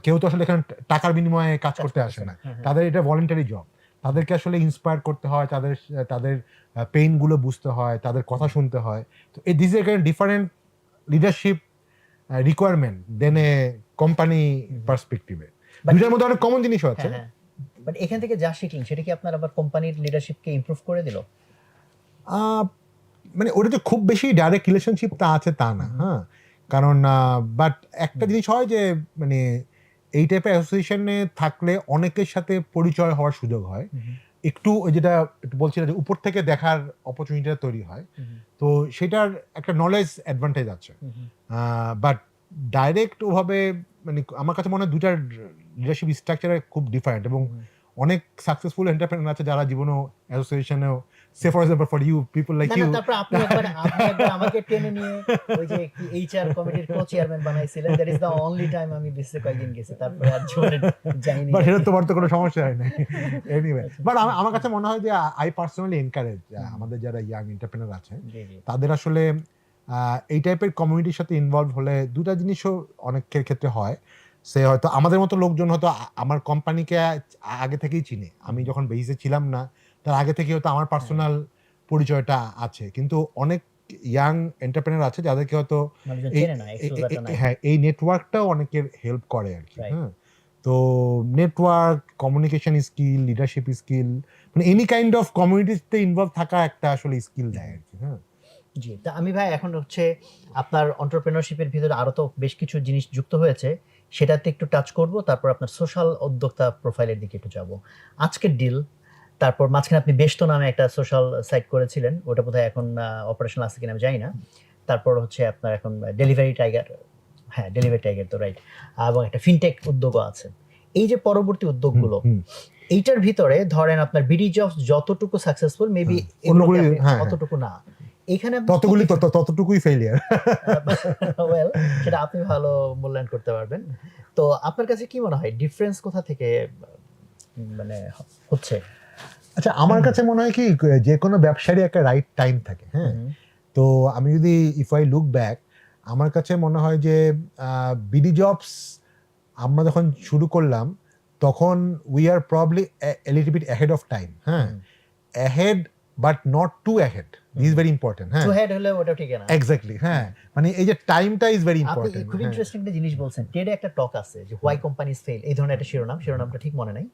কেউ তো আসলে এখানে টাকার বিনিময়ে কাজ করতে আসে না, তাদের এটা ভলেন্টারি জব। তাদেরকে আসলে ইন্সপায়ার করতে হয়, তাদের পেইনগুলো বুঝতে হয়, তাদের কথা শুনতে হয়। তো this is a different leadership requirement than a company পার্সপেক্টিভে। দুইটার মধ্যে অনেক কমন জিনিসও আছে। বাট এখান থেকে যা শিখলেন সেটা কি আপনার আবার কোম্পানির লিডারশিপকে ইমপ্রুভ করে দিল? মানে ওটা যে খুব বেশি ডাইরেক্ট রিলেশনশিপ তা আছে তা না, হ্যাঁ, কারণ বাট একটা জিনিস হয় যে মানে এই টাইপের অ্যাসোসিয়েশনে থাকলে অনেকের সাথে পরিচয় হওয়ার সুযোগ হয়, একটু যেটা একটু বলছিলাম যে উপর থেকে দেখার অপরচুনিটিটা তৈরি হয়, তো সেটার একটা নলেজ অ্যাডভান্টেজ আছে। বাট ডাইরেক্ট ওভাবে মানে আমার কাছে মনে হয় দুটার লিডারশিপ স্ট্রাকচারে খুব ডিফারেন্ট, এবং অনেক সাকসেসফুল এন্টারপ্রেনার আছে যারা জীবনেও অ্যাসোসিয়েশনেও, say for example for you people like you, তারপর আপনি একবার আমাকে টেনে নিয়ে ওই যে এইচআর কমিটির কো-চেয়ারম্যান বানাইছিলেন, that is the only time আমি বিসে কয়েকদিন গেছি, তারপরে আর জীবনে যাইনি। বাট এটা তোমার তো কোনো সমস্যা হয় না এনিওয়ে। বাট আমার কাছে মনে হয় যে আই পার্সোনালি এনকারেজ আমাদের যারা ইয়াং এন্টারপ্রেনার আছে তাদের আসলে এই টাইপের কমিউনিটির সাথে ইনভলভ হলে দুটা জিনিসও অনেকের ক্ষেত্রে হয়। সে হয়তো আমাদের মতো লোকজন হয়তো আমার কোম্পানিকে আগে থেকেই চিনে, আমি যখন বেসে ছিলাম না তার আগে থেকে হয়তো আমার পার্সোনাল পরিচয়টা আছে, কিন্তু অনেক ইয়াং এন্টারপ্রেনার আছে যাদেরকে হয়তো হ্যাঁ এই নেটওয়ার্কটাও অনেকের হেল্প করে আর কি। হ্যাঁ, তো network, communication skill, leadership skill, মানে এনি কাইন্ড অফ কমিউনিটিতে ইনভলভ থাকা একটা আসলে স্কিল দেয় আর কি। হ্যাঁ জি, তা আমি ভাই এখন হচ্ছে আপনার এন্টারপ্রেনারশিপের ভিতরে আরো তো বেশ কিছু জিনিস যুক্ত হয়েছে, সেটাতে একটু টাচ করব, তারপর আপনার সোশ্যাল উদ্যোক্তা প্রোফাইলের দিকে একটু যাব। আজকের ডিল, তারপর মাঝখানে আপনি বেশতো নামে একটা সোশ্যাল সাইট করেছিলেন, ওটা বোধহয় এখন অপারেশন আছে কিনা আমি জানি না। তারপর হচ্ছে আপনার এখন ডেলিভারি টাইগার, হ্যাঁ ডেলিভারি টাইগার তো রাইট, এবং একটা ফিনটেক উদ্যোগও আছে। এই যে পরবর্তী উদ্যোগগুলো, এইটার ভিতরে ধরেন আপনার বিডি জবস যতটুকু সাকসেসফুল মেবি অতটুকু না, এখানে ততটুকুই ফেলিয়ার। ওয়েল, সেটা আপনি ভালো মূল্যায়ন করতে পারবেন। তো আপনার কাছে কি মনে হয় ডিফারেন্স কোথা থেকে মানে হচ্ছে? আচ্ছা, আমার কাছে মনে হয় কি যে কোনো ব্যবসারই একটা রাইট টাইম থাকে। হ্যাঁ, তো আমি যদি ইফ আই লুক ব্যাক, আমার কাছে মনে হয় যে বিডি জবস আমরা যখন শুরু করলাম তখন we are probably a little bit ahead of time. হ্যাঁ, ahead but not too ahead, this is very important. হ্যাঁ, টু হেড হলে ওটা ঠিক না, এক্স্যাক্টলি। হ্যাঁ, মানে এই যে টাইমটা ইজ ভেরি ইম্পর্টেন্ট। আপনি খুব ইন্টারেস্টিং একটা জিনিস বলছেন, টেডে একটা টক আছে যে হোয়াই কোম্পানিজ ফেল, এই ধরনের একটা শিরোনামটা ঠিক মনে নাই।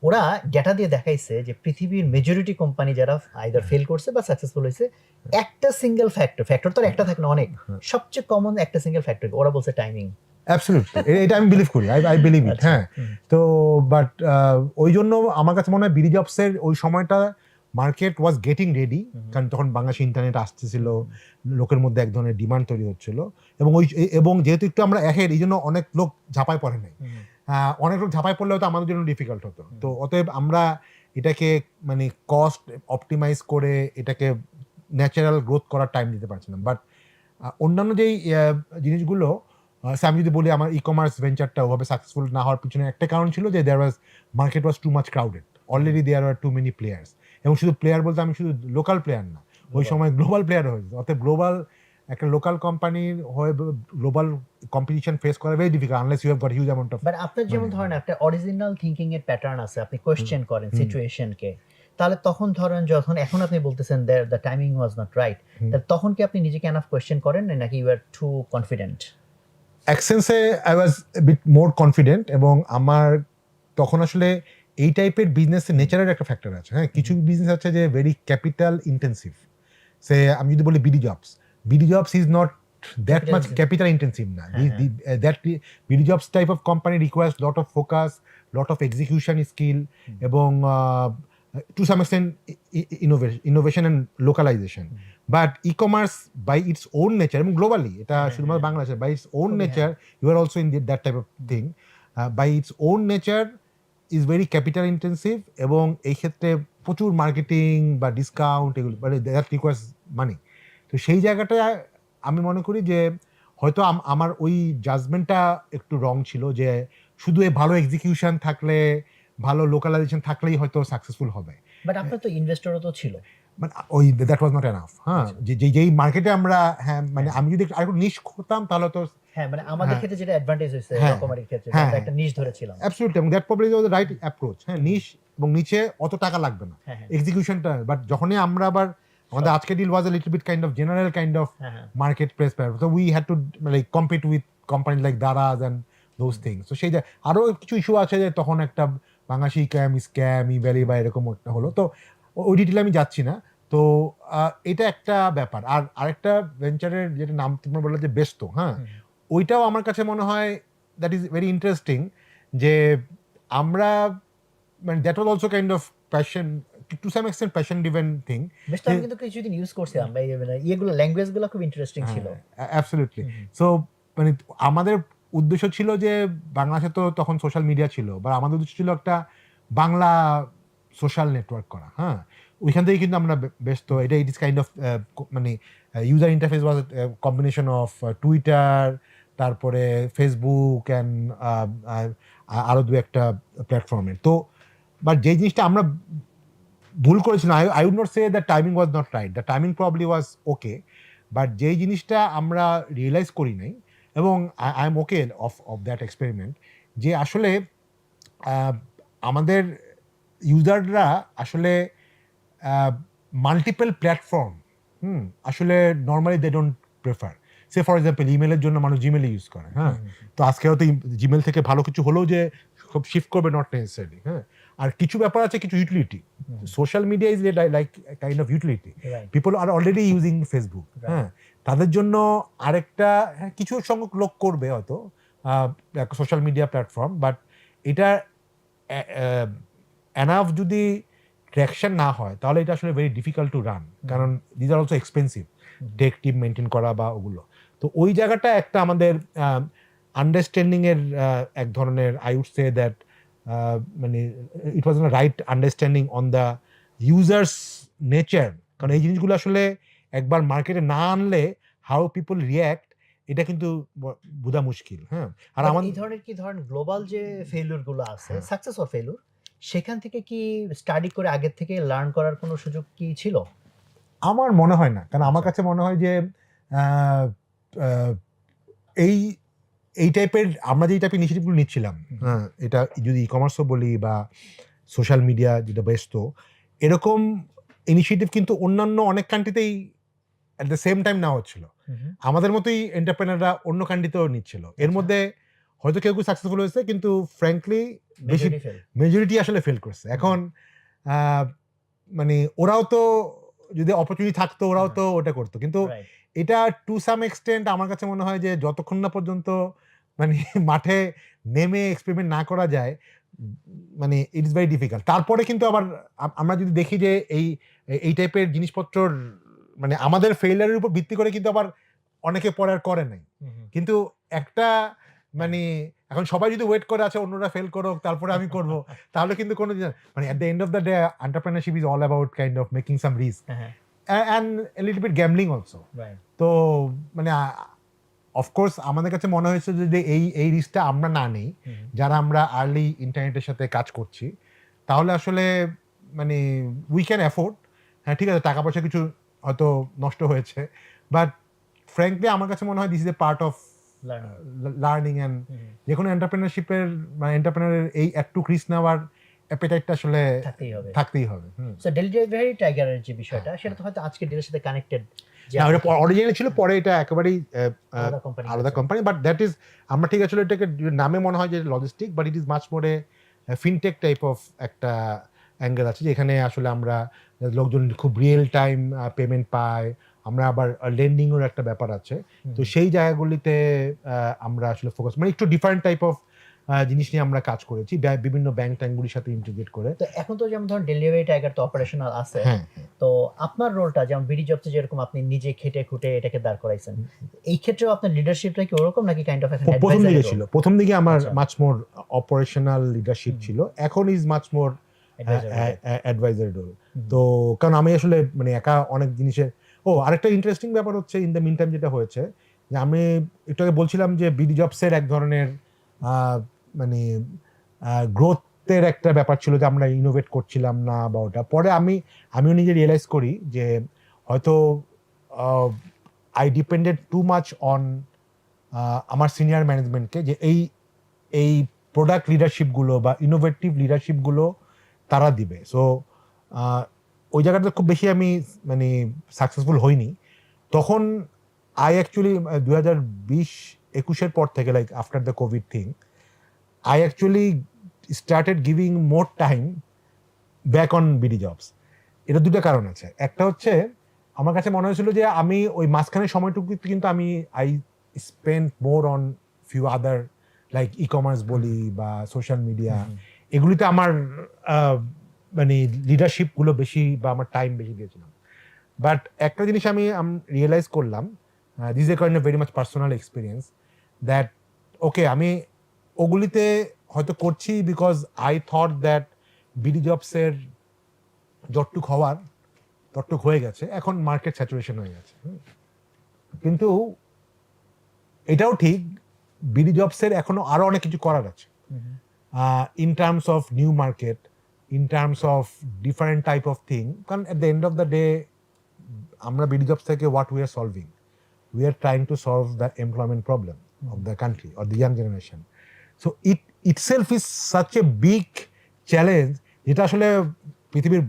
ওরা ডেটা দিয়ে দেখাইছে যে পৃথিবীর মেজরিটি কোম্পানি যারা আইদার ফেল করছে বা সাকসেসফুল হয়েছে, একটা সিঙ্গেল ফ্যাক্টর তো একটা থাকে না, অনেক, সবচেয়ে কমন একটা সিঙ্গেল ফ্যাক্টর, ওরা বলছে টাইমিং। অ্যাবসলিউটলি, এটা আমি বিলিভ করি, আই বিলিভ ইট। হ্যাঁ, তো বাট ওই জন্য আমার কাছে মনে হয় বিডি জবসের ওই সময়টা মার্কেট ওয়াজ গেটিং রেডি, কারণ তখন বাংলাদেশে ইন্টারনেট আসতেছিল, লোকের মধ্যে এক ধরনের ডিমান্ড তৈরি হচ্ছিল, এবং যেহেতু একটু আমরা অ্যাহেড, এই জন্য অনেক লোক ঝাঁপায় পড়ে নাই। অনেক লোক ঝাঁপায় পড়লে হয়তো আমাদের জন্য ডিফিকাল্ট হতো। তো অতএব আমরা এটাকে মানে কস্ট অপটিমাইজ করে এটাকে ন্যাচারাল গ্রোথ করার টাইম দিতে পারছিলাম। বাট অন্যান্য যেই জিনিসগুলো, আমি যদি বলি আমার ই কমার্স ভেঞ্চারটা ওভাবে সাকসেসফুল না হওয়ার পিছনে একটা কারণ ছিল যে মার্কেট ওয়াজ টু মাচ ক্রাউডেড, অলরেডি দেয়ার আর টু মেনি প্লেয়ার্স, এবং শুধু প্লেয়ার বলতে আমি শুধু লোকাল প্লেয়ার না, ওই সময় গ্লোবাল প্লেয়ার হয়েছে। অতএব গ্লোবাল একটা লোকাল কোম্পানির হয়ে গ্লোবাল কম্পিটিশন ফেস করা very difficult unless you have got huge amount of. But আপনার যেমন ধরেন একটা অরিজিনাল থিংকিং এর প্যাটার্ন আছে, আপনি কোয়েশ্চেন করেন সিচুয়েশনকে, তাহলে তখন ধরেন যখন এখন আপনি বলতেছেন the timing was not right, তাহলে তখন কি আপনি নিজেকে এনাফ কোয়েশ্চেন করেন নাকি ইউ আর টু কনফিডেন্ট? অ্যাকসেন্সে I was bit more confident, এবং আমার তখন আসলে এই টাইপের বিজনেসের নেচারের একটা ফ্যাক্টর আছে। হ্যাঁ, কিছু বিজনেস আছে যে ভেরি ক্যাপিটাল ইন্টেন্সিভ। সে আমি যদি বলি BD jobs is not that much capital intensive না। That BD jobs type of company requires lot of focus, lot of execution skill, এবং to some extent innovation and localisation. But e-commerce by its own nature, এবং globally এটা শুধুমাত্র বাংলাদেশে, by its own nature you are also in that type of thing, by its own nature is very capital intensive, এবং এই ক্ষেত্রে প্রচুর marketing বা discount এগুলো মানে দ্যাট রিকোয়ার্স মানি। তো সেই জায়গাটায় আমি মনে করি যে হয়তো আমার ওই জাজমেন্টটা একটু রং ছিল, যে শুধু ভালো এক্সিকিউশন থাকলে, ভালো লোকালাইজেশন থাকলেই হয়তো সাকসেসফুল হবে। বাট আপনার তো ইনভেস্টরও তো ছিল। মানে ওই দ্যাট ওয়াজ নট এনাফ। হ্যাঁ, যেই মার্কেটে আমরা, হ্যাঁ মানে আমি যদি আরেকটু নিশ করতাম তাহলে তো, হ্যাঁ মানে আমাদের ক্ষেত্রে যেটা অ্যাডভান্টেজ হয়েছে রকমারির ক্ষেত্রে হ্যাঁ, আমরা একটা নিশ ধরেছিলাম। অ্যাবসলিউটলি, এবং that probably was the right approach. হ্যাঁ, নিশ এবং নিচে অত টাকা লাগবে না এক্সিকিউশনটা। বাট যখনই আমরা আবার আমাদের আজকে deal was a little bit kind of general kind of marketplace, so we had to like compete with company like Daraz and those things. তো সেই আরও কিছু ইস্যু আছে, যে তখন একটা বাংলাদেশি স্ক্যাম ই ভ্যালি বা এরকম একটা হলো। তো ওই ডিটেলে আমি যাচ্ছি না। তো এটা একটা ব্যাপার। আর আরেকটা ভেঞ্চারের যেটা নাম তোমরা বললে যে বেস্তো, হ্যাঁ, ওইটাও আমার কাছে মনে হয় দ্যাট ইজ ভেরি ইন্টারেস্টিং, যে আমরা মানে that was also kind of passion, to some extent passion driven thing. বেশ, আমি কিন্তু কিছুদিন ইউজ করছিলাম ভাই, মানে এগুলো ল্যাঙ্গুয়েজগুলো খুব ইন্টারেস্টিং ছিল। অ্যাবসলিউটলি। সো মানে আমাদের উদ্দেশ্য ছিল যে বাংলাদেশে তো তখন সোশ্যাল মিডিয়া ছিল, বা আমাদের উদ্দেশ্য ছিল একটা বাংলা সোশ্যাল নেটওয়ার্ক করা। হ্যাঁ, ওইখান থেকে কিন্তু আমরা ব্যস্ত। এটা ইট ইজ কাইন্ড অফ মানে user interface was combination of Twitter, তারপরে ফেসবুক অ্যান্ড আরও দু একটা প্ল্যাটফর্মের। তো বাট যে জিনিসটা আমরা ভুল করেছিলাম, I would not say the timing was not right, the timing probably was okay, but যেই জিনিসটা আমরা রিয়েলাইজ করি নাই, এবং I am okay of that experiment, যে আসলে আমাদের ইউজাররা আসলে মাল্টিপল প্ল্যাটফর্ম আসলে normally they don't prefer. Say for example ইমেলের জন্য মানুষ জিমেল ইউজ করে। হ্যাঁ, তো আজকে হয়তো জিমেল থেকে ভালো কিছু হলেও যে সব শিফট করবে, নট নেসেসারি। হ্যাঁ, আর কিছু ব্যাপার আছে, কিছু utility. Social media is like kind of utility. People are already using Facebook. হ্যাঁ, তাদের জন্য আরেকটা, হ্যাঁ, কিছু সংখ্যক লোক করবে হয়তো সোশ্যাল মিডিয়া প্ল্যাটফর্ম, বাট এটা এনাফ যদি ট্র্যাকশন না হয় তাহলে এটা আসলে ভেরি ডিফিকাল্ট টু রান, কারণ these are also expensive tech team maintain করা বা ওগুলো। তো ওই জায়গাটা একটা আমাদের আন্ডারস্ট্যান্ডিং এর এক ধরনের, আই উড সে দ্যাট মানে ইট ওয়াজ না right understanding on the users nature. কারণ এই জিনিসগুলো আসলে একবার মার্কেটে না আনলে হাউ পিপল রিয়্যাক্ট, এটা কিন্তু বোঝা মুশকিল। হ্যাঁ, আর এই ধরনের কি ধরেন গ্লোবাল যে ফেইলিউর গুলো আছে, সাকসেস অর ফেইলিউর, সেখান থেকে কি স্টাডি করে আগের থেকে লার্ন করার কোনো সুযোগ কি ছিল? আমার মনে হয় না, কারণ আমার কাছে মনে হয় যে এই টাইপের আমরা যে টাইপের ইনিশিয়েটিভগুলো নিচ্ছিলাম, হ্যাঁ, এটা যদি ই কমার্সও বলি বা সোশ্যাল মিডিয়া যেটা ব্যস্ত, এরকম ইনিশিয়েটিভ কিন্তু অন্যান্য অনেক কান্ট্রিতেই অ্যাট দ্য সেম টাইম নেওয়া হচ্ছিল। আমাদের মতোই এন্টারপ্রেনাররা অন্য কান্ট্রিতেও নিচ্ছিল। এর মধ্যে হয়তো কেউ সাকসেসফুল হয়েছে, কিন্তু ফ্র্যাঙ্কলি বেশি মেজরিটি আসলে ফেল করছে। এখন মানে ওরাও তো যদি অপরচুনিটি থাকতো ওরাও তো ওটা করতো, কিন্তু এটা টু সাম এক্সটেন্ট আমার কাছে মনে হয় যে যতক্ষণ না পর্যন্ত মানে মাঠে নেমে এক্সপেরিমেন্ট না করা যায়, মানে ইট ইজ ভেরি ডিফিকাল্ট। তারপরে কিন্তু আবার আমরা যদি দেখি যে এই টাইপের জিনিসপত্রর মানে আমাদের ফেইলিয়ারের উপর ভিত্তি করে কিন্তু আবার অনেকে পরে আর করে নাই। কিন্তু একটা মানে এখন সবাই যদি ওয়েট করে আছে অন্যরা ফেল করুক তারপরে আমি করব, তাহলে কিন্তু কোনো মানে at the end of the day entrepreneurship is all about kind of making some risk and a little bit gambling also. তো মানে অফকোর্স আমাদের কাছে মনে হয়েছে যে এই রিস্কটা আমরা না নেই, যারা আমরা আর্লি ইন্টারনেটের সাথে কাজ করছি, তাহলে আসলে মানে উই ক্যান অ্যাফোর্ড। হ্যাঁ, ঠিক আছে, টাকা পয়সা কিছু হয়তো নষ্ট হয়েছে, বাট ফ্র্যাঙ্কলি আমার কাছে মনে হয় this is A part of learning. And যে কোনো এন্টারপ্রেনারশিপের মানে এন্টারপ্রেনারের এই একটু রিস্ক নেওয়ার অ্যাপেটাইটটা আসলে থাকতেই হবে। সো ডেলিভারি টাইগারের যে বিষয়টা সেটা তো হয়তো আজকে ডিলের সাথে কানেক্টেড, যে না, ওটা অরিজিনাল ছিল, পরে এটা একেবারেই আলাদা কোম্পানি আলাদা কোম্পানি, বাট দ্যাট ইজ, আমরা ঠিক আসলে এটাকে নামে মনে হয় যে logistic, but it is much more fintech type of একটা অ্যাঙ্গেল আছে, যেখানে আসলে আমরা লোকজন খুব রিয়েল টাইম পেমেন্ট পায়, আমরা আবার লেন্ডিংয়ের একটা ব্যাপার আছে। তো সেই জায়গাগুলিতে আমরা আসলে ফোকাস, মানে একটু ডিফারেন্ট টাইপ অফ জিনিস নিয়ে আমরা কাজ করেছি বিভিন্ন ব্যাংক ট্যাঙ্কগুলির সাথে ইন্টিগ্রেট করে। তো এখন তো যেমন ধরুন ডেলিভারি টাইগার তো অপারেশনাল আছে, হ্যাঁ, তো আপনার রোলটা যেমন বিডি জবসে যেরকম আপনি নিজে খেটে খুঁটে এটাকে দাঁড় করাইছেন, এই ক্ষেত্রেও আপনার লিডারশিপটা কি ওরকম নাকি কাইন্ড অফ একটা প্রথম দিকে ছিল, প্রথম দিকে আমার আচ্ছা। মাচ মোর অপারেশনাল লিডারশিপ ছিল, এখন is much more advisor role. তো কারণ আমি আসলে মানে একা অনেক জিনিসের, আরেকটা ইন্টারেস্টিং ব্যাপার হচ্ছে ইন দ্য মিন টাইম যেটা হয়েছে, যে আমি একটু আগে বলছিলাম যে বিডি জবসের এক ধরনের মানে গ্রোথের একটা ব্যাপার ছিল, যে আমরা ইনোভেট করছিলাম না বা ওটা, পরে আমিও নিজে রিয়েলাইজ করি যে হয়তো I depended too much on আমার সিনিয়র ম্যানেজমেন্টকে, যে এই প্রোডাক্ট লিডারশিপগুলো বা ইনোভেটিভ লিডারশিপগুলো তারা দিবে। সো ওই জায়গাটা খুব বেশি আমি মানে সাকসেসফুল হইনি তখন। আই অ্যাকচুয়ালি 2020-21 পর থেকে, like after the Covid thing, I actually started giving more time back on BD jobs. এটা দুটো কারণ আছে। একটা হচ্ছে আমার কাছে মনে হয়েছিল যে আমি ওই মাঝখানের সময়টুকু কিন্তু I spend more on few other, like e commerce বলি বা সোশ্যাল মিডিয়া, এগুলিতে আমার মানে লিডারশিপগুলো বেশি বা আমার টাইম বেশি দিয়েছিলাম। বাট একটা জিনিস আমি রিয়েলাইজ করলাম, this is a kind of very much personal experience, that okay আমি ওগুলিতে হয়তো করছি because I thought that BD জবসের যতটুক হওয়ার ততটুক হয়ে গেছে, এখন মার্কেট স্যাচুরেশন হয়ে গেছে। কিন্তু এটাও ঠিক, বিডি জবসের এখনো আরো অনেক কিছু করার আছে, in terms of new market, in terms of different type of thing. কারণ at the end of the day আমরা বিডি জবস থেকে what we are solving, we are trying to solve the employment problem of the country or the young generation. So itself is such a big challenge, যেটা আসলে পৃথিবীর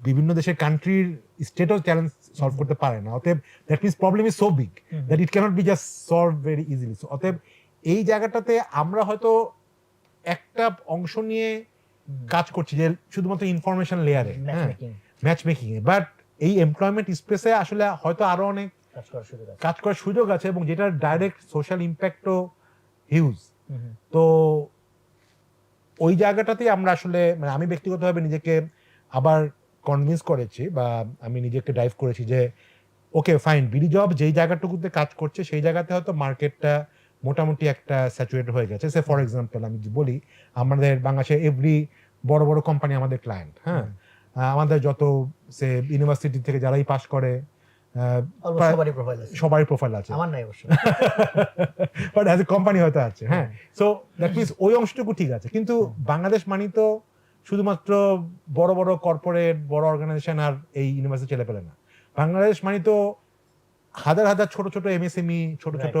বিভিন্ন দেশের কান্ট্রির স্টেটও challenge solve করতে পারে না। অতএব that means problem is so big that it cannot be just solve very easily. অতএব এই জায়গাটাতে আমরা হয়তো একটা অংশ নিয়ে কাজ করছি, যে শুধুমাত্র ইনফরমেশন লেয়ারে, ম্যাচ মেকিং এ, বাট এই এমপ্লয়মেন্ট স্পেসে আসলে হয়তো আরো অনেক কাজ করার সুযোগ আছে, এবং যেটার ডাইরেক্ট সোশ্যাল ইম্প্যাক্টও হিউজ। তো ওই জায়গাটাতেই আমরা আসলে, মানে আমি ব্যক্তিগতভাবে নিজেকে আবার কনভিন্স করেছি, বা আমি নিজেকে ড্রাইভ করেছি যে ওকে ফাইন, বিডি জব যেই জায়গাটুকুতে কাজ করছে সেই জায়গাতে হয়তো মার্কেটটা মোটামুটি একটা স্যাচুরেট হয়ে গেছে। সে ফর এক্সাম্পল আমি যদি বলি, আমাদের বাংলাদেশে এভরি বড় বড় কোম্পানি আমাদের ক্লায়েন্ট, হ্যাঁ, আমাদের যত সে ইউনিভার্সিটি থেকে যারাই পাস করে সবারই প্রোফাইল আছে, আমার নাই অবশ্য, বাট অ্যাজ এ কোম্পানি হয়তো আছে, হ্যাঁ। সো দ্যাট মিনস ওই অংশটুকু ঠিক আছে, কিন্তু বাংলাদেশ মানি তো শুধুমাত্র বড় বড় কর্পোরেট বড় অর্গানাইজেশন আর এই ইউনিভার্সিটি ছেলে পেলে না। বাংলাদেশ মানি তো হাজার হাজার ছোট ছোট এমএসএমই, ছোট ছোট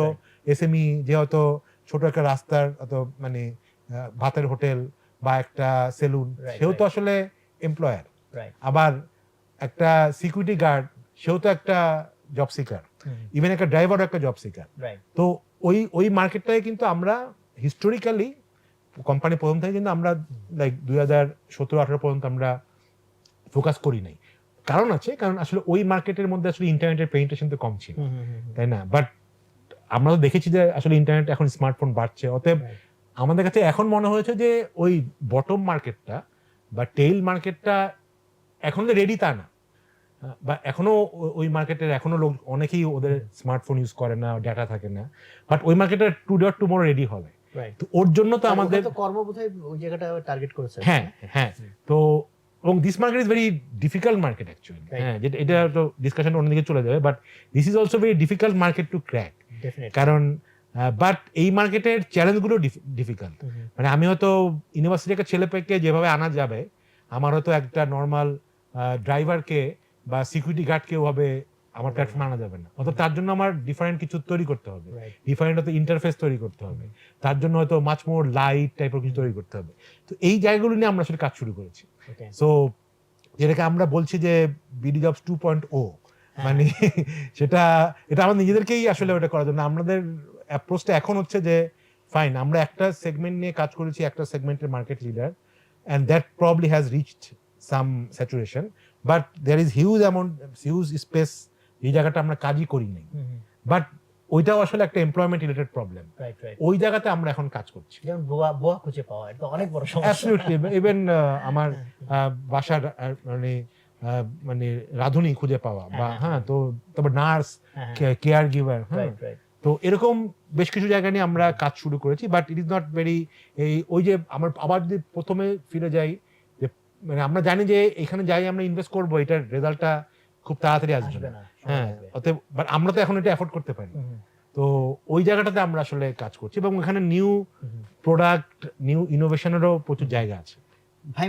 এসএমই, যে হয়তো ছোট একটা রাস্তার হয়তো মানে ভাতের হোটেল বা একটা সেলুন, সেও তো আসলে এমপ্লয়ার। আবার একটা সিকিউরিটি গার্ড, সেও তো একটা জব সিকার, ইভেন একটা ড্রাইভারও একটা জব সিকার। তো ওই মার্কেটটাই কিন্তু আমরা হিস্টোরিক্যালি কোম্পানি প্রথম থেকে কিন্তু আমরা লাইক 2017-18 পর্যন্ত আমরা ফোকাস করি নাই। কারণ আছে, কারণ আসলে ওই মার্কেটের মধ্যে আসলে ইন্টারনেটের পেনিট্রেশন তো কম ছিল, তাই না? বাট আমরা তো দেখেছি যে আসলে ইন্টারনেট এখন স্মার্টফোন বাড়ছে, অতএব আমাদের কাছে এখন মনে হয়েছে যে ওই বটম মার্কেটটা বা টেইল মার্কেটটা এখন যে রেডি তা না, বা এখনো ওই মার্কেটের এখনো লোক অনেকেই ওদের স্মার্টফোন ইউজ করে না, ডেটা থাকে না, বাট ওই মার্কেটটা টুমরো রেডি হবে। তো ওর জন্য তো আমাদের কর্মবোধই ওই জায়গাটা টার্গেট করেছে। হ্যাঁ হ্যাঁ, তো এবং this market is very difficult market actually, হ্যাঁ, যেটা এটা তো ডিসকাশন অন্যদিকে চলে যাবে, but this is also very difficult market to crack. কারণ বাট এই মার্কেটের চ্যালেঞ্জগুলো ডিফিকাল্ট। মানে আমি হয়তো ইউনিভার্সিটি একটা ছেলে পেকে যেভাবে আনা যাবে, আমার হয়তো একটা নর্মাল ড্রাইভারকে বা সিকিউরিটি গার্ডকে ওভাবে আমার প্ল্যাটফর্মে আনা যাবে না, অর্থাৎ তার জন্য আমার ডিফারেন্ট কিছু তৈরি করতে হবে, Right. ডিফারেন্ট হয়তো ইন্টারফেস তৈরি করতে হবে, তার জন্য হয়তো মাচ মোর লাইট টাইপের কিছু তৈরি করতে হবে। তো এই জায়গাগুলো নিয়ে আমরা আসলে কাজ শুরু করেছি। Okay. সো যেটাকে আমরা বলছি যে বিডি জবস 2.0, মানে এটা আমাদের নিজেদেরকেই আসলে ওটা করার জন্য আমাদের অ্যাপ্রোচটা এখন হচ্ছে যে ফাইন, আমরা একটা সেগমেন্ট নিয়ে কাজ করেছি, একটা সেগমেন্টের market leader, and that probably has reached some saturation, but there is huge space এই জায়গাটা আমরা কাজই করি নাই, বাট ওইটাও আসলে একটা employment related problem, right right. ওই জায়গাতে আমরা এখন কাজ করছি। যেমন বোয়া খুঁজে পাওয়া, এটা তো অনেক বড় সমস্যা। অ্যাবসলিউটলি, ইভেন আমার বাসার মানে রাঁধুনি খুঁজে পাওয়া, বা তো তারপর nurse, care giver, right right. তো এরকম বেশ কিছু জায়গা নিয়ে আমরা কাজ শুরু করেছি, but it is not very ওই যে আমার আবার যদি প্রথমে ফিরে যাই, যে মানে আমরা জানি যে এখানে যাই আমরা ইনভেস্ট করবো, এটার রেজাল্টটা খুব তাড়াতাড়ি আসবে না, অতএব বাট আমরা তো এখন এটা এফোর্ড করতে পারি, তো ওই জায়গাটাতে আমরা আসলে কাজ করছি, এবং এখানে নিউ প্রোডাক্ট, নিউ ইনোভেশনেরও প্রচুর জায়গা আছে।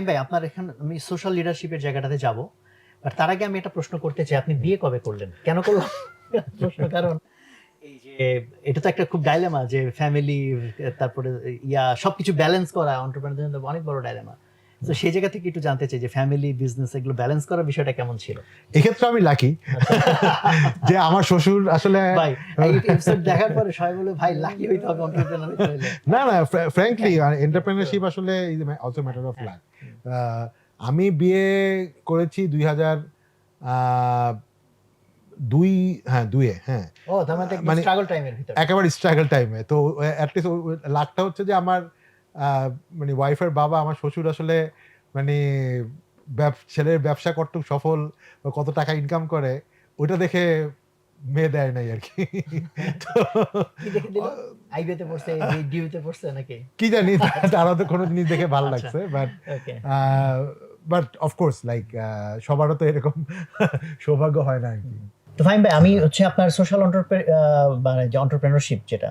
ভাই আপনার এখানে আমি সোশ্যাল লিডারশিপের জায়গাটাতে যাব, বাট তার আগে আমি একটা প্রশ্ন করতে চাই, আপনি বিয়ে কবে করলেন, কেন করলেন? প্রশ্ন কারণ এই যে এটা তো একটা খুব ডাইলেমা, যে ফ্যামিলি তারপরে সবকিছু ব্যালেন্স করা এন্টারপ্রেনারদের জন্য অনেক বড় ডাইলেমা। তো সেই জায়গা থেকে একটু জানতে চাই যে ফ্যামিলি বিজনেস এগুলো ব্যালেন্স করার বিষয়টা কেমন ছিল? এক্ষেত্রে আমি লাকি যে আমার শ্বশুর আসলে ভাই এই এপিসোড দেখার পরে সবাই বলে ভাই লাকি হইতে হবে এন্টারপ্রেনার হইতে হলে। না, ফ্র্যাঙ্কলি এন্টারপ্রেনারশিপ আসলে is also matter of luck. আমি বিয়ে করেছি 2002-এ। ও তার মানে স্ট্রাগল টাইমের ভিতর, একেবারে স্ট্রাগল টাইমে। তো অ্যাটলিস্ট লাকটা হচ্ছে যে আমার মানে ওয়াইফের বাবা, আমার শ্বশুর আসলে মানে ছেলের ব্যবসা কতটুকু সফল, কত টাকা ইনকাম করে, ওইটা দেখে মেয়ে দেয় নাই আর কি। তো কি দেখে দিল? আইবিতে পড়ছে, ডিউতে পড়ছে নাকি কি জানি, তারা তো কোনো জিনিস দেখে ভালো আচ্ছা। লাগছে, but okay. But of course like সবারও তো এরকম সৌভাগ্য হয় না আর কি। তো ফাইন ভাই, আমি হচ্ছে আপনার সোশ্যাল মানে যে এন্টারপ্রেনারশিপ, যেটা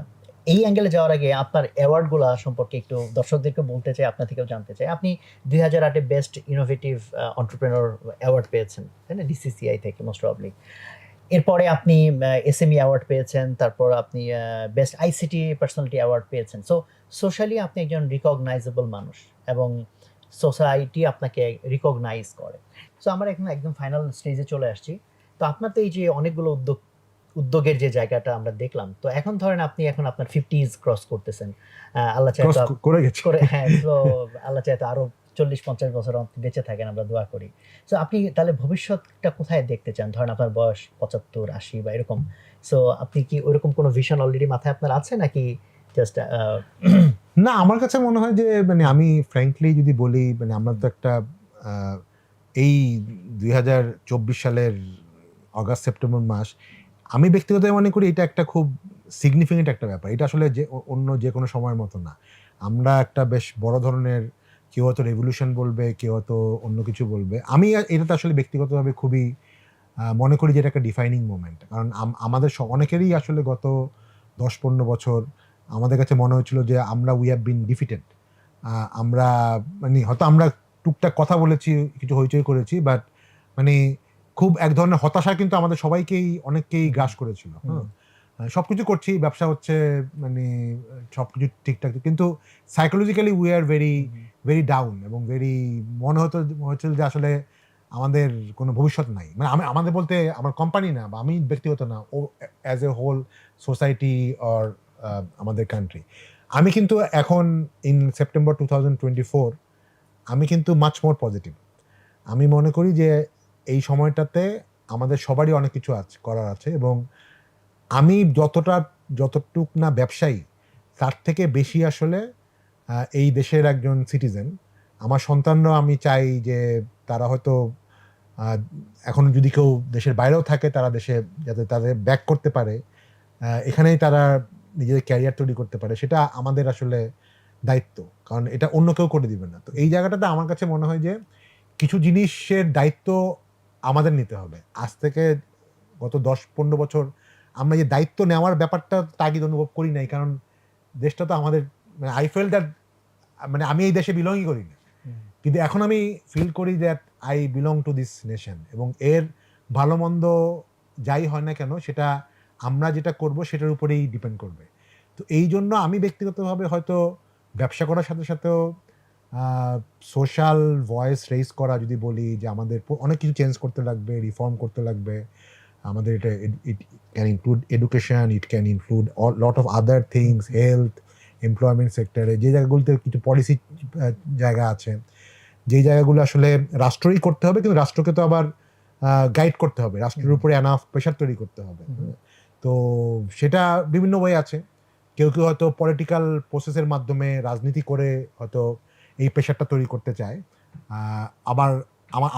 এই অ্যাঙ্গেলে যাওয়ার আগে আপনার অ্যাওয়ার্ড গুলা সম্পর্কে একটু দর্শকদেরকে বলতে চাই, আপনার থেকেও জানতে চাই। আপনি 2008-এ বেস্ট ইনোভেটিভ এন্টারপ্রেনার অ্যাওয়ার্ড পেয়েছেন, তাই না, ডিসিসিআই থেকে মোস্ট প্রবাবলি। এরপরে আপনি এসএমই অ্যাওয়ার্ড পেয়েছেন, তারপর আপনি বেস্ট আইসিটি পার্সোনালিটি অ্যাওয়ার্ড পেয়েছেন। সো সোশ্যালি আপনি একজন রিকগনাইজেবল মানুষ, এবং সোসাইটি আপনাকে রিকগনাইজ করে। সো আমরা এখন একদম ফাইনাল স্টেজে চলে আসছি। তো আপনার তো এই যে অনেকগুলো উদ্যোগের যে জায়গাটা আমরা দেখলাম, তো এখন ধরেন আপনি এখন আপনার 50s ক্রস করতেছেন, আল্লাহ চায় করে গেছে করে, হ্যাঁ, তো আল্লাহ চায় তো আরো 40-50 বছর আপনি বেঁচে থাকেন, আমরা দোয়া করি। সো আপনি তাহলে ভবিষ্যৎটা কোথায় দেখতে চান? ধরেন আপনার বয়স 75-80 বা এরকম, সো আপনি কি ওইরকম কোনো ভিশন অলরেডি মাথায় আপনার আছে, নাকি জাস্ট? না, আমার কাছে মনে হয় যে মানে আমি ফ্র্যাঙ্কলি যদি বলি, মানে আমরা তো একটা এই 2024 সালের অগাস্ট সেপ্টেম্বর মাস, আমি ব্যক্তিগতভাবে মনে করি এটা একটা খুব সিগনিফিকেন্ট একটা ব্যাপার। এটা আসলে যে অন্য যে কোনো সময়ের মতো না। আমরা একটা বেশ বড় ধরনের, কেউ হয়তো রেভলিউশন বলবে, কেউ হয়তো অন্য কিছু বলবে। আমি এটাতে আসলে ব্যক্তিগতভাবে খুবই মনে করি যে এটা একটা ডিফাইনিং মোমেন্ট। কারণ আমাদের অনেকেরই আসলে গত 10-15 বছর আমাদের কাছে মনে হচ্ছিল যে আমরা উই হ্যাভ বিন ডিফিটেড। আমরা মানে হয়তো আমরা টুকটাক কথা বলেছি, কিছু হইচই করেছি, বাট মানে খুব এক ধরনের হতাশা কিন্তু আমাদের অনেককেই গ্রাস করেছিল। সবকিছু করছি, ব্যবসা হচ্ছে, মানে সবকিছু ঠিকঠাক, কিন্তু psychologically we are very very down, এবং মনে হচ্ছিল যে আসলে আমাদের কোনো ভবিষ্যৎ নাই। মানে আমাদের বলতে আমার কোম্পানি না, বা আমি ব্যক্তিগত না, ও as a whole society or আমাদের কান্ট্রি। আমি কিন্তু এখন ইন সেপ্টেম্বর 2024 আমি কিন্তু মাচ মোর পজিটিভ। আমি মনে করি যে এই সময়টাতে আমাদের সবারই অনেক কিছু করার আছে, এবং আমি যতটুক না ব্যবসায়ী, তার থেকে বেশি আসলে এই দেশের একজন সিটিজেন। আমার সন্তানরাও আমি চাই যে তারা হয়তো এখন যদি কেউ দেশের বাইরেও থাকে, তারা দেশে যাতে তাদের ব্যাক করতে পারে, এখানেই তারা নিজেদের ক্যারিয়ার তৈরি করতে পারে, সেটা আমাদের আসলে দায়িত্ব, কারণ এটা অন্য কেউ করে দিবে না। তো এই জায়গাটাতে আমার কাছে মনে হয় যে কিছু জিনিসের দায়িত্ব আমাদের নিতে হবে। আজ থেকে গত 10-15 বছর আমরা যে দায়িত্ব নেওয়ার ব্যাপারটা তাগিদ অনুভব করি নাই, কারণ দেশটা তো আমাদের, মানে আই ফেল দ্যাট, মানে আমি এই দেশে বিলংই করি না, কিন্তু এখন আমি ফিল করি that I belong to this nation, এবং এর ভালো মন্দ যাই হয় না কেন সেটা আমরা যেটা করব সেটার উপরেই ডিপেন্ড করবে। তো এই জন্য আমি ব্যক্তিগতভাবে হয়তো ব্যবসা করার সাথে সাথেও সোশ্যাল ভয়েস রেইজ করা, যদি বলি যে আমাদের অনেক কিছু চেঞ্জ করতে লাগবে, রিফর্ম করতে লাগবে। আমাদের এটা it can include education, it can include lot of other things, health, employment সেক্টরে যে জায়গাগুলোতে কিছু পলিসি জায়গা আছে, যেই জায়গাগুলো আসলে রাষ্ট্রই করতে হবে, কিন্তু রাষ্ট্রকে তো আবার গাইড করতে হবে, রাষ্ট্রের উপরে এনাফ প্রেশার তৈরি করতে হবে। তো সেটা বিভিন্ন ওয়ে আছে। কেউ কেউ হয়তো পলিটিক্যাল প্রসেসের মাধ্যমে রাজনীতি করে হয়তো এই প্রেশারটা তৈরি করতে চায়। আবার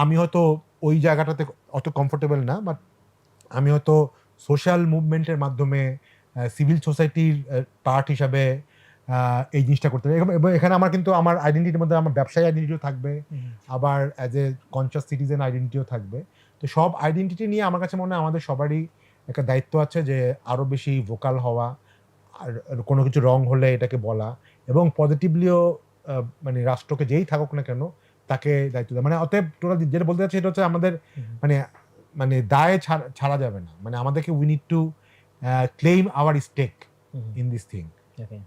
আমি হয়তো ওই জায়গাটাতে অত কমফোর্টেবল না, বাট আমি হয়তো সোশ্যাল মুভমেন্টের মাধ্যমে সিভিল সোসাইটির পার্ট হিসাবে এই জিনিসটা করতে হবে। এবং এখানে আমার কিন্তু আমার আইডেন্টিটির মধ্যে আমার ব্যবসায়ী আইডেন্টিটিও থাকবে, আবার অ্যাজ এ কনসিয়াস সিটিজেন আইডেন্টিটিও থাকবে। তো সব আইডেন্টিটি নিয়ে আমার কাছে মনে হয় আমাদের সবারই একটা দায়িত্ব আছে যে আরও বেশি ভোকাল হওয়া, আর কোনো কিছু রং হলে এটাকে বলা, এবং পজিটিভলিও মানে রাষ্ট্রকে যেই থাকুক না কেন তাকে দায়িত্ব দেওয়া। মানে অতএব টোটাল যেটা বলতে চাচ্ছি সেটা হচ্ছে আমাদের মানে মানে দায় ছাড়া যাবে না, মানে আমাদেরকে we need to claim our stake in this thing.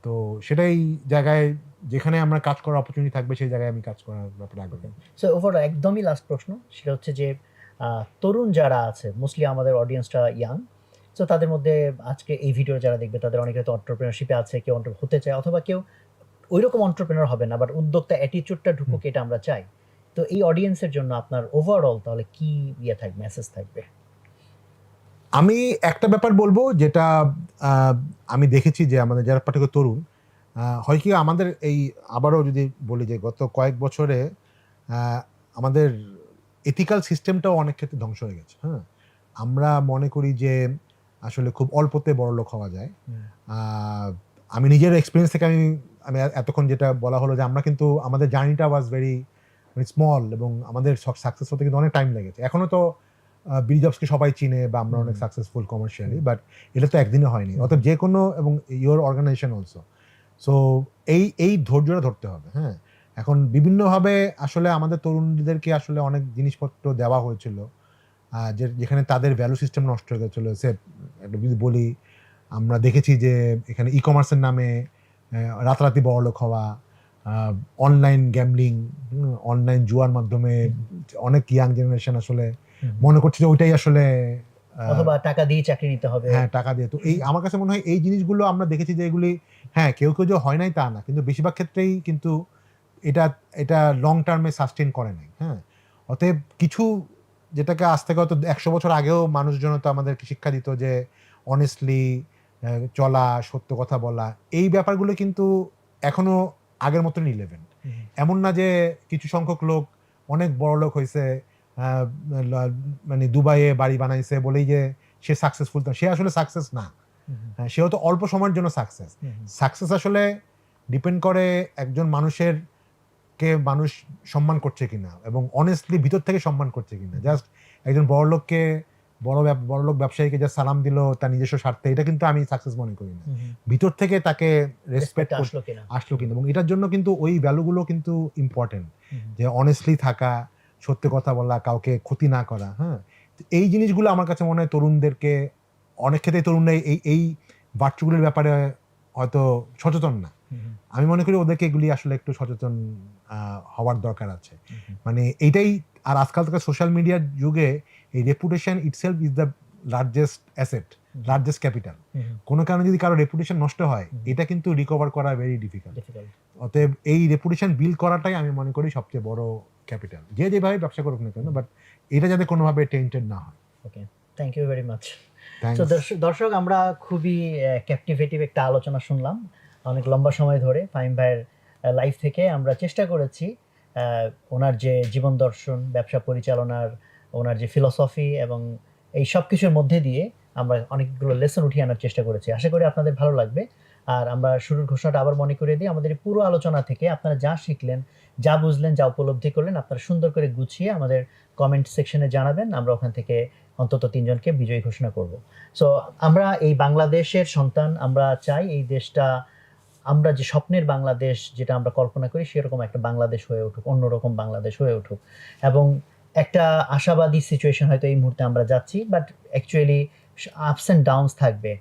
তো সেটাই জায়গায় যেখানে আমরা কাজ করার অপরচুনিটি থাকবে সেই জায়গায় আমি কাজ করার ব্যাপারে আগ্রহী। সো ওভার একদমই লাস্ট প্রশ্ন, সেটা হচ্ছে যে তরুণ যারা আছে, মোস্টলি আমাদের অডিয়েন্সটা ইয়াং, সো তাদের মধ্যে আজকে এই ভিডিও যারা দেখবে তাদের অনেকে হয়তো অন্টারপ্রেনারশিপে আছে, কেউ হতে চায়, অথবা কেউ ওইরকম অন্টারপ্রেনার হবে না, বাট উদ্যোক্তা অ্যাটিটিউডটা ঢুকুক, এটা আমরা চাই। তো এই অডিয়েন্সের জন্য আপনার ওভারঅল তাহলে কি ইয়ে থাকবে, মেসেজ থাকবে? আমি একটা ব্যাপার বলবো যেটা আমি দেখেছি যে আমাদের যারা পার্টিকুলার তরুণ, হয় কি আমাদের এই আবারও যদি বলি যে গত কয়েক বছরে আমাদের এথিক্যাল সিস্টেমটাও অনেক ক্ষেত্রে ধ্বংস হয়ে গেছে। হ্যাঁ, আমরা মনে করি যে আসলে খুব অল্পতে বড়লোক হওয়া যায়। আমি নিজের এক্সপিরিয়েন্স থেকে আমি আমি এতক্ষণ যেটা বলা হলো যে আমরা কিন্তু আমাদের জার্নিটা ওয়াজ ভেরি স্মল, এবং আমাদের সাকসেস হতে কিন্তু অনেক টাইম লেগেছে। এখনো তো বিডি জবসকে সবাই চিনে বা আমরা অনেক সাকসেসফুল কমার্শিয়ালি, বাট এটা তো একদিনে হয়নি। অর্থাৎ যে কোনো, এবং ইয়োর অর্গানাইজেশন অলসো। সো এই ধৈর্যটা ধরতে হবে। হ্যাঁ, এখন বিভিন্নভাবে আসলে আমাদের তরুণদেরকে আসলে অনেক জিনিসপত্র দেওয়া হয়েছিল যেখানে তাদের ভ্যালু সিস্টেম নষ্ট হয়ে গেছিলো। সে যদি বলি, আমরা দেখেছি যে এখানে ই কমার্সের নামে রাতারাতি বড়লোক হওয়া, অনলাইন গ্যামলিং, অনলাইন জুয়ার মাধ্যমে অনেক ইয়াং জেনারেশন আসলে মনে করছে যে ওইটাই আসলে, অথবা টাকা দিয়ে চাকরি নিতে হবে। হ্যাঁ, টাকা দিয়ে। তো এই আমার কাছে মনে হয় এই জিনিসগুলো আমরা দেখেছি যে এগুলি, হ্যাঁ, কেউ কেউ যে হয় নাই তা না, কিন্তু বেশিরভাগ ক্ষেত্রেই কিন্তু এটা লং টার্মে সাস্টেন করে নাই। হ্যাঁ, অতএব কিছু যেটাকে আজ থেকে হয়তো 100 বছর আগেও মানুষজন তো আমাদেরকে শিক্ষা দিত যে অনেস্টলি চলা, সত্য কথা বলা, এই ব্যাপারগুলো কিন্তু এখনো আগের মতন রিলেভেন্ট। এমন না যে কিছু সংখ্যক লোক অনেক বড় লোক হয়েছে, মানে দুবাইয়ে বাড়ি বানাইছে বলেই যে সে সাকসেসফুল, সে আসলে সাকসেস না। সেও তো অল্প সময়ের জন্য সাকসেস আসলে ডিপেন্ড করে একজন মানুষের কে মানুষ সম্মান করছে কিনা, এবং অনেস্টলি ভিতর থেকে সম্মান করছে কিনা। জাস্ট একজন বড়লোককে বড়লোক ব্যবসায়ীকে যা সালাম দিল তার নিজস্ব স্বার্থে, এটা কিন্তু আমি সাকসেস মনে করি না। ভিতর থেকে তাকে রেসপেক্ট আসলো কিনা, এবং এটার জন্য কিন্তু ওই ভ্যালুগুলো কিন্তু ইম্পর্টেন্ট, যে অনেস্টলি থাকা, সত্য কথা বলা, কাউকে ক্ষতি না করা। হ্যাঁ, এই জিনিসগুলো আমার কাছে মনে হয় তরুণদেরকে, অনেক ক্ষেত্রে তরুণরা এই ভার্চুগুলির ব্যাপারে হয়তো সচেতন না। আমি মনে করি ওদেরকে এগুলি আসলে একটু সচেতন হওয়ার দরকার আছে। মানে এইটাই, আর আজকাল থেকে সোশ্যাল মিডিয়ার যুগে এই reputation itself is the largest asset, largest capital. কোনো কারণে যদি কারো রেপুটেশন নষ্ট হয়, এটা কিন্তু রিকভার করা ভেরি ডিফিকাল্ট। অতএব এই রেপুটেশন বিল্ড করাটাই আমি মনে করি সবচেয়ে বড় ক্যাপিটাল, যে যেভাবে ব্যবসা করুক না কেন, বাট এটা যাতে কোনোভাবে টেন্টেড না হয়। ওকে, থ্যাংক ইউ ভেরি মাচ। তো দর্শক, আমরা খুবই ক্যাপটিভেটিভ একটা আলোচনা শুনলাম অনেক লম্বা সময় ধরে। ফাহিম ভাইয়ের লাইফ থেকে আমরা চেষ্টা করেছি ওনার যে জীবন দর্শন, ব্যবসা পরিচালনার ওনার যে ফিলসফি, এবং এই সব কিছুর মধ্যে দিয়ে আমরা অনেকগুলো লেসন উঠিয়ে আনার চেষ্টা করেছি। আশা করি আপনাদের ভালো লাগবে। আর আমরা শুরুর ঘোষণাটা আবার মনে করে দিই, আমাদের পুরো আলোচনা থেকে আপনারা যা শিখলেন, যা বুঝলেন, যা উপলব্ধি করলেন, আপনারা সুন্দর করে গুছিয়ে আমাদের কমেন্ট সেকশনে জানাবেন। আমরা ওখান থেকে অন্তত 3 জনকে বিজয়ী ঘোষণা করব। সো আমরা এই বাংলাদেশের সন্তান, আমরা চাই এই দেশটা, আমরা যে স্বপ্নের বাংলাদেশ যেটা আমরা কল্পনা করি, সেরকম একটা বাংলাদেশ হয়ে উঠুক, অন্যরকম বাংলাদেশ হয়ে উঠুক। এবং একটা আশাবাদী সিচুয়েশন হয়তো এই মুহূর্তে আমরা যাচ্ছি, but actually ups and downs থাকবে।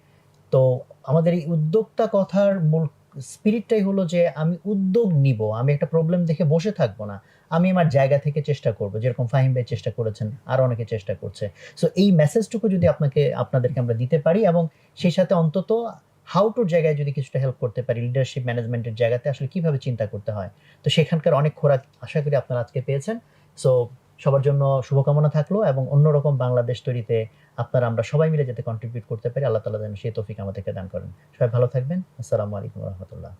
তো আমাদের এই উদ্যোক্তা কথার মূল স্পিরিটটাই হলো যে আমি উদ্যোগ নিব, আমি একটা প্রবলেম দেখে বসে থাকবো না, আমি আমার জায়গা থেকে চেষ্টা করব, যেরকম ফাহিম ভাই চেষ্টা করেছেন, আরো অনেকে চেষ্টা করছে। সো এই মেসেজটুকু যদি আপনাদেরকে আমরা দিতে পারি, এবং সেই সাথে অন্তত হাউ টুর জায়গায় যদি কিছুটা হেল্প করতে পারি, লিডারশিপ ম্যানেজমেন্টের জায়গাতে আসলে কিভাবে চিন্তা করতে হয়, তো সেখানকার অনেক খোরাক আশা করি আপনারা আজকে পেয়েছেন। সো সবার জন্য শুভকামনা থাকলো, এবং অন্যরকম বাংলাদেশ তৈরিতে আপনারা আমরা সবাই মিলে যাতে কন্ট্রিবিউট করতে পারি, আল্লাহ তাআলা যেন সেই তৌফিক আমাদেরকে দান করেন। সবাই ভালো থাকবেন। আসসালামু আলাইকুম ওয়া রাহমাতুল্লাহ।